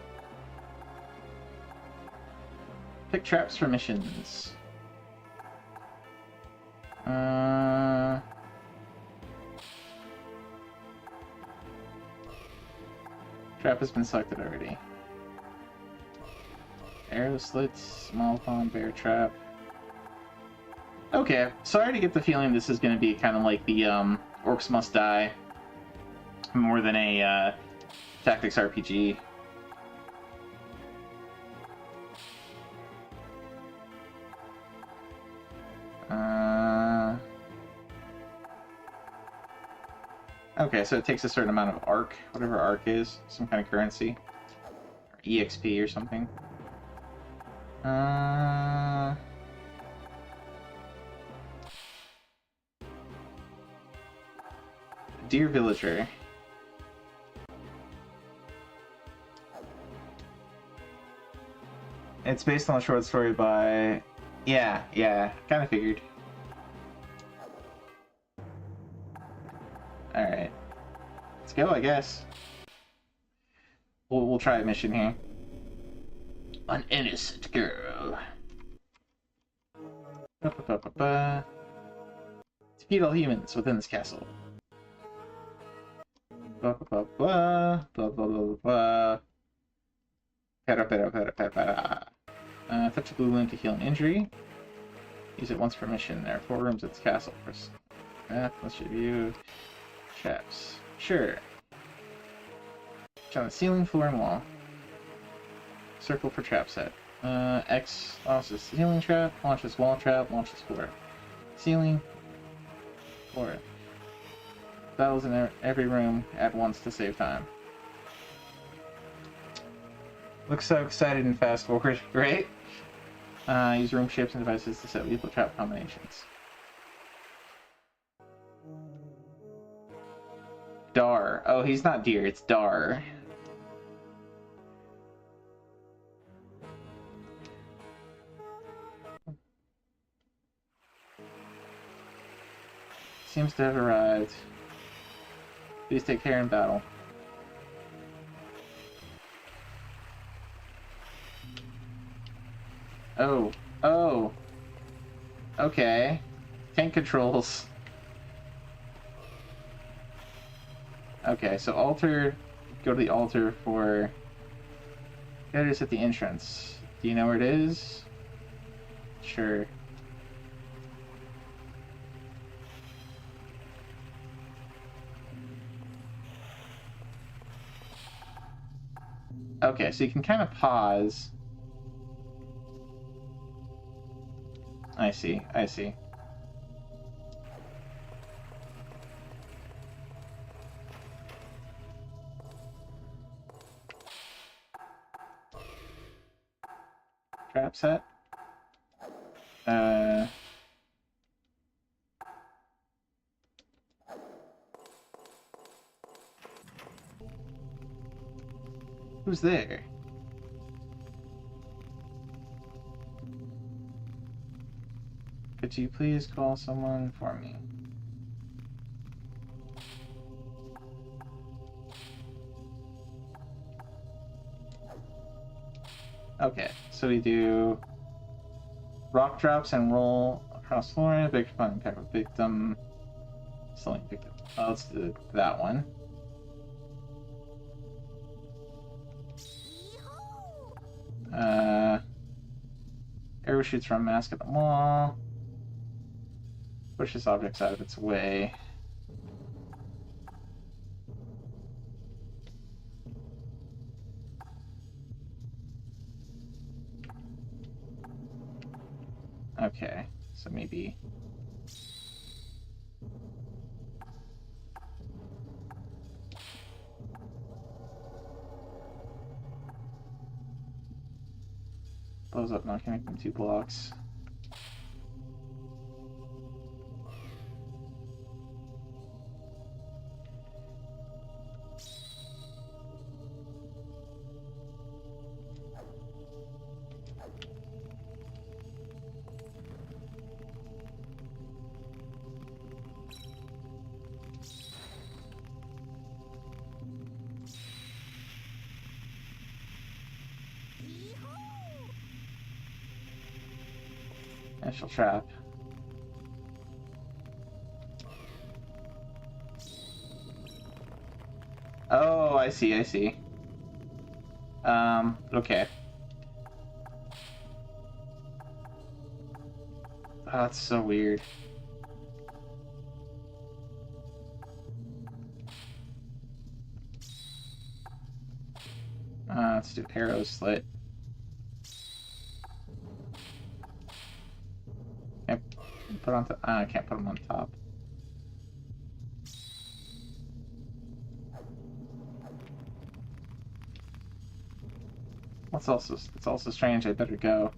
Pick traps for missions. Trap has been selected already. Arrow slits, small pond, bear trap. Okay, sorry to get the feeling this is going to be kind of like the Orcs Must Die, more than a tactics RPG. Okay, so it takes a certain amount of arc, whatever arc is, some kind of currency, or EXP or something. Dear Villager. It's based on a short story by... Yeah, kind of figured. Alright. Let's go, I guess. We'll try a mission here. An innocent girl. Ba-ba-ba-ba-ba. Defeat all humans within this castle. Ba-ba-ba-ba. Ba-ba-ba-ba. Para-para-para-para-para. Touch a blue loom to heal an injury. Use it once per mission. There are 4 rooms at this castle. First, let's review. Traps. Sure. On the ceiling, floor, and wall. Circle for trap set. X launches ceiling trap, launches wall trap, launches floor. Ceiling, floor. Battles in every room at once to save time. Looks so excited and fast forward, right? Use room shapes and devices to set lethal trap combinations. Dar. Oh, he's not deer, it's Dar. Seems to have arrived. Please take care in battle. Oh. Okay. Tank controls. Okay, so altar, go to the altar for... It is at the entrance. Do you know where it is? Sure. Okay, so you can kind of pause. I see. Trap set. Who's there? Could you please call someone for me? Okay, so we do rock drops and roll across floor. Victim fun impact with victim. Selling victim. Oh, let's do that one. Arrow shoots from mask at the wall. Pushes objects out of its way. Okay, so maybe... blows up, not connecting 2 blocks. Initial trap. Oh, I see, I see. Okay. Oh, that's so weird. Let's do arrow slit. Put on I can't put them on top. It's also strange. I better go.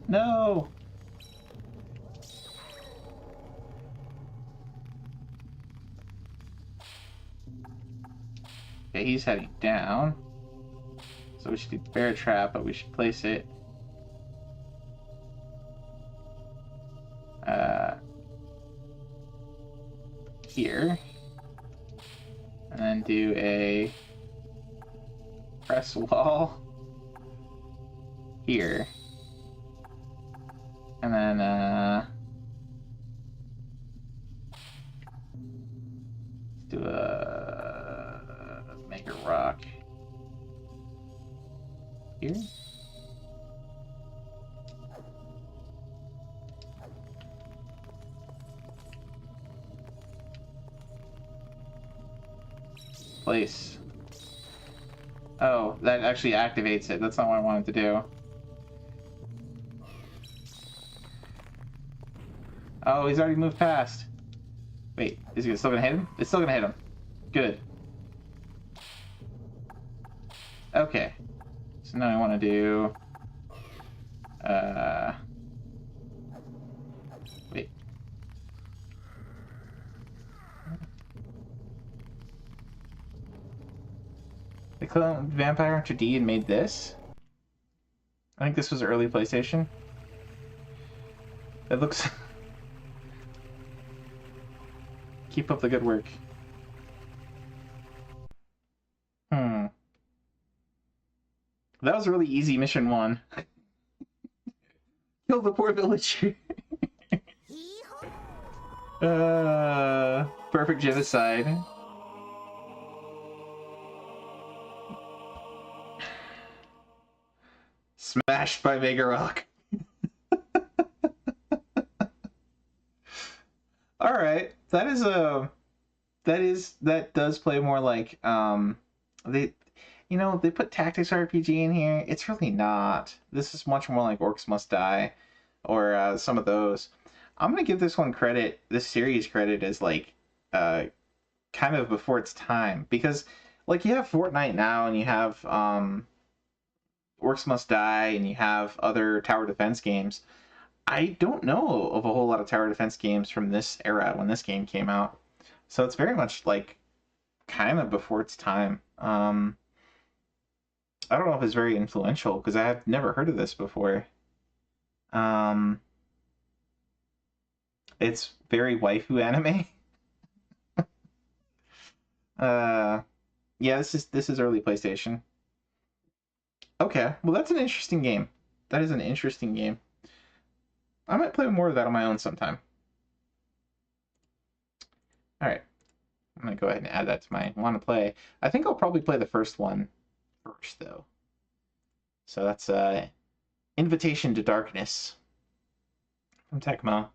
No. Okay, he's heading down. So we should do bear trap, but we should place it here, and then do a press wall here, and then do a mega rock here. Place. Oh, that actually activates it. That's not what I wanted to do. Oh, he's already moved past. Wait, is he still gonna hit him? It's still gonna hit him. Good. Okay. So now I want to do... wait. They cloned Vampire Hunter D and made this. I think this was early PlayStation. It looks... Keep up the good work. That was a really easy mission 1. Kill the poor villager. Perfect genocide. Smashed by Mega Rock. All right, that does play more like they put tactics RPG in here. It's really not. This is much more like Orcs Must Die, or some of those. I'm gonna give this one credit. This series credit as like kind of before its time, because like you have Fortnite now, and you have Orcs Must Die, and you have other tower defense games. I don't know of a whole lot of tower defense games from this era when this game came out. So it's very much like kind of before its time. I don't know if it's very influential because I have never heard of this before. It's very waifu anime. Yeah, this is early PlayStation. Okay, well that's an interesting game. That is an interesting game. I might play more of that on my own sometime. All right, I'm gonna go ahead and add that to my want to play. I think I'll probably play the first one first though. So that's Invitation to Darkness from Tecmo.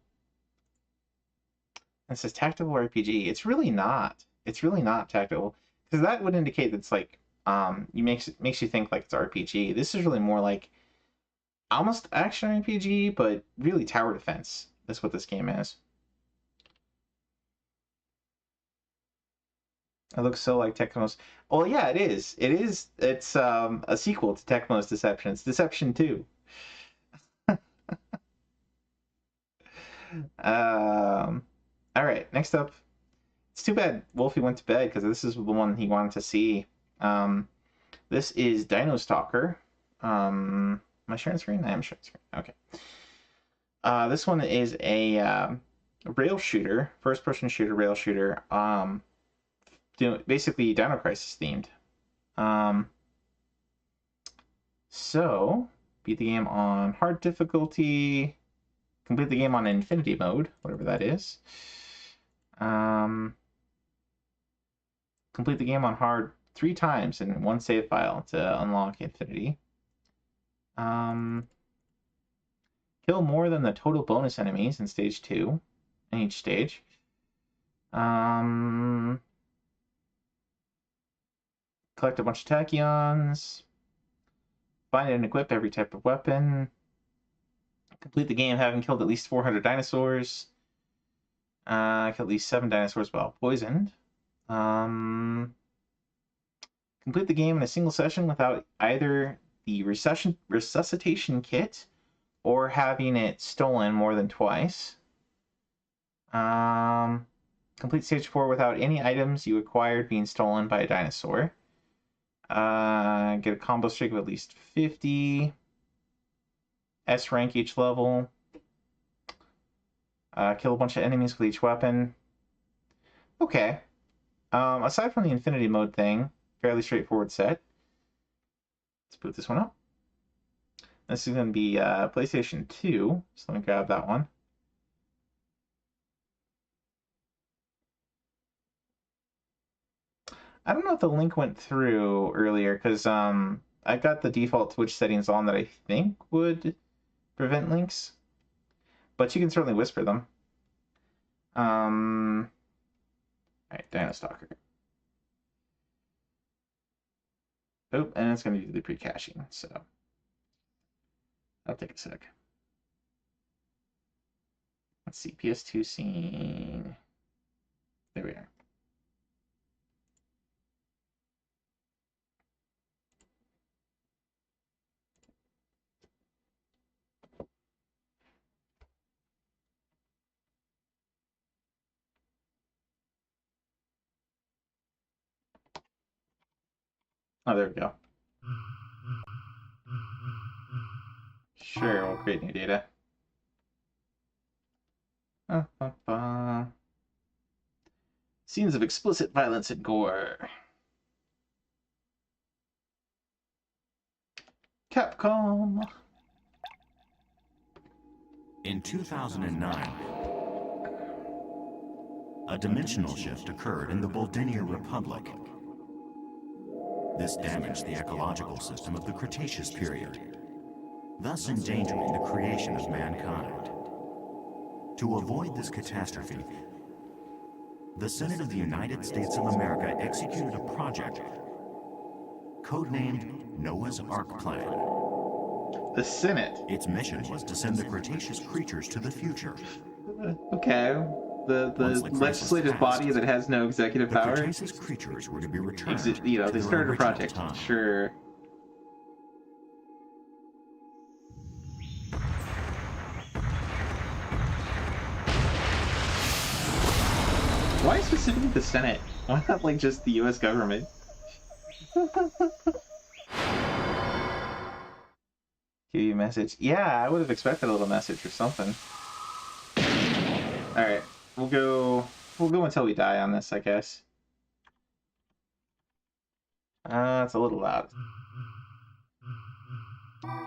It says tactical RPG. It's really not. It's really not tactical, because that would indicate that it's like makes you think like it's RPG. This is really more like almost action RPG, but really tower defense. That's what this game is. It looks so like Tecmo's. Well, yeah, it is. It is. It's a sequel to Tecmo's Deception. It's Deception 2. All right, next up. It's too bad Wolfie went to bed because this is the one he wanted to see. This is Dino Stalker. Am I sharing screen? I am sharing screen. Okay. This one is a rail shooter, first-person shooter, rail shooter. Basically Dino Crisis themed. So beat the game on hard difficulty. Complete the game on infinity mode, whatever that is. Complete the game on hard 3 times in 1 save file to unlock infinity. Kill more than the total bonus enemies in stage 2 in each stage. Collect a bunch of tachyons. Find and equip every type of weapon. Complete the game having killed at least 400 dinosaurs. Kill at least 7 dinosaurs while poisoned. Complete the game in a single session without either the resuscitation kit or having it stolen more than twice. Complete stage 4 without any items you acquired being stolen by a dinosaur. Get a combo streak of at least 50. S rank each level. Kill a bunch of enemies with each weapon. Okay. Aside from the infinity mode thing, fairly straightforward set. Let's boot this one up. This is going to be PlayStation 2, so let me grab that one. I don't know if the link went through earlier, because I got the default Twitch settings on that I think would prevent links, but you can certainly whisper them. Alright, Dino Stalker. Oh, and it's going to do the pre-caching, so that'll take a sec. Let's see, PS2 scene. There we are. Oh, there we go. Sure, we'll create new data. Scenes of explicit violence and gore. Capcom. In 2009, a dimensional shift occurred in the Boldinia Republic. This damaged the ecological system of the Cretaceous period, thus endangering the creation of mankind. To avoid this catastrophe, the Senate of the United States of America executed a project codenamed Noah's Ark Plan. The Senate? Its mission was to send the Cretaceous creatures to the future. Okay. The legislative body that has no executive power. The Cretaceous creatures were to be returned. They started a project. Time. Sure. Why specifically the Senate? Why not like just the U.S. government? Give you a message. Yeah, I would have expected a little message or something. All right. We'll go until we die on this, I guess. It's a little loud.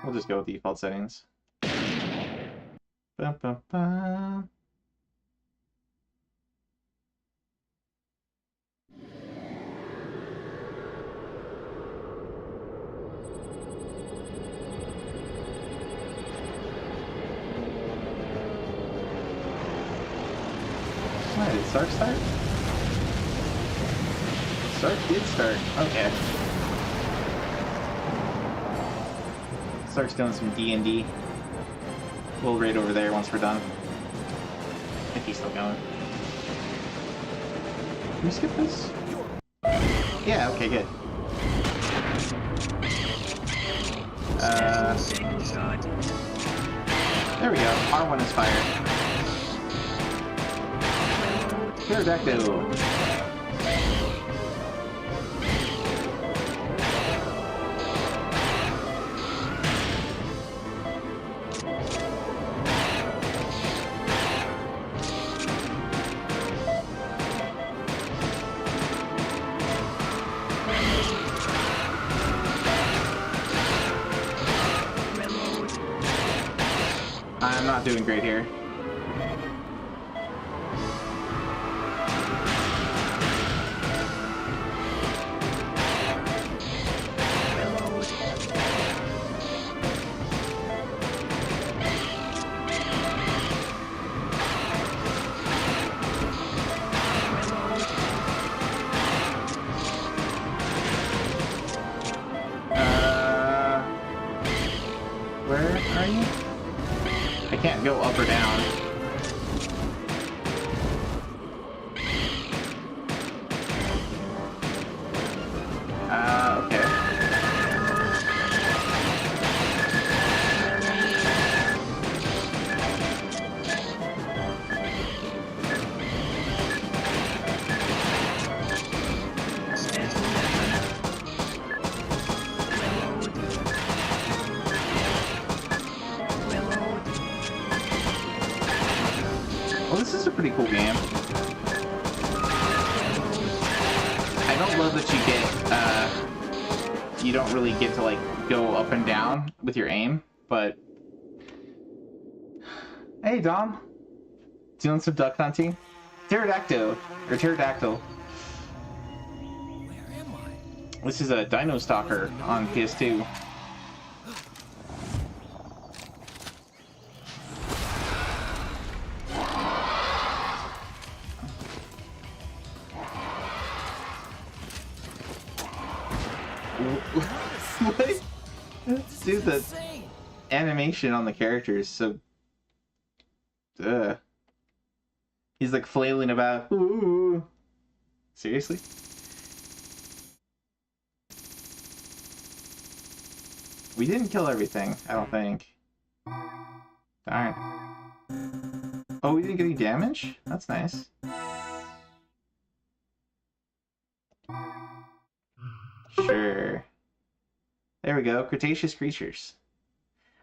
We'll just go with default settings. Bum, bum, bum. Why did Sark start? Sark did start. Okay. Sark's doing some D&D. We'll raid over there once we're done. I think he's still going. Can we skip this? Yeah, okay, good. There we go. R1 is fired. Pterodactyl. I'm not doing great here. Where are you? I can't go up or down. Okay. Well, this is a pretty cool game. I don't love that you don't really get to, like, go up and down with your aim, but... Hey, Dom. Doing some duck hunting? Pterodactyl. Or Pterodactyl. Where am I? This is a Dino Stalker on PS2. What? Dude, the animation on the character is so... He's like flailing about. Ooh. Seriously? We didn't kill everything, I don't think. Darn. Oh, we didn't get any damage? That's nice. Sure. There we go. Cretaceous creatures.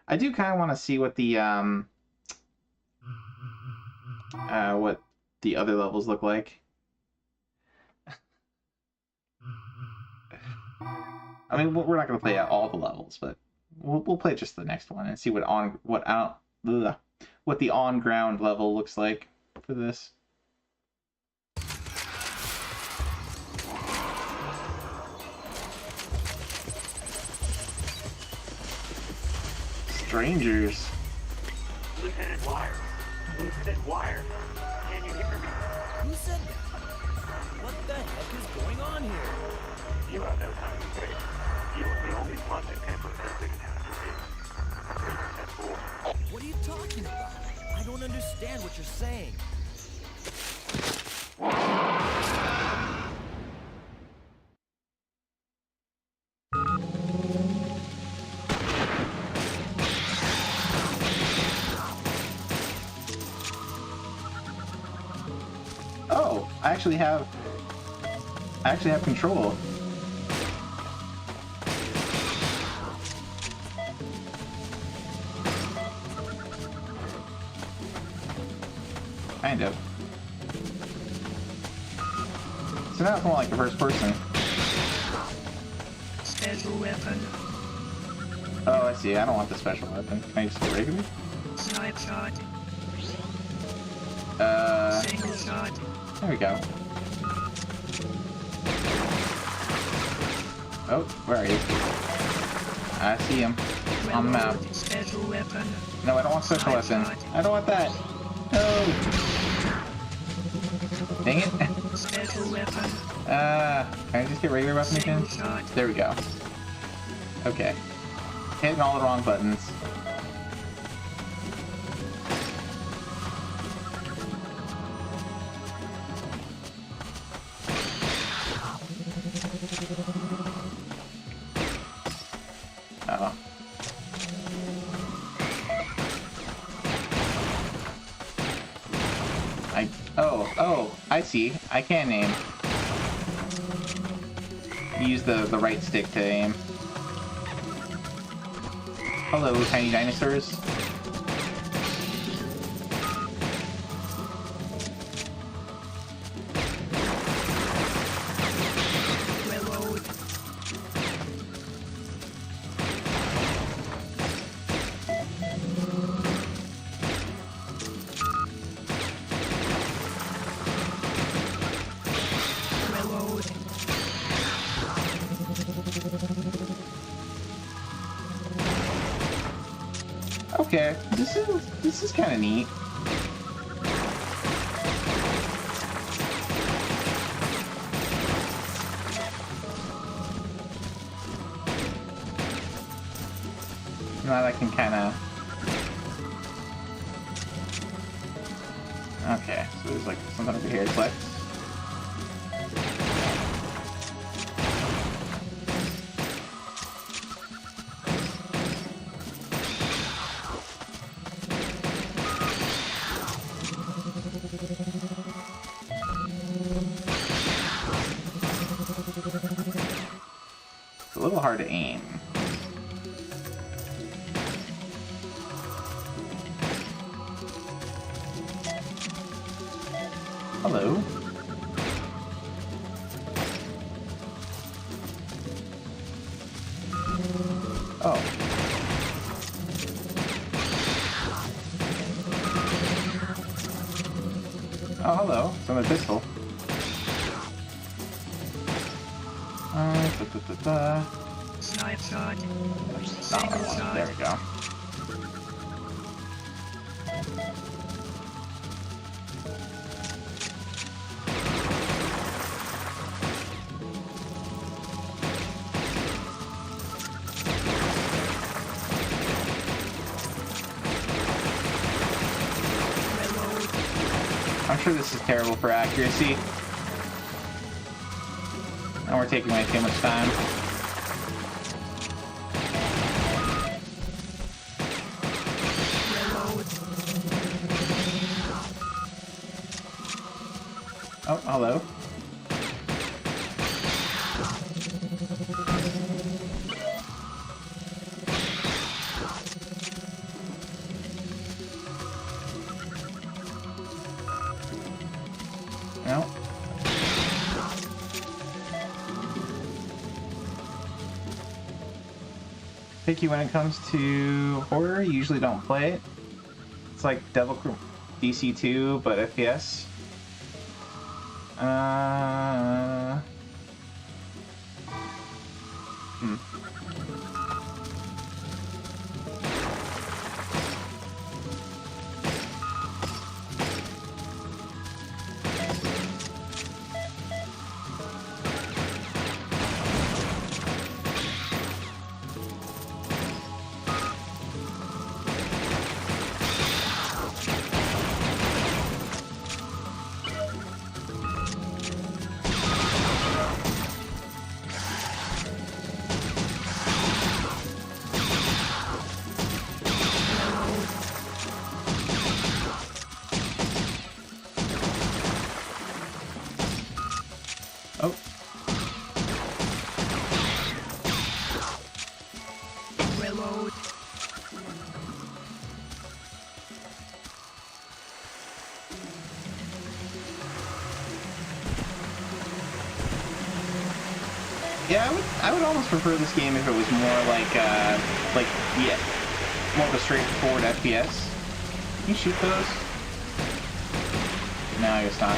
I do kind of want to see what the other levels look like. I mean, we're not going to play out all the levels, but we'll play just the next one and see what the on-ground level looks like for this. Strangers. Lieutenant Wire. Lieutenant Wire. Can you hear me? Who said that? What the heck is going on here? You have no time to wait. You are the only one that can prevent the catastrophe. What are you talking about? I don't understand what you're saying. Oh, I actually have control. Kind of. So now it's more like the first person. Special weapon. Oh, I see. I don't want the special weapon. Can I just get regular? Snipe shot. Single shot. There we go. Oh, where are you? I see him on the map. Special weapon. No, I don't want special weapon. I don't want that. No. Dang it. Special weapon. Can I just get regular weapon again? There we go. Okay. Hitting all the wrong buttons. Oh. Oh, I see. I can aim. Use the right stick to aim. Hello, tiny dinosaurs. Okay, this is kind of neat. Now I can kind of. Okay, so there's like something over here to collect. It's a little hard to aim. Hello. Oh. Oh, hello. It's on a pistol. Snipe shot. Oh, there we go. I'm sure this is terrible for accuracy. And we're taking way too much time. Oh, hello. No. Picky when it comes to horror, you usually don't play it. It's like Devil DC2, but FPS. Oh. Reload. Yeah, I would almost prefer this game if it was more yeah, more of a straightforward FPS. Can you shoot those? No, I guess not.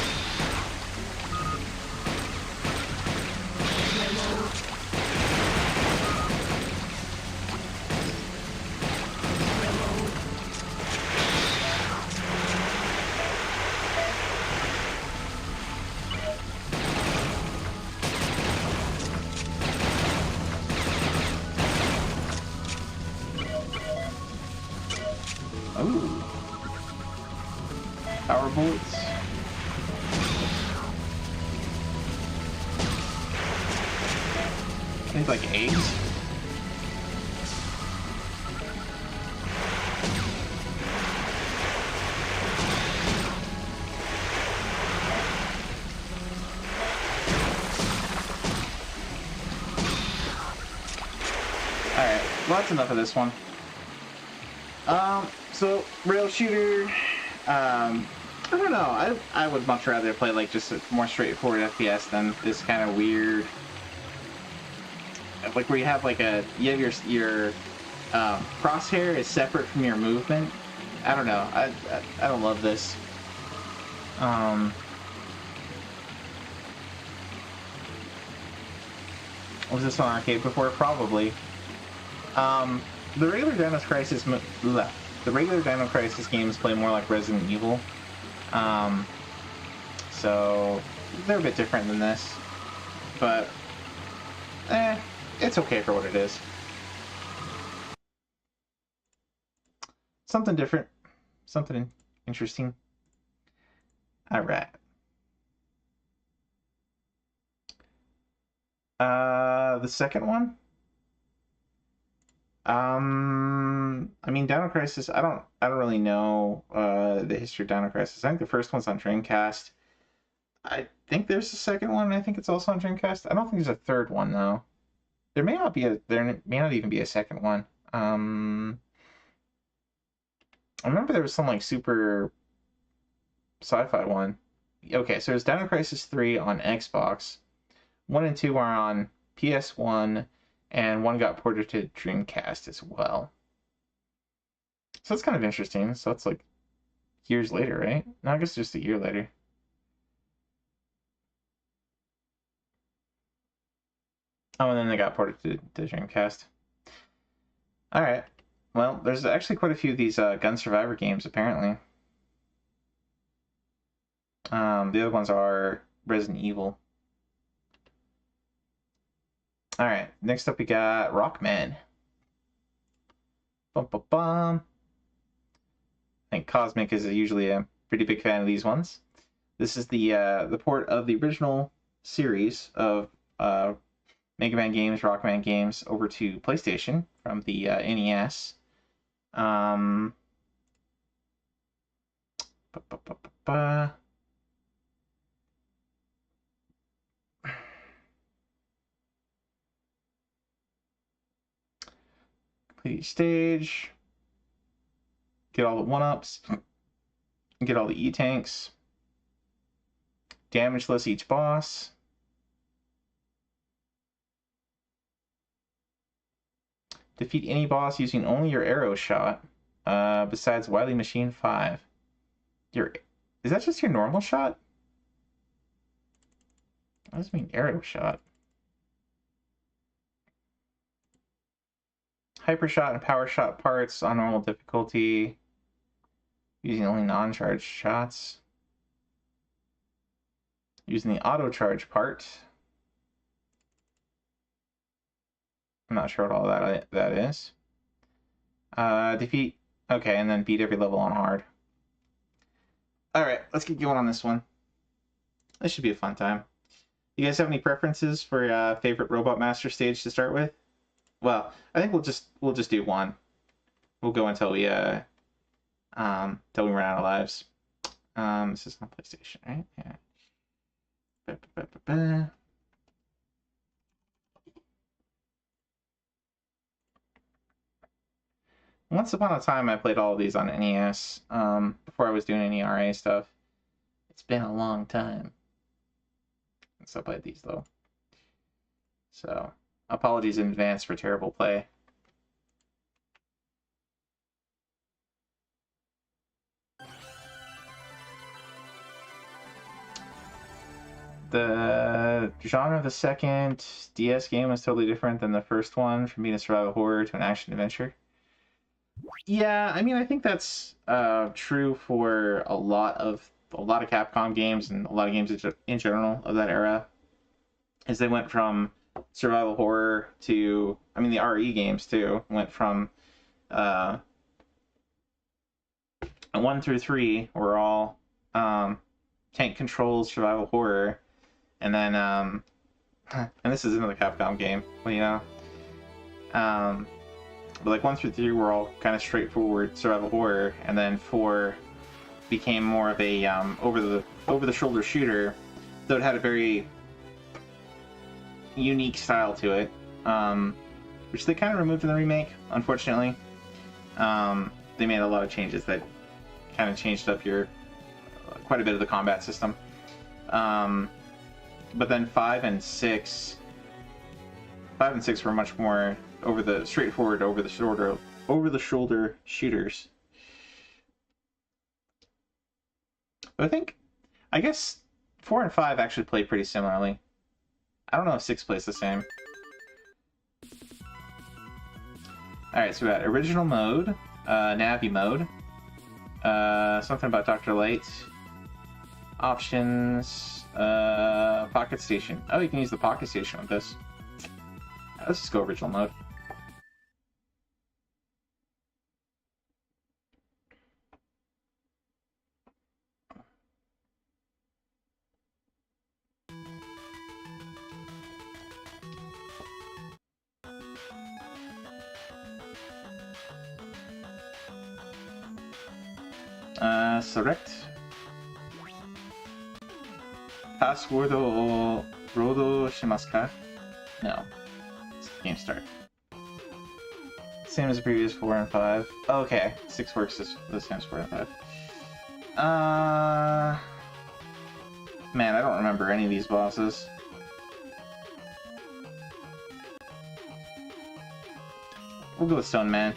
Ooh. Power bullets. Things like eggs. Alright, well that's enough of this one. So rail shooter, I don't know. I would much rather play like just a more straightforward FPS than this kind of weird, like where you have like your crosshair is separate from your movement. I don't know. I don't love this. Was this on arcade before? Probably. The regular Dino Crisis games play more like Resident Evil, so they're a bit different than this, but it's okay for what it is. Something different, something interesting. All right. The second one. I mean, Dino Crisis, I don't really know the history of Dino Crisis. I think the first one's on Dreamcast. I think there's a second one. I think it's also on Dreamcast. I don't think there's a third one though. There may not even be a second one. I remember there was some like super sci-fi one. Okay, so there's Dino Crisis 3 on Xbox. 1 and 2 are on PS1. And one got ported to Dreamcast as well. So that's kind of interesting. So it's like years later, right? No, I guess just a year later. Oh, and then they got ported to Dreamcast. Alright. Well, there's actually quite a few of these Gun Survivor games, apparently. The other ones are Resident Evil. Alright, next up we got Rockman. Bum, bum, bum. I think Cosmic is usually a pretty big fan of these ones. This is the port of the original series of Mega Man games, Rockman games over to PlayStation from the NES. Complete each stage. Get all the 1-ups. Get all the E-tanks. Damageless each boss. Defeat any boss using only your arrow shot. Besides Wily Machine 5. Is that just your normal shot? What does it mean arrow shot? Hyper shot and power shot parts on normal difficulty. Using only non-charged shots. Using the auto charge part. I'm not sure what all that is. Defeat. Okay, and then beat every level on hard. Alright, let's get going on this one. This should be a fun time. You guys have any preferences for favorite Robot Master stage to start with? Well, I think we'll just do one. We'll go until we run out of lives. This is on PlayStation, right? Yeah. Once upon a time, I played all of these on NES before I was doing any RA stuff. It's been a long time since I played these, though. So apologies in advance for terrible play. The genre of the second DS game was totally different than the first one, from being a survival horror to an action adventure. Yeah, I mean, I think that's true for a lot of Capcom games and a lot of games in general of that era. Is they went from survival horror to, I mean, the RE games too went from 1 through 3 were all tank controls survival horror, and then and this is another Capcom game, you know. But like 1 through 3 were all kind of straightforward survival horror, and then 4 became more of a over the shoulder shooter, though it had a very unique style to it, which they kind of removed in the remake, unfortunately. They made a lot of changes that kind of changed up quite a bit of the combat system. But then 5 and 6 were much more straightforward, over the shoulder shooters. But I guess 4 and 5 actually play pretty similarly. I don't know if 6 plays the same. Alright, so we got original mode, Navi mode, something about Dr. Light, options, pocket station. Oh, you can use the pocket station with this. Let's just go original mode. Select passwordをロードしますか? No. Game start. Same as the previous 4 and 5. Oh, okay. 6 works the same as 4 and 5. Man, I don't remember any of these bosses. We'll go with Stone Man.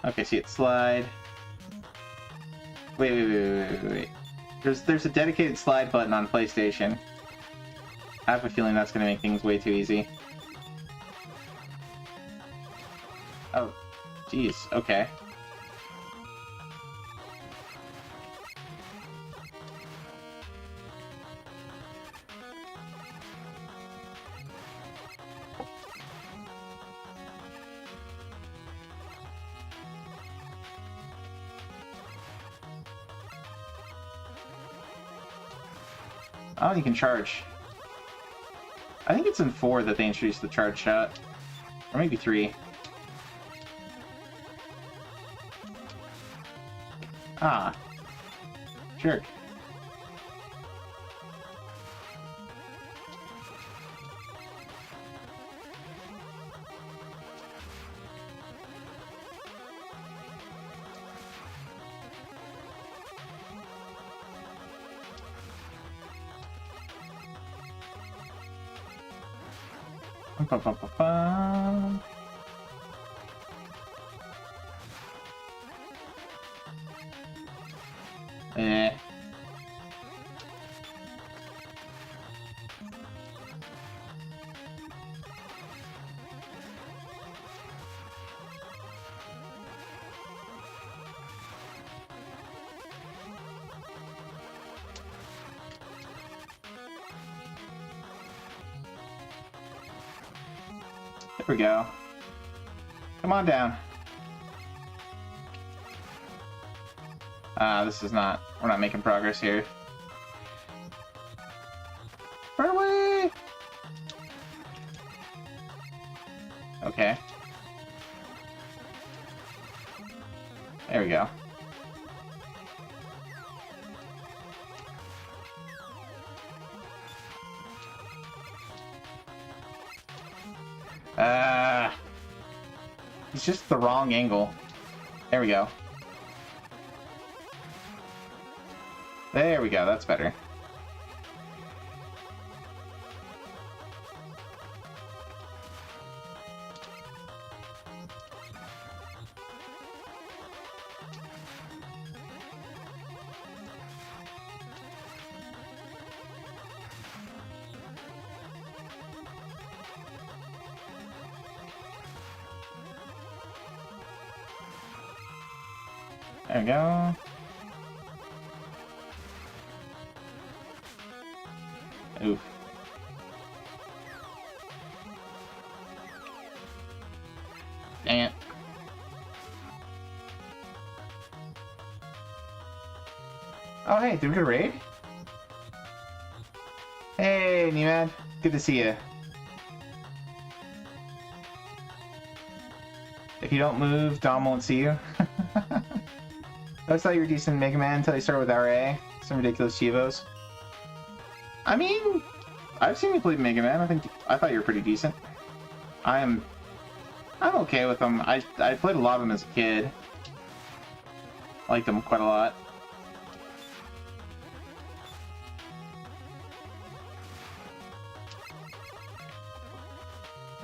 Okay, see it slide. Wait. There's a dedicated slide button on PlayStation. I have a feeling that's gonna make things way too easy. Oh, jeez. Okay. Oh, you can charge. I think it's in 4 that they introduced the charge shot. Or maybe 3. Ah. Jerk. Eh. There we go. Come on down. This is not... We're not making progress here. Run away! Okay. There we go. It's just the wrong angle. There we go. There we go, that's better. There we go. Oof. Dang it. Oh, hey, did we get a raid? Hey, Nemad. Good to see you. If you don't move, Dom won't see you. I always thought you were decent in Mega Man until you started with RA. Some ridiculous Chivos. I mean, I've seen you play Mega Man. I thought you were pretty decent. I'm okay with them. I played a lot of them as a kid. I liked them quite a lot.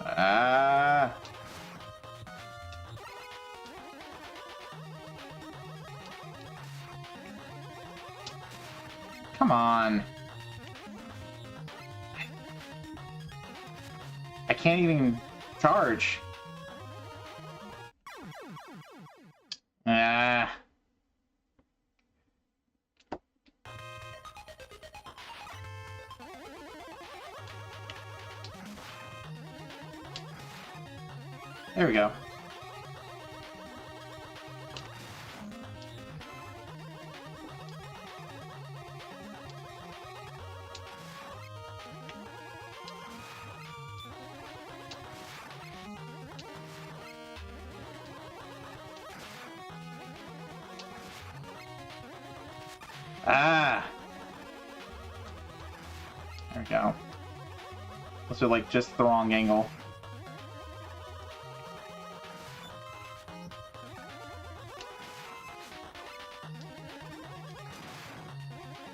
Ah. Come on. I can't even charge. Ah. There we go. Ah! There we go. Those are like just the wrong angle.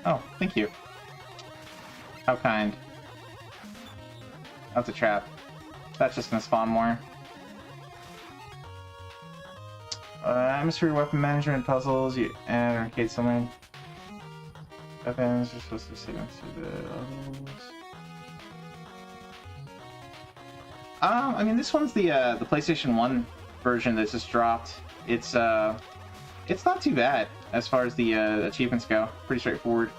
Oh, thank you. How kind. That's a trap. That's just gonna spawn more. Atmosphere weapon management puzzles and arcade summon. Weapons are supposed to sit next to the levels. I mean, this one's the PlayStation 1 version that just dropped. It's not too bad as far as the achievements go. Pretty straightforward.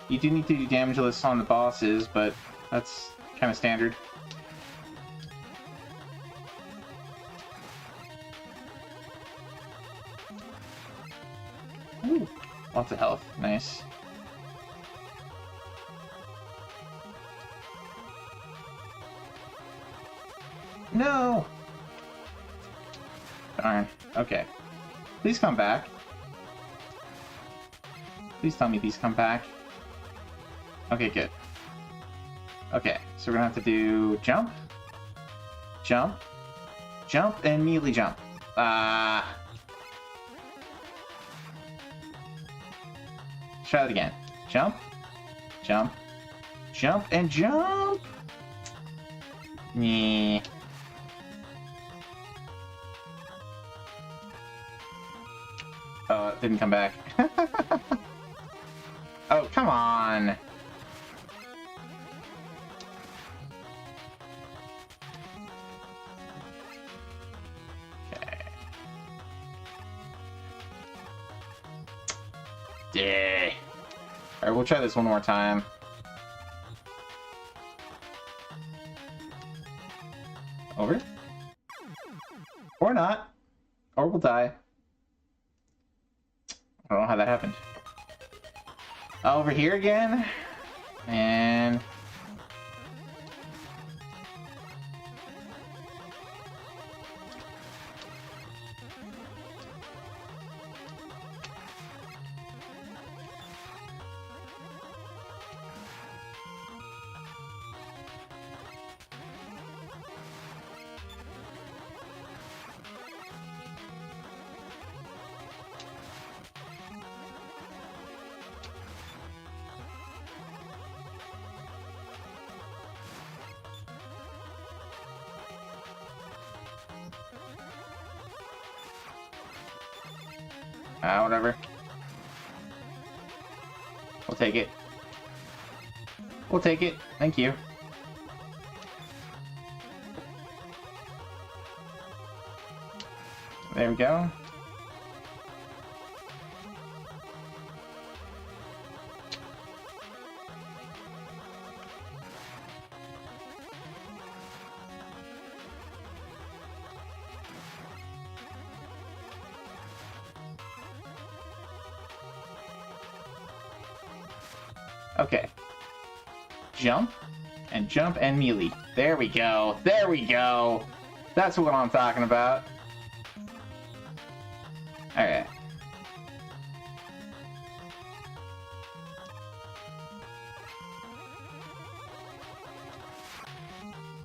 You do need to do damage lists on the bosses, but that's kind of standard. Ooh, lots of health. Nice. No! Darn. Okay. Please come back. Please tell me these come back. Okay, good. Okay, so we're gonna have to do jump, jump, jump, and melee jump. Try that again. Jump, jump, jump, and jump! Yeah. Oh, it didn't come back. Oh, come on! Okay. Yeah. Alright, we'll try this one more time. Over? Or not. Or we'll die. I don't know how that happened. Over here again? And... Whatever. We'll take it. We'll take it. Thank you. There we go. Okay. Jump and melee. There we go. There we go. That's what I'm talking about. Alright.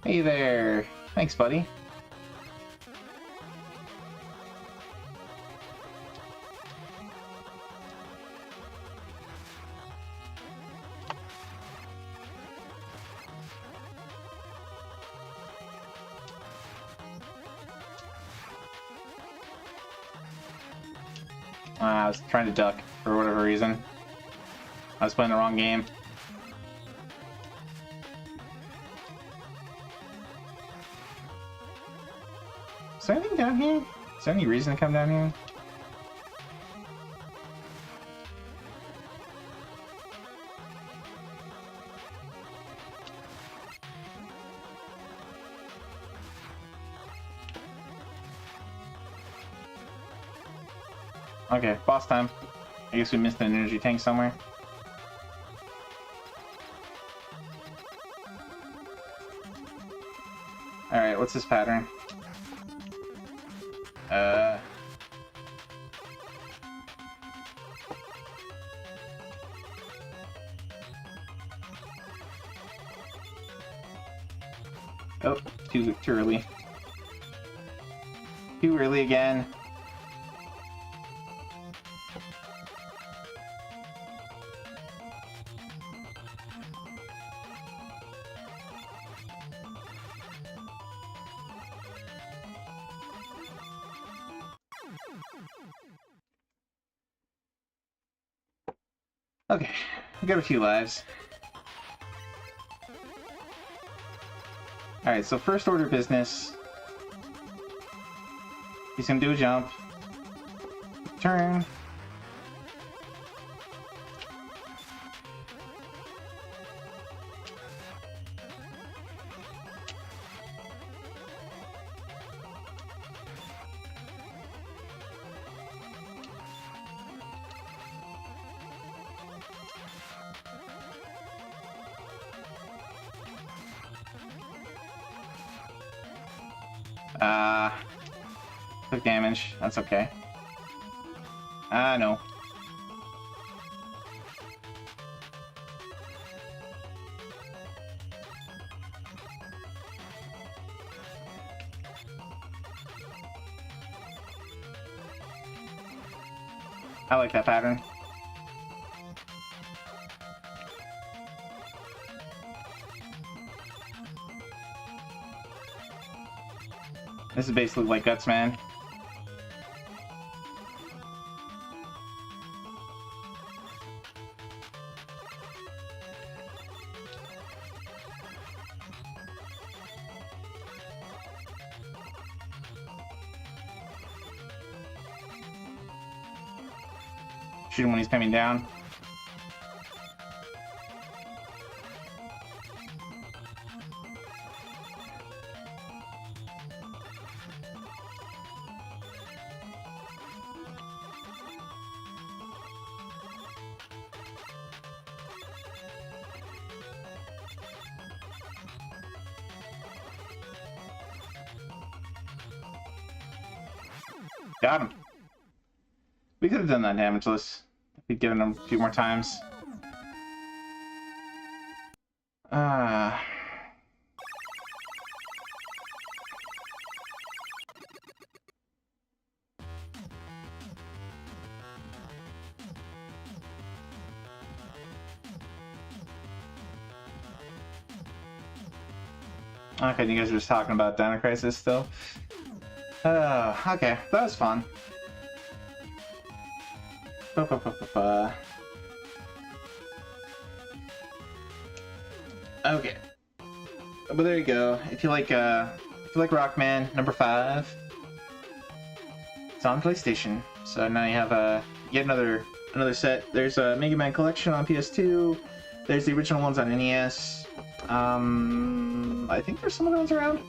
Hey there. Thanks, buddy. I was trying to duck for whatever reason. I was playing the wrong game. Is there anything down here? Is there any reason to come down here? Okay, boss time. I guess we missed an energy tank somewhere. Alright, what's this pattern? Oh, too early. Too early again. Okay, we got a few lives. Alright, so first order business. He's gonna do a jump. Turn. Took damage. That's okay. No. I like that pattern. This is basically like Guts Man. Shoot him when he's coming down. Got him. We could have done that damageless if we'd given him a few more times. Okay, you guys are just talking about Dino Crisis still? Okay, that was fun. Okay. But there you go. If you like Rockman number 5, it's on PlayStation. So now you have yet another set. There's a Mega Man Collection on PS2. There's the original ones on NES. I think there's some other ones around.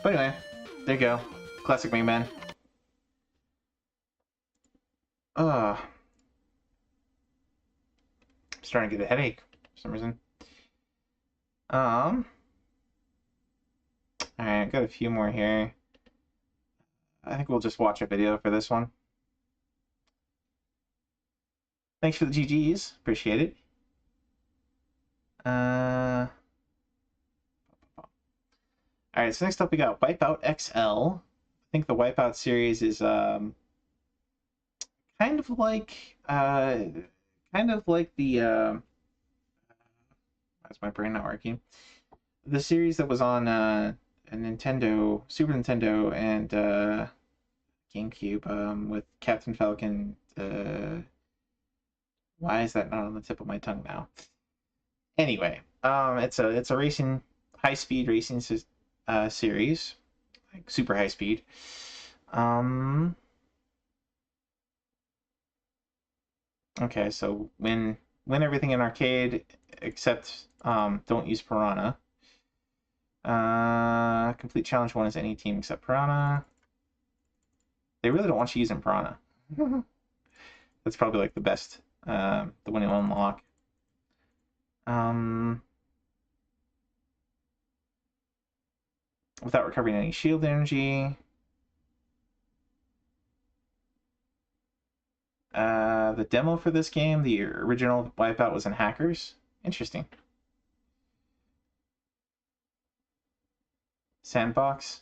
But anyway, there you go. Classic Mega Man. I'm starting to get a headache for some reason. Alright, I've got a few more here. I think we'll just watch a video for this one. Thanks for the GGs. Appreciate it. Alright, so next up we got Wipeout XL. I think the Wipeout series is kind of like the why's my brain not working? The series that was on a Nintendo, Super Nintendo, and GameCube with Captain Falcon. Why is that not on the tip of my tongue now? Anyway, it's a racing, high-speed racing series, like super high speed. Okay, so win everything in arcade except don't use Piranha. Complete challenge 1 is any team except Piranha. They really don't want you using Piranha. That's probably like the best, the one you'll unlock. Without recovering any shield energy. The demo for this game, the original Wipeout, was in Hackers. Interesting. Sandbox.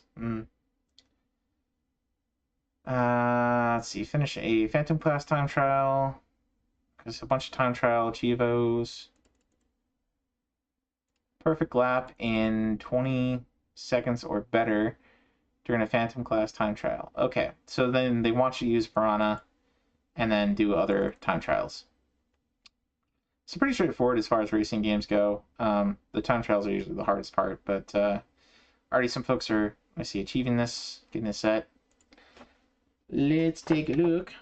Let's see. Finish a Phantom Class time trial. There's a bunch of time trial achievos. Perfect lap in 20 seconds or better during a Phantom Class time trial. Okay, so then they want you to use Piranha and then do other time trials. It's pretty straightforward as far as racing games go. The time trials are usually the hardest part, but already some folks are, I see, achieving this, getting this set. Let's take a look.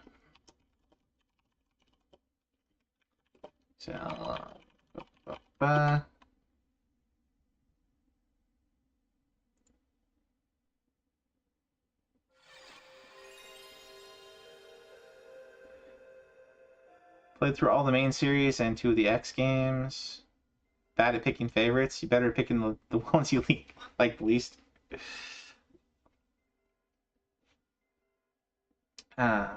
So, played through all the main series and 2 of the X games. Bad at picking favorites. You better picking the ones you like the least. Oh,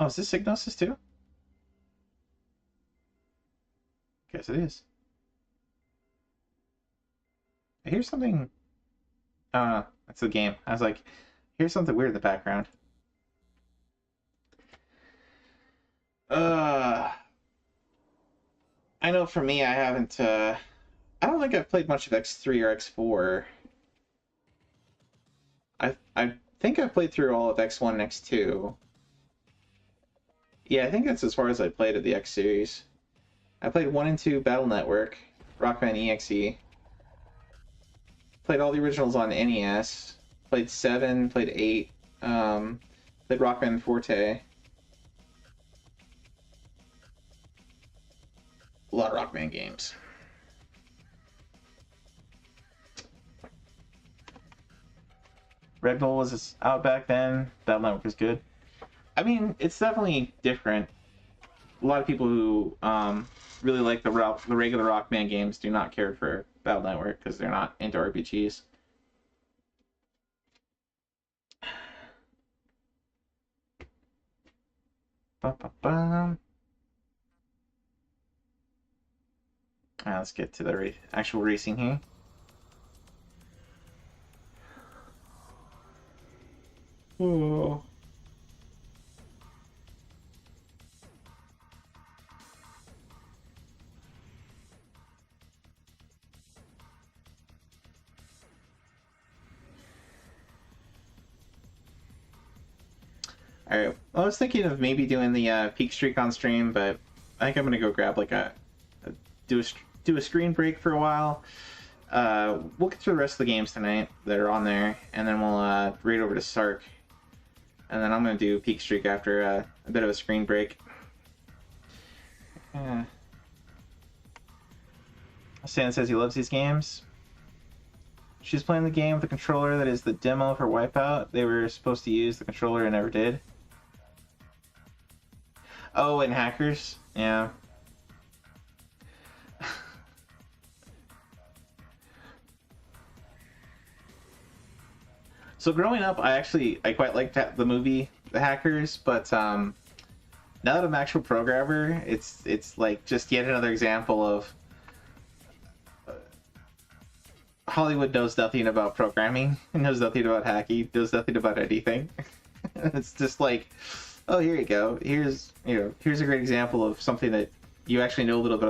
is this Psygnosis too? Guess it is. Here's something. Oh, that's the game. I was like, here's something weird in the background. I know for me, I haven't. I don't think I've played much of X3 or X4. I think I've played through all of X1 and X2. Yeah, I think that's as far as I played of the X series. I played 1 and 2 Battle Network, Rockman EXE. Played all the originals on NES. Played 7, played 8. Played Rockman Forte. A lot of Rockman games. Red Bull was out back then. Battle Network was good. I mean, it's definitely different. A lot of people who really like the regular Rockman games do not care for Battle Network because they're not into RPGs. Let's get to the actual racing here. Oh. Alright, I was thinking of maybe doing the peak streak on stream, but I think I'm gonna go grab like do a screen break for a while. We'll get through the rest of the games tonight that are on there, and then we'll raid over to Sark. And then I'm gonna do peak streak after a bit of a screen break. Stan says he loves these games. She's playing the game with the controller that is the demo for Wipeout. They were supposed to use the controller and never did. Oh, and Hackers? Yeah. So growing up, I quite liked the movie The Hackers, but now that I'm an actual programmer, it's like just yet another example of Hollywood knows nothing about programming, knows nothing about hacking, knows nothing about anything. It's just like, oh, here you go. Here's a great example of something that you actually know a little bit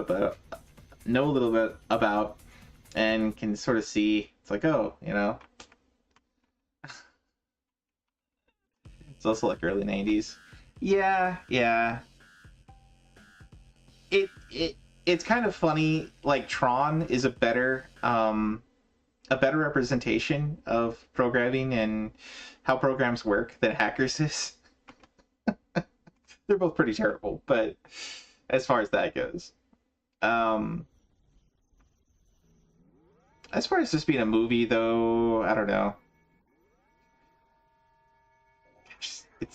about, and can sort of see. It's like, oh, It's also like early 90s. Yeah. It's kind of funny. Like Tron is a better representation of programming and how programs work than Hackers is. They're both pretty terrible, but as far as that goes, as far as this being a movie, though, I don't know.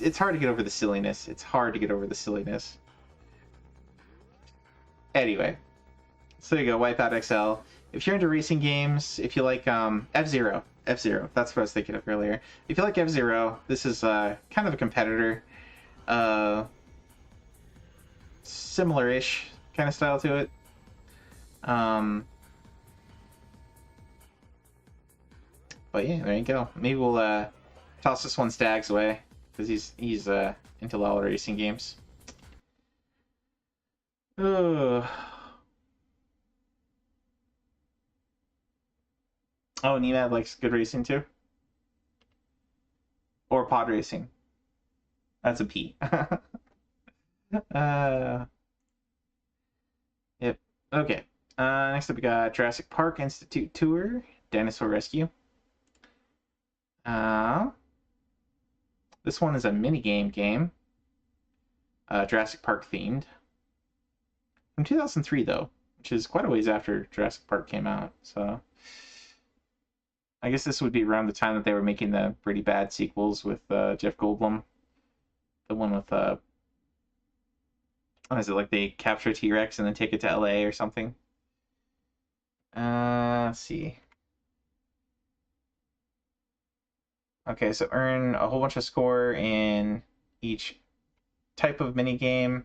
It's hard to get over the silliness. Anyway, so there you go, Wipeout XL. If you're into racing games, if you like F-Zero, that's what I was thinking of earlier. If you like F-Zero, this is kind of a competitor. Similar-ish kind of style to it. But yeah, there you go. Maybe we'll toss this one Stags away, because he's into a lot of racing games. Oh, Nemad likes good racing too? Or pod racing? That's a P. Yep. Okay. Next up we got Jurassic Park Institute Tour, Dinosaur Rescue. This one is a minigame game. Jurassic Park themed. From 2003 though, which is quite a ways after Jurassic Park came out, so I guess this would be around the time that they were making the pretty bad sequels with Jeff Goldblum. The one with what is it, like they capture a T-Rex and then take it to LA or something? Let's see. Okay, so earn a whole bunch of score in each type of minigame.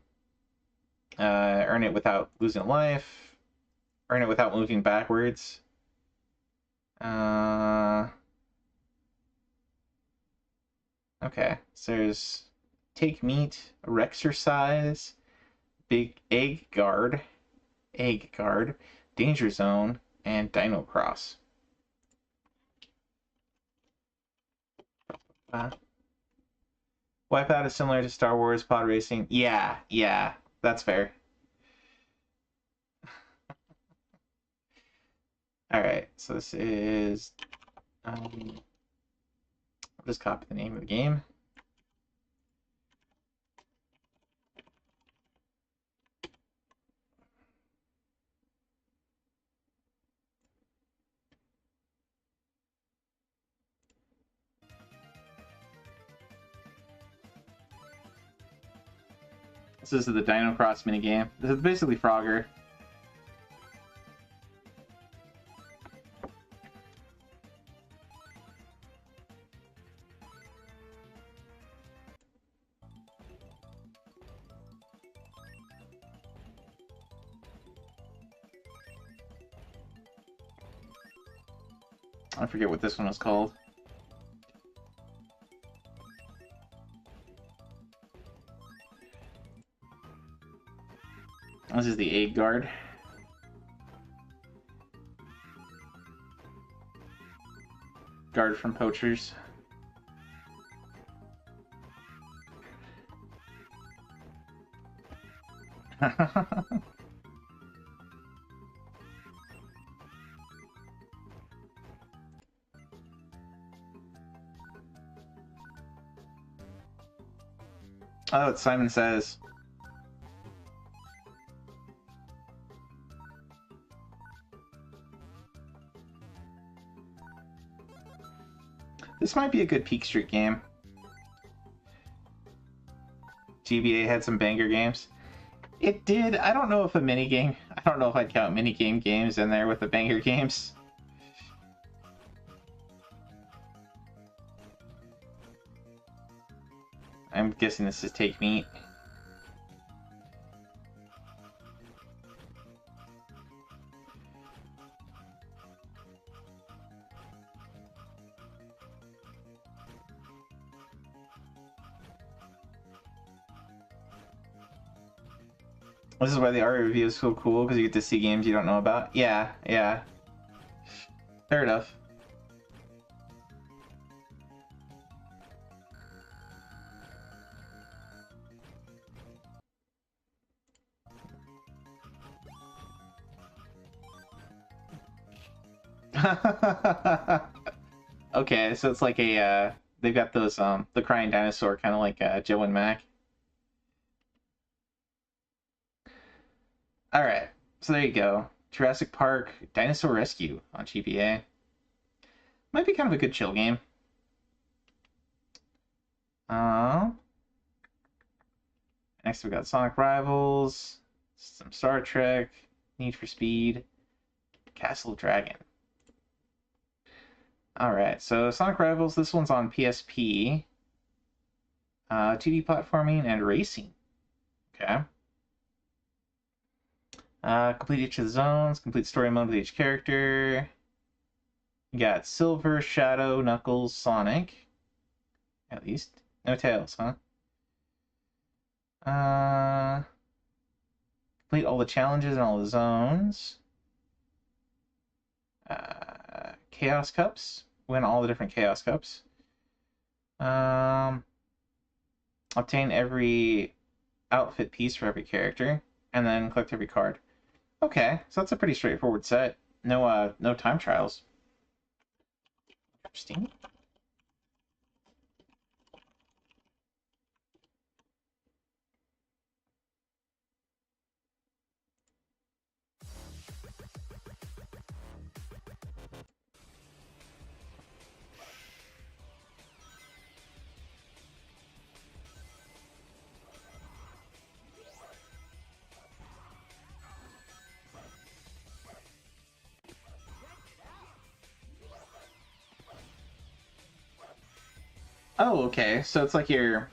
Earn it without losing life. Earn it without moving backwards. Okay, so there's Take Meat, Rexercise, Big Egg Guard, Danger Zone, and Dino Cross. Wipeout is similar to Star Wars pod racing. Yeah, that's fair. Alright, so this is... I'll just copy the name of the game. This is the Dino Cross minigame. This is basically Frogger. I forget what this one was called. This is the Egg Guard. Guard from poachers. Oh, it's Simon Says. This might be a good Peak Street game. GBA had some banger games. It did. I don't know if a minigame... I don't know if I'd count minigame games in there with the banger games. I'm guessing this is Take Meat. This is why the art review is so cool, because you get to see games you don't know about. Yeah, yeah. Fair enough. Okay, so it's like a, they've got those, the crying dinosaur, kind of like Joe and Mac. Alright, so there you go. Jurassic Park Dinosaur Rescue on GBA. Might be kind of a good chill game. Next we got Sonic Rivals, some Star Trek, Need for Speed, Castle Dragon. Alright, so Sonic Rivals, this one's on PSP. 2D platforming and racing. Okay. Complete each of the zones, complete story mode with each character. You got Silver, Shadow, Knuckles, Sonic. At least. No Tails, huh? Complete all the challenges and all the zones. Chaos Cups. Win all the different Chaos Cups. Obtain every outfit piece for every character. And then collect every card. Okay, so that's a pretty straightforward set. No, no time trials. Interesting. Oh, okay. So it's like you're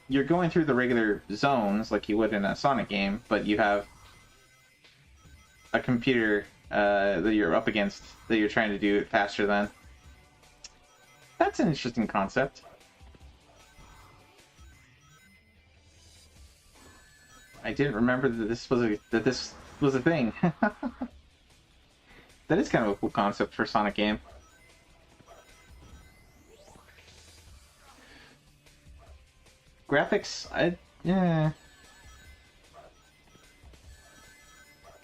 going through the regular zones like you would in a Sonic game, but you have a computer that you're up against that you're trying to do it faster than. That's an interesting concept. I didn't remember that this was a thing. That is kind of a cool concept for a Sonic game. Graphics, yeah.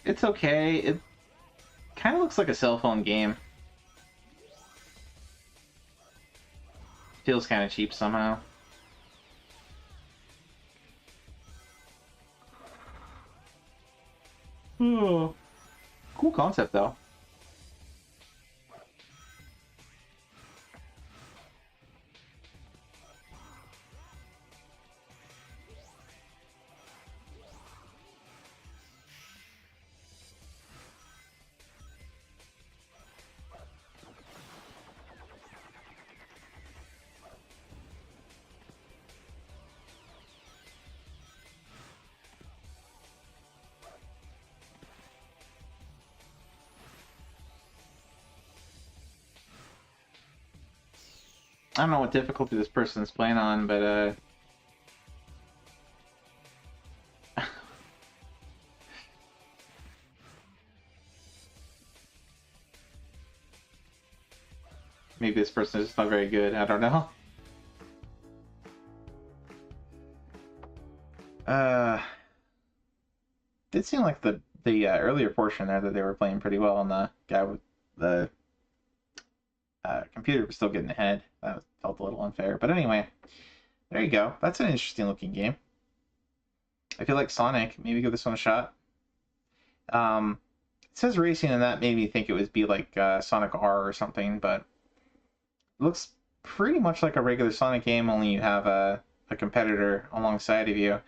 It's okay. It kind of looks like a cell phone game. Feels kind of cheap somehow. Oh, cool concept though. I don't know what difficulty this person's playing on, but maybe this person is just not very good. I don't know. did seem like the earlier portion there that they were playing pretty well, and the guy with the computer was still getting ahead. That felt a little unfair. But anyway, there you go. That's an interesting looking game. I feel like Sonic. Maybe give this one a shot. It says racing, and that made me think it would be like Sonic R or something, but it looks pretty much like a regular Sonic game, only you have a competitor alongside of you.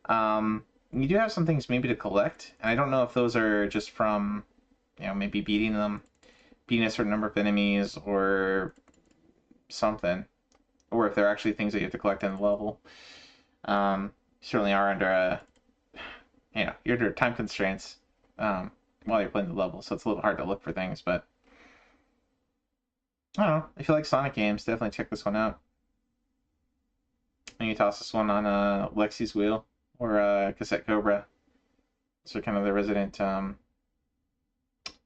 You do have some things maybe to collect, and I don't know if those are just from, maybe beating a certain number of enemies or something, or if they're actually things that you have to collect in the level. Certainly are under you're under time constraints while you're playing the level, so it's a little hard to look for things, but I don't know. If you like Sonic games, definitely check this one out. And you toss this one on Lexi's wheel or Cassette Cobra. So kind of the resident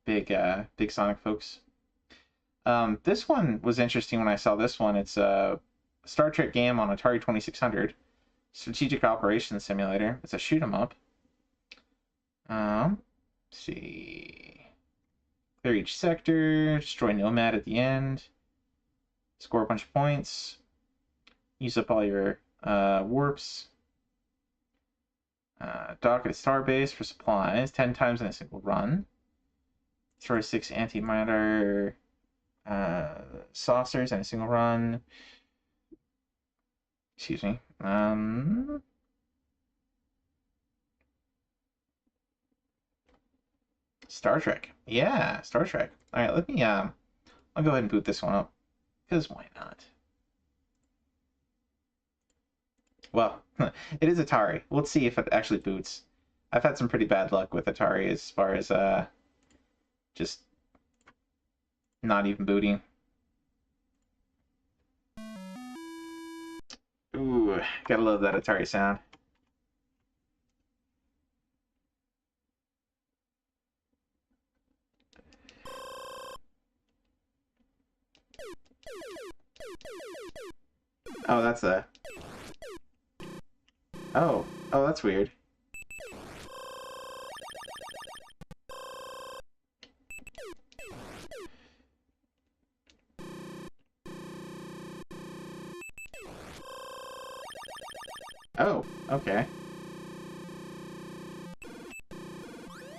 big Sonic folks. This one was interesting when I saw this one. It's a Star Trek game on Atari 2600. Strategic Operations Simulator. It's a shoot 'em up. Let's see. Clear each sector, destroy Nomad at the end, score a bunch of points, use up all your warps, dock at a starbase for supplies 10 times in a single run, destroy 6 antimatter saucers in a single run. Excuse me. Star Trek. Yeah, Star Trek. All right, let me, I'll go ahead and boot this one up, because why not? Well, it is Atari. Let's see if it actually boots. I've had some pretty bad luck with Atari as far as, just not even booting. Ooh, gotta love that Atari sound. Oh, that's a... Oh, that's weird. Oh, okay.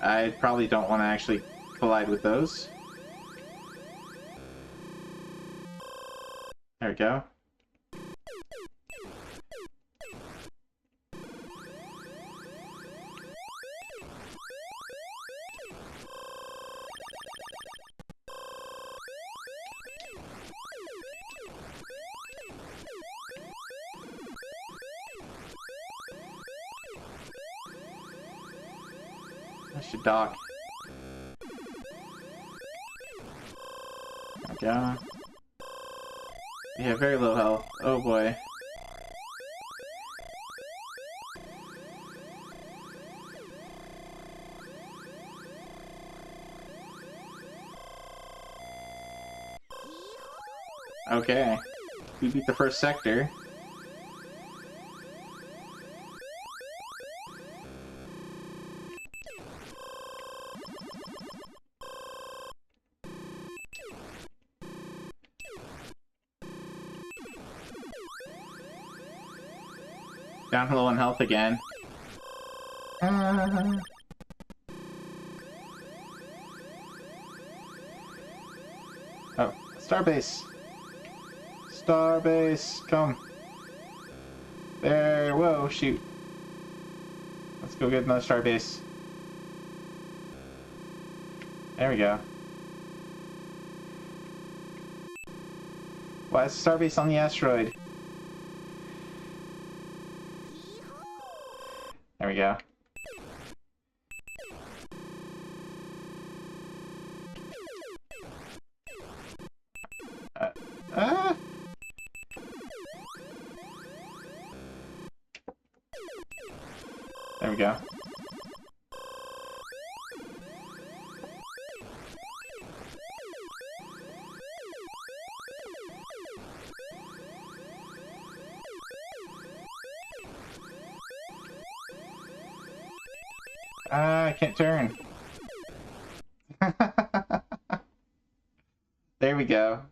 I probably don't want to actually collide with those. There we go. I should dock. There we go. Yeah, very low health. Oh boy. Okay. We beat the first sector. Down low on health again. Oh, Starbase! Starbase, come! There, whoa, shoot. Let's go get another Starbase. There we go. Why is Starbase on the asteroid? There we go. There we go. I can't turn. There we go.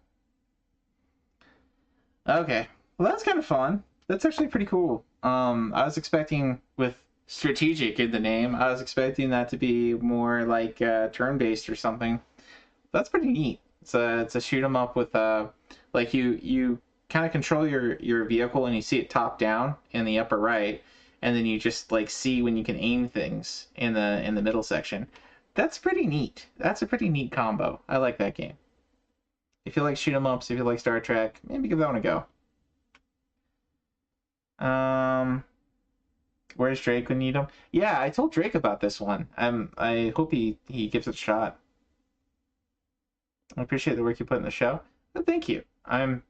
Okay. Well, that's kind of fun. That's actually pretty cool. I was expecting, with strategic in the name, I was expecting that to be more like turn-based or something. That's pretty neat. It's a shoot 'em up with like you kind of control your vehicle and you see it top down in the upper right, and then you just like see when you can aim things in the middle section. That's pretty neat. That's a pretty neat combo. I like that game. If you like shoot 'em ups, if you like Star Trek, maybe give that one a go. Where's Drake when you need him? Yeah, I told Drake about this one. I hope he gives it a shot. I appreciate the work you put in the show. But thank you. I'm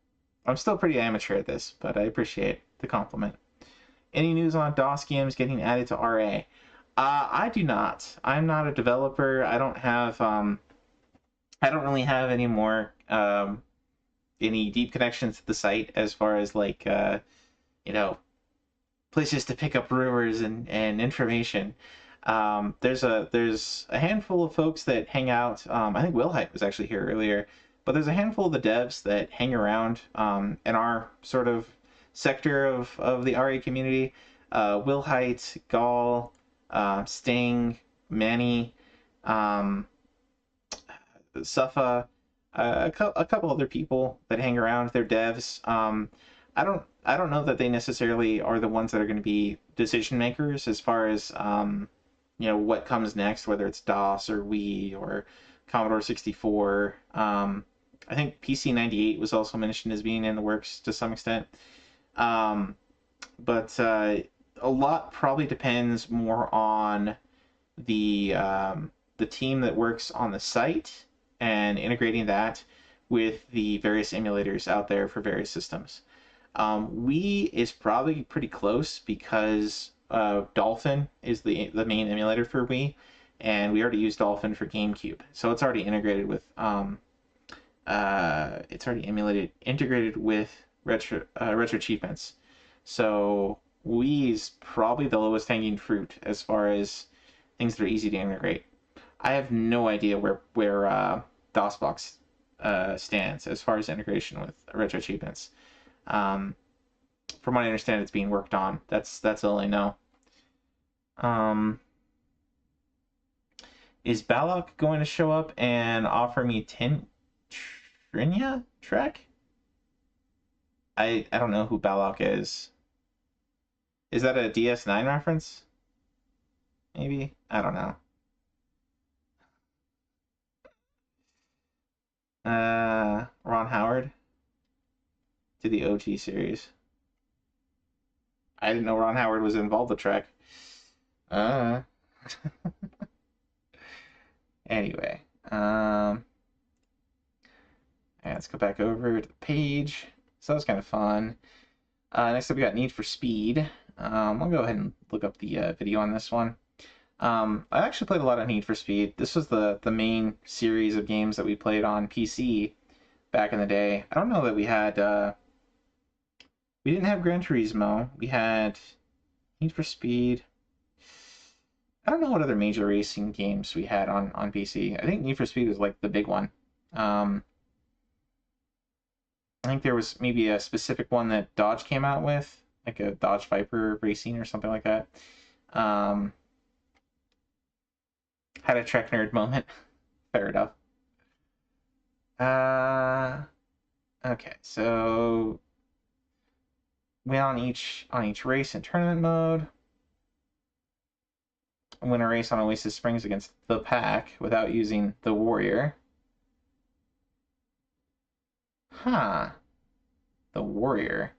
still pretty amateur at this, but I appreciate the compliment. Any news on DOS games getting added to RA? I do not. I'm not a developer. I don't have I don't really have any more any deep connections to the site as far as like you know, places to pick up rumors and information. There's a handful of folks that hang out. I think Will Hype was actually here earlier, but there's a handful of the devs that hang around in our sort of sector of the RA community. Will Height, Gall, Sting, Manny, Suffa, a couple other people that hang around. They're devs. I don't know that they necessarily are the ones that are going to be decision makers as far as you know, what comes next, whether it's DOS or Wii or Commodore 64. I think PC 98 was also mentioned as being in the works to some extent. But a lot probably depends more on the team that works on the site and integrating that with the various emulators out there for various systems. Wii is probably pretty close because Dolphin is the main emulator for Wii, and we already use Dolphin for GameCube, so it's already integrated with integrated with Retro Achievements. So Wii is probably the lowest hanging fruit as far as things that are easy to integrate. I have no idea where DOSBox stands as far as integration with Retro Achievements. From what I understand, it's being worked on. That's all I know. Is Balok going to show up and offer me Trinia Trek? I don't know who Balok is. Is that a DS9 reference? Maybe? I don't know. Ron Howard to the OG series. I didn't know Ron Howard was involved with Trek. Anyway, let's go back over to the page. So that was kind of fun. Next up, we got Need for Speed. I'll go ahead and look up the video on this one. I actually played a lot of Need for Speed. This was the main series of games that we played on PC back in the day. I don't know that we had... we didn't have Gran Turismo. We had Need for Speed. I don't know what other major racing games we had on PC. I think Need for Speed was like the big one. I think there was maybe a specific one that Dodge came out with, like a Dodge Viper Racing or something like that. Had a Trek nerd moment. Fair enough. Okay, so win on each race in tournament mode. Win a race on Oasis Springs against the Pack without using the Warrior. Huh. The Warrior.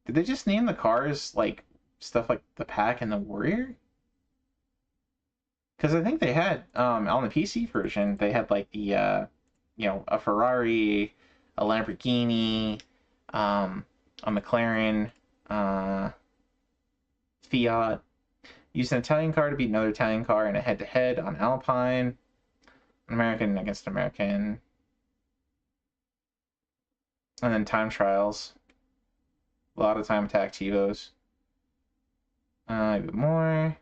Did they just name the cars like stuff like the Pack and the Warrior? Because I think they had on the PC version they had like the you know, a Ferrari, a Lamborghini, a McLaren, Fiat. Used an Italian car to beat another Italian car in a head-to-head on Alpine. American against American. And then time trials. A lot of time attack Chivos. A bit more.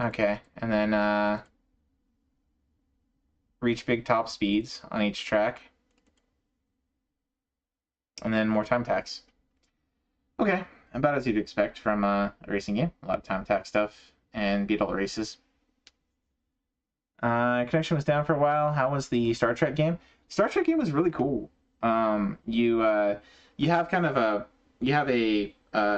Okay, and then reach big top speeds on each track. And then more time tax. Okay, about as you'd expect from a racing game. A lot of time tax stuff and beat all the races. Connection was down for a while. How was the Star Trek game? Star Trek game was really cool. You have kind of a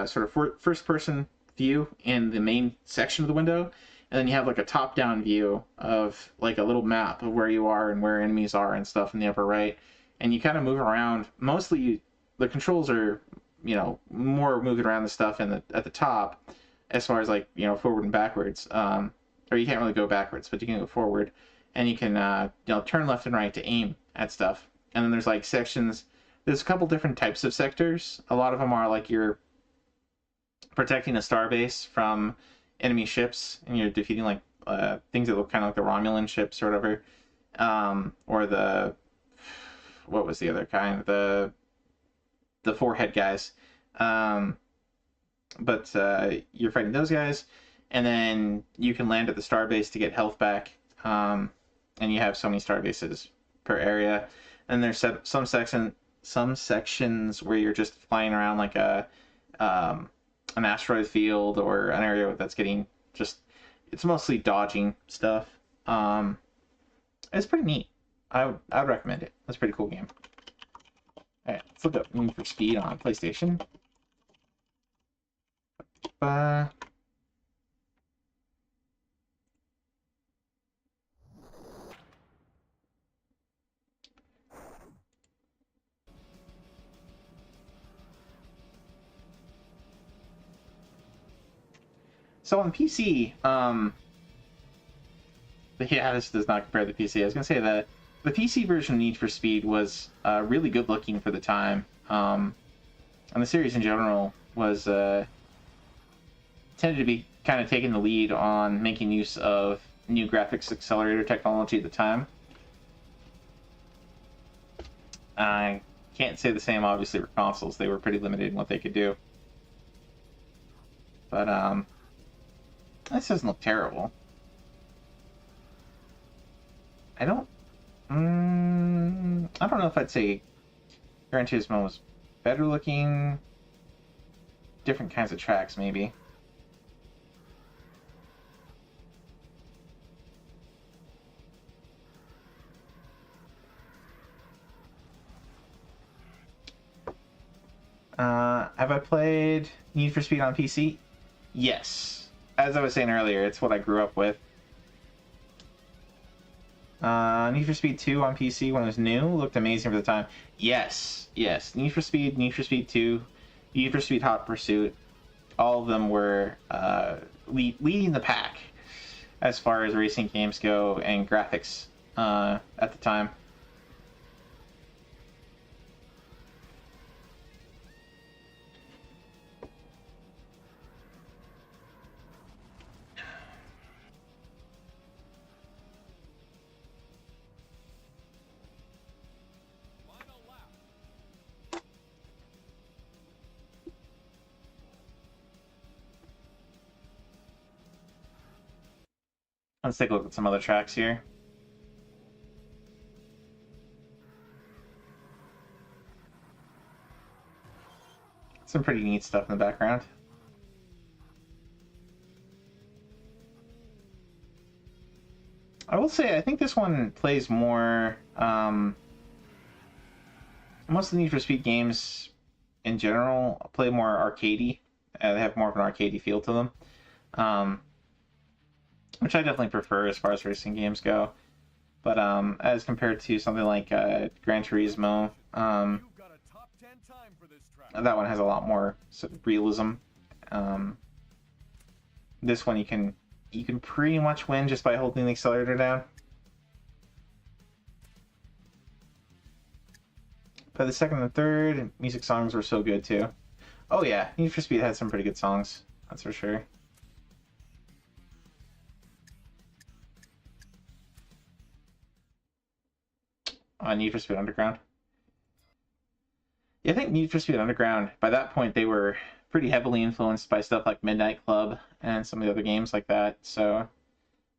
sort of first person view in the main section of the window, and then you have like a top down view of like a little map of where you are and where enemies are and stuff in the upper right, and you kind of move around. Mostly the controls are, you know, more moving around the stuff at the top, as far as like, you know, forward and backwards. Or you can't really go backwards, but you can go forward, and you can you know, turn left and right to aim at stuff. And then there's like sections. There's a couple different types of sectors. A lot of them are like you're protecting a starbase from enemy ships, and you're defeating like things that look kind of like the Romulan ships or whatever, or the, what was the other kind, the forehead guys. But you're fighting those guys, and then you can land at the starbase to get health back, and you have so many starbases per area. And there's some sections where you're just flying around like an asteroid field or an area that's getting just, it's mostly dodging stuff. It's pretty neat. I would recommend it. It's a pretty cool game. Alright, let's look up Need for Speed on PlayStation. So on PC, yeah, this does not compare to the PC. I was going to say that the PC version of Need for Speed was really good looking for the time. And the series in general was tended to be kind of taking the lead on making use of new graphics accelerator technology at the time. I can't say the same, obviously, for consoles. They were pretty limited in what they could do. But, this doesn't look terrible. I don't know if I'd say Gran Turismo was better looking. Different kinds of tracks, maybe. Have I played Need for Speed on PC? Yes. As I was saying earlier, it's what I grew up with. Need for Speed 2 on PC when it was new looked amazing for the time. Yes, yes. Need for Speed 2, Need for Speed Hot Pursuit, all of them were leading the pack as far as racing games go and graphics at the time. Let's take a look at some other tracks here. Some pretty neat stuff in the background. I will say, I think this one plays more... most of the Need for Speed games, in general, play more arcadey. They have more of an arcadey feel to them. Which I definitely prefer as far as racing games go. But as compared to something like Gran Turismo, that one has a lot more sort of realism. This one you can pretty much win just by holding the accelerator down. But the second and third, music songs were so good too. Oh yeah, Need for Speed had some pretty good songs, that's for sure. Need for Speed Underground. Yeah, I think Need for Speed Underground, by that point they were pretty heavily influenced by stuff like Midnight Club and some of the other games like that. So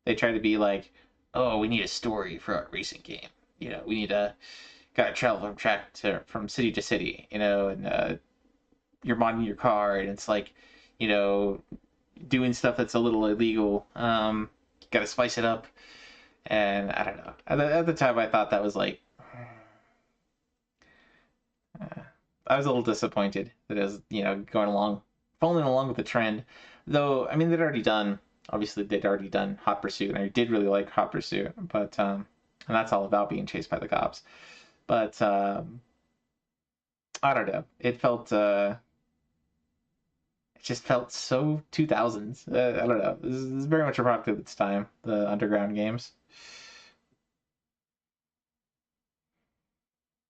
they try to be like, oh, we need a story for our racing game. You know, we need gotta travel from city to city. You know, and you're modding your car, and it's like, you know, doing stuff that's a little illegal. Gotta spice it up, and I don't know. At the time, I thought that was like. I was a little disappointed that it was, you know, following along with the trend. Though, I mean, they'd already done Hot Pursuit, and I did really like Hot Pursuit, but, and that's all about being chased by the cops. But, I don't know. It just felt so 2000s. I don't know. This is very much a product of its time, the underground games.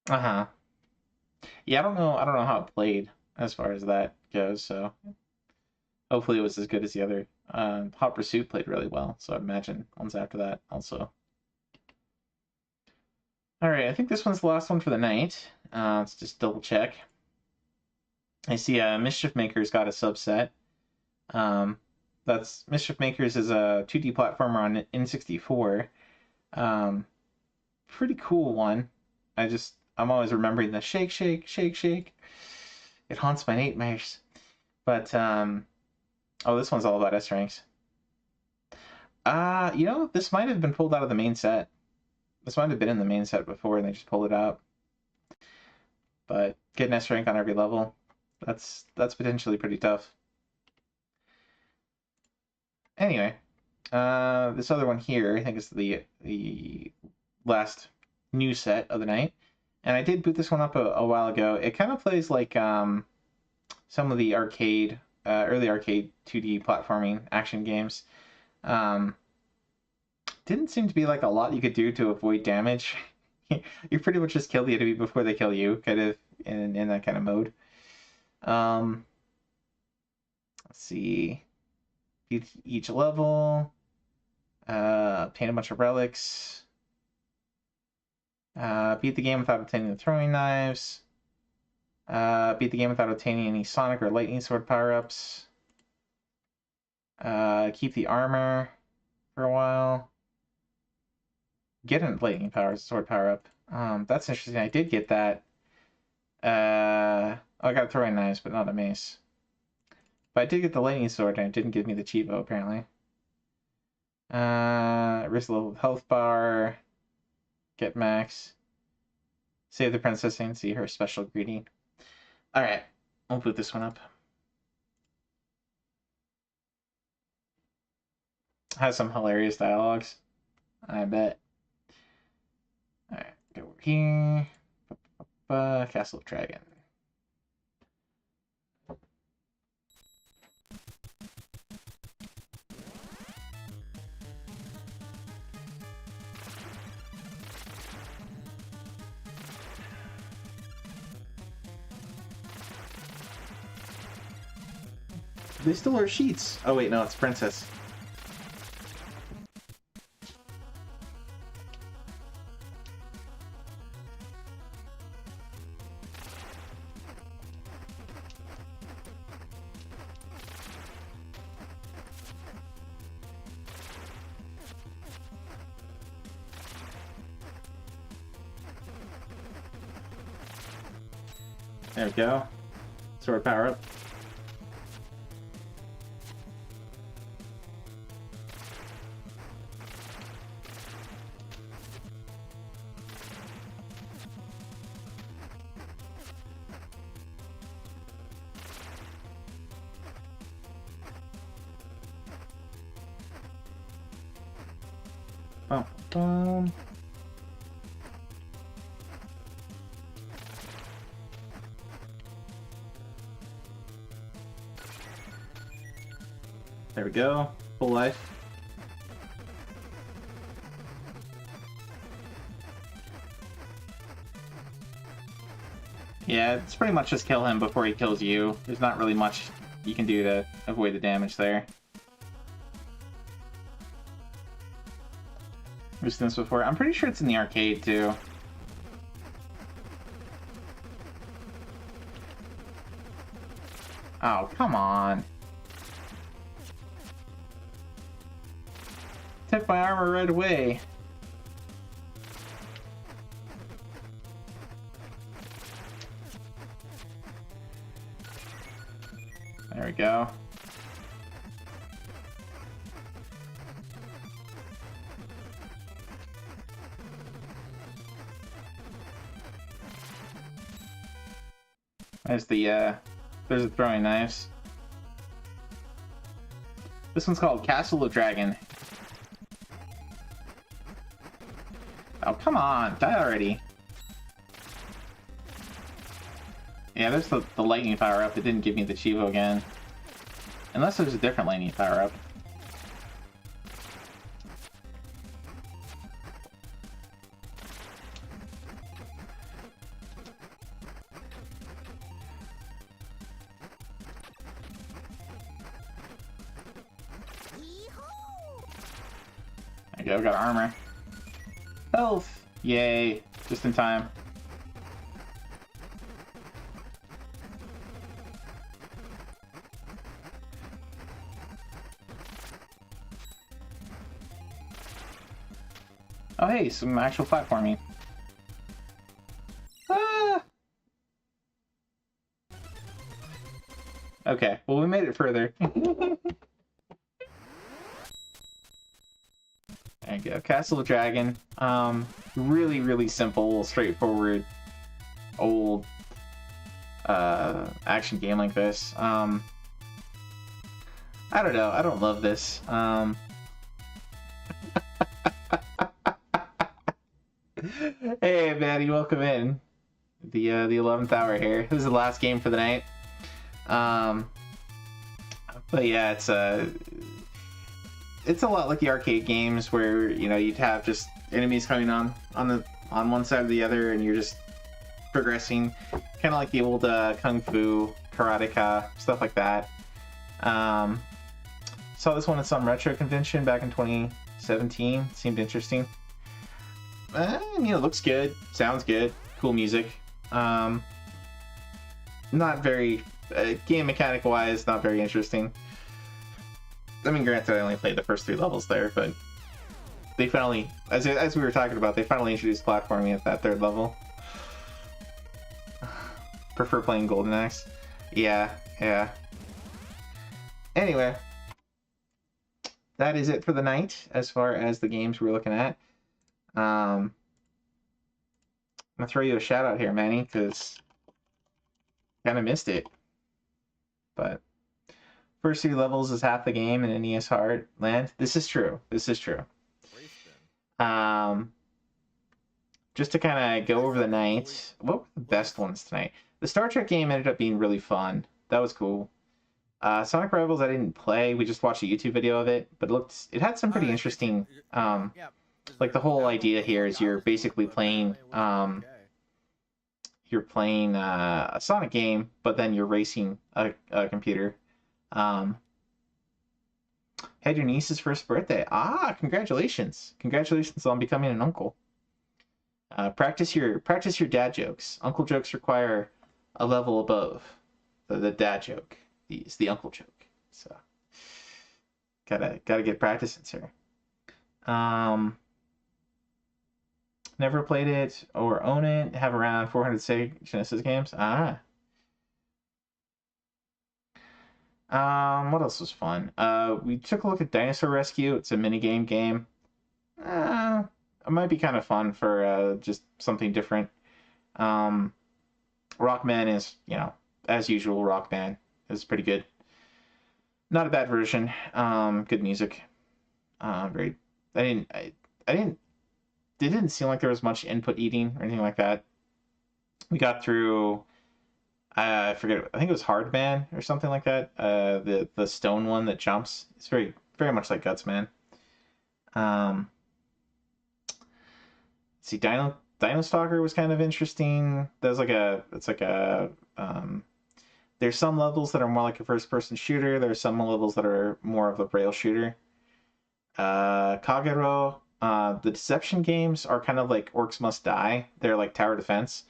Uh-huh. Yeah, I don't know how it played as far as that goes, so hopefully it was as good as the other. Hot Pursuit played really well, so I imagine ones after that also. Alright, I think this one's the last one for the night. Let's just double check. I see Mischief Makers got a subset. That's Mischief Makers is a 2D platformer on N64. Pretty cool one. I'm always remembering the shake, shake, shake, shake. It haunts my nightmares. But, oh, this one's all about S-Ranks. You know, this might have been pulled out of the main set. This might have been in the main set before, and they just pulled it out. But getting S-Rank on every level, that's potentially pretty tough. Anyway, this other one here, I think is the last new set of the night. And I did boot this one up a while ago. It kind of plays like some of the early arcade 2D platforming action games. Didn't seem to be like a lot you could do to avoid damage. You pretty much just kill the enemy before they kill you, kind of in that kind of mode. Let's see. Each level. Paint a bunch of relics. Beat the game without obtaining the throwing knives. Beat the game without obtaining any Sonic or Lightning Sword power-ups. Keep the armor for a while. Get a Lightning Sword power-up. That's interesting. I did get that. I got throwing knives, but not a mace. But I did get the Lightning Sword, and it didn't give me the Chivo, apparently. Risk level health bar. Get max. Save the princess and see her special greeting. Alright, I'll boot this one up. Has some hilarious dialogues, I bet. Alright, go over here. Castle of Dragon. They still are sheets. Oh wait, no, it's Princess. There we go. Sword power up. There we go. Full life. Yeah, it's pretty much just kill him before he kills you. There's not really much you can do to avoid the damage there. I've seen this before. I'm pretty sure it's in the arcade too. Oh, come on. Took my armor right away. There we go. There's the throwing knives. This one's called Castle of Dragon. Oh, come on, die already. Yeah, there's the lightning power-up. It didn't give me the Chivo again. Unless there's a different lightning power-up. There you go, got armor. Health! Yay, just in time. Oh hey, some actual platforming. Ah! Okay, well we made it further. There you go, Castle of Dragon. Really, really simple, straightforward, old action game like this. I don't know, I don't love this. Hey Maddie, welcome in. The 11th hour here. This is the last game for the night. But yeah, it's a lot like the arcade games where, you know, you'd have just enemies coming on one side or the other, and you're just progressing, kind of like the old Kung Fu, Karateka, stuff like that. Saw this one at some retro convention back in 2017. Seemed interesting. You know, looks good, sounds good, cool music. Not very game mechanic wise, not very interesting. I mean, granted, I only played the first 3 levels there, but they finally, as we were talking about, they finally introduced platforming at that 3rd level. Prefer playing Golden Axe. Yeah. Anyway, that is it for the night as far as the games we're looking at. I'm gonna throw you a shout out here, Manny, because kind of missed it. But first 3 levels is half the game in NES Heartland. This is true. Just to kind of go over the night, what were the best ones tonight? The Star Trek game ended up being really fun. That was cool. Sonic Rivals I didn't play. We just watched a YouTube video of it, but it had some pretty interesting. Like the whole idea here is you're basically playing a Sonic game, but then you're racing a computer. Had your niece's first birthday. Ah, congratulations on becoming an uncle. Practice your dad jokes. Uncle jokes require a level above the dad joke. It's the uncle joke. So gotta get practicing, sir. Never played it or own it. Have around 400 Sega Genesis games. What else was fun? We took a look at Dinosaur Rescue. It's a minigame game. It might be kind of fun for just something different. Rockman is, you know, as usual. Rockman is pretty good. Not a bad version. Good music. Very. It didn't seem like there was much input eating or anything like that. We got through. I forget. I think it was Hardman or something like that. The stone one that jumps. It's very much like Gutsman. See, Dino Stalker was kind of interesting. There's there's some levels that are more like a first-person shooter. There's some levels that are more of a rail shooter. Kagero, the Deception games are kind of like Orcs Must Die. They're like tower defense.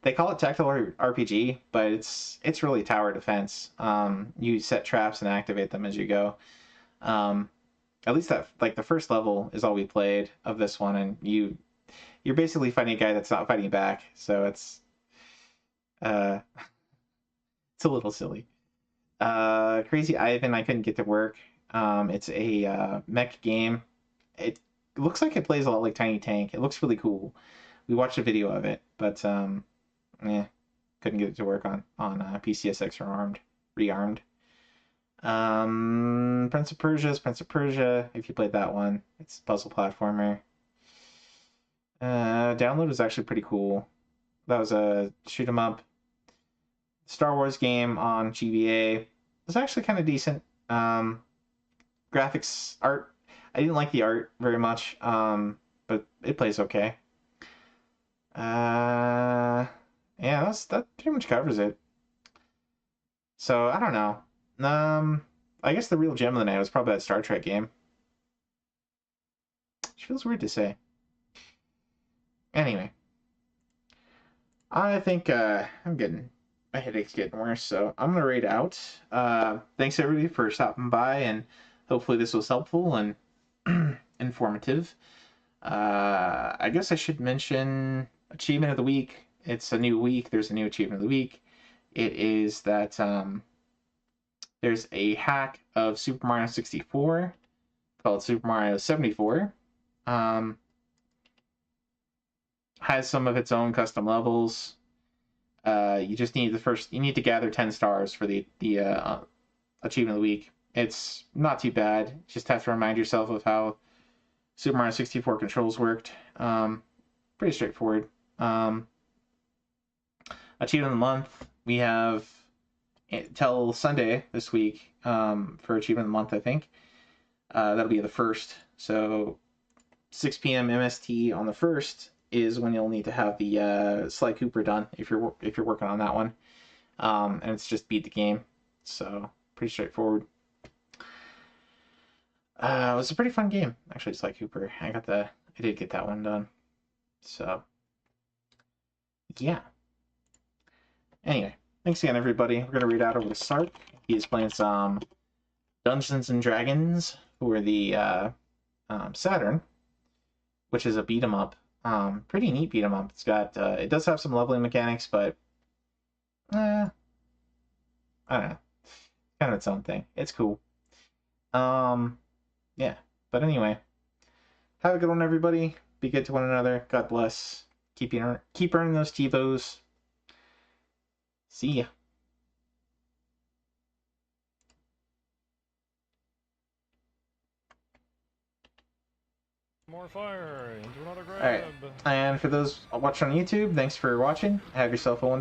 They call it tactical RPG, but it's really tower defense. You set traps and activate them as you go. At least that, like, the first level is all we played of this one, and you're basically fighting a guy that's not fighting back, so it's a little silly. Crazy Ivan, I couldn't get to work. It's a mech game. It looks like it plays a lot like Tiny Tank. It looks really cool. We watched a video of it, but couldn't get it to work on PCSX or Rearmed. Prince of Persia, if you played that one. It's a puzzle platformer. Download was actually pretty cool. That was a shoot 'em up Star Wars game on GBA. It was actually kind of decent. Graphics, art, I didn't like the art very much, but it plays okay. Yeah, that pretty much covers it. So, I don't know. I guess the real gem of the night was probably that Star Trek game. Which feels weird to say. Anyway. I think my headache's getting worse, so I'm going to raid out. Thanks everybody for stopping by, and hopefully this was helpful and informative. I guess I should mention Achievement of the Week. It's a new week. There's a new Achievement of the Week. It is that there's a hack of Super Mario 64 called Super Mario 74. Has some of its own custom levels. You just need you need to gather 10 stars for the Achievement of the Week. It's not too bad. You just have to remind yourself of how Super Mario 64 controls worked. Pretty straightforward. Achievement of the month, we have till Sunday this week for Achievement of the month, I think. That'll be the 1st. So 6 p.m. MST on the 1st is when you'll need to have the Sly Cooper done if you're working on that one. And it's just beat the game. So pretty straightforward. It was a pretty fun game, actually. Sly Cooper. I did get that one done. So yeah. Anyway, thanks again, everybody. We're gonna read out over to Sark. He is playing some Dungeons and Dragons for the Saturn, which is a beat 'em up. Pretty neat beat 'em up. It's got it does have some leveling mechanics, but I don't know, kind of its own thing. It's cool. Yeah. But anyway, have a good one, everybody. Be good to one another. God bless. Keep earning those TiVos. See ya. More fire into another grab. Alright. And for those watching on YouTube, thanks for watching. Have yourself a wonderful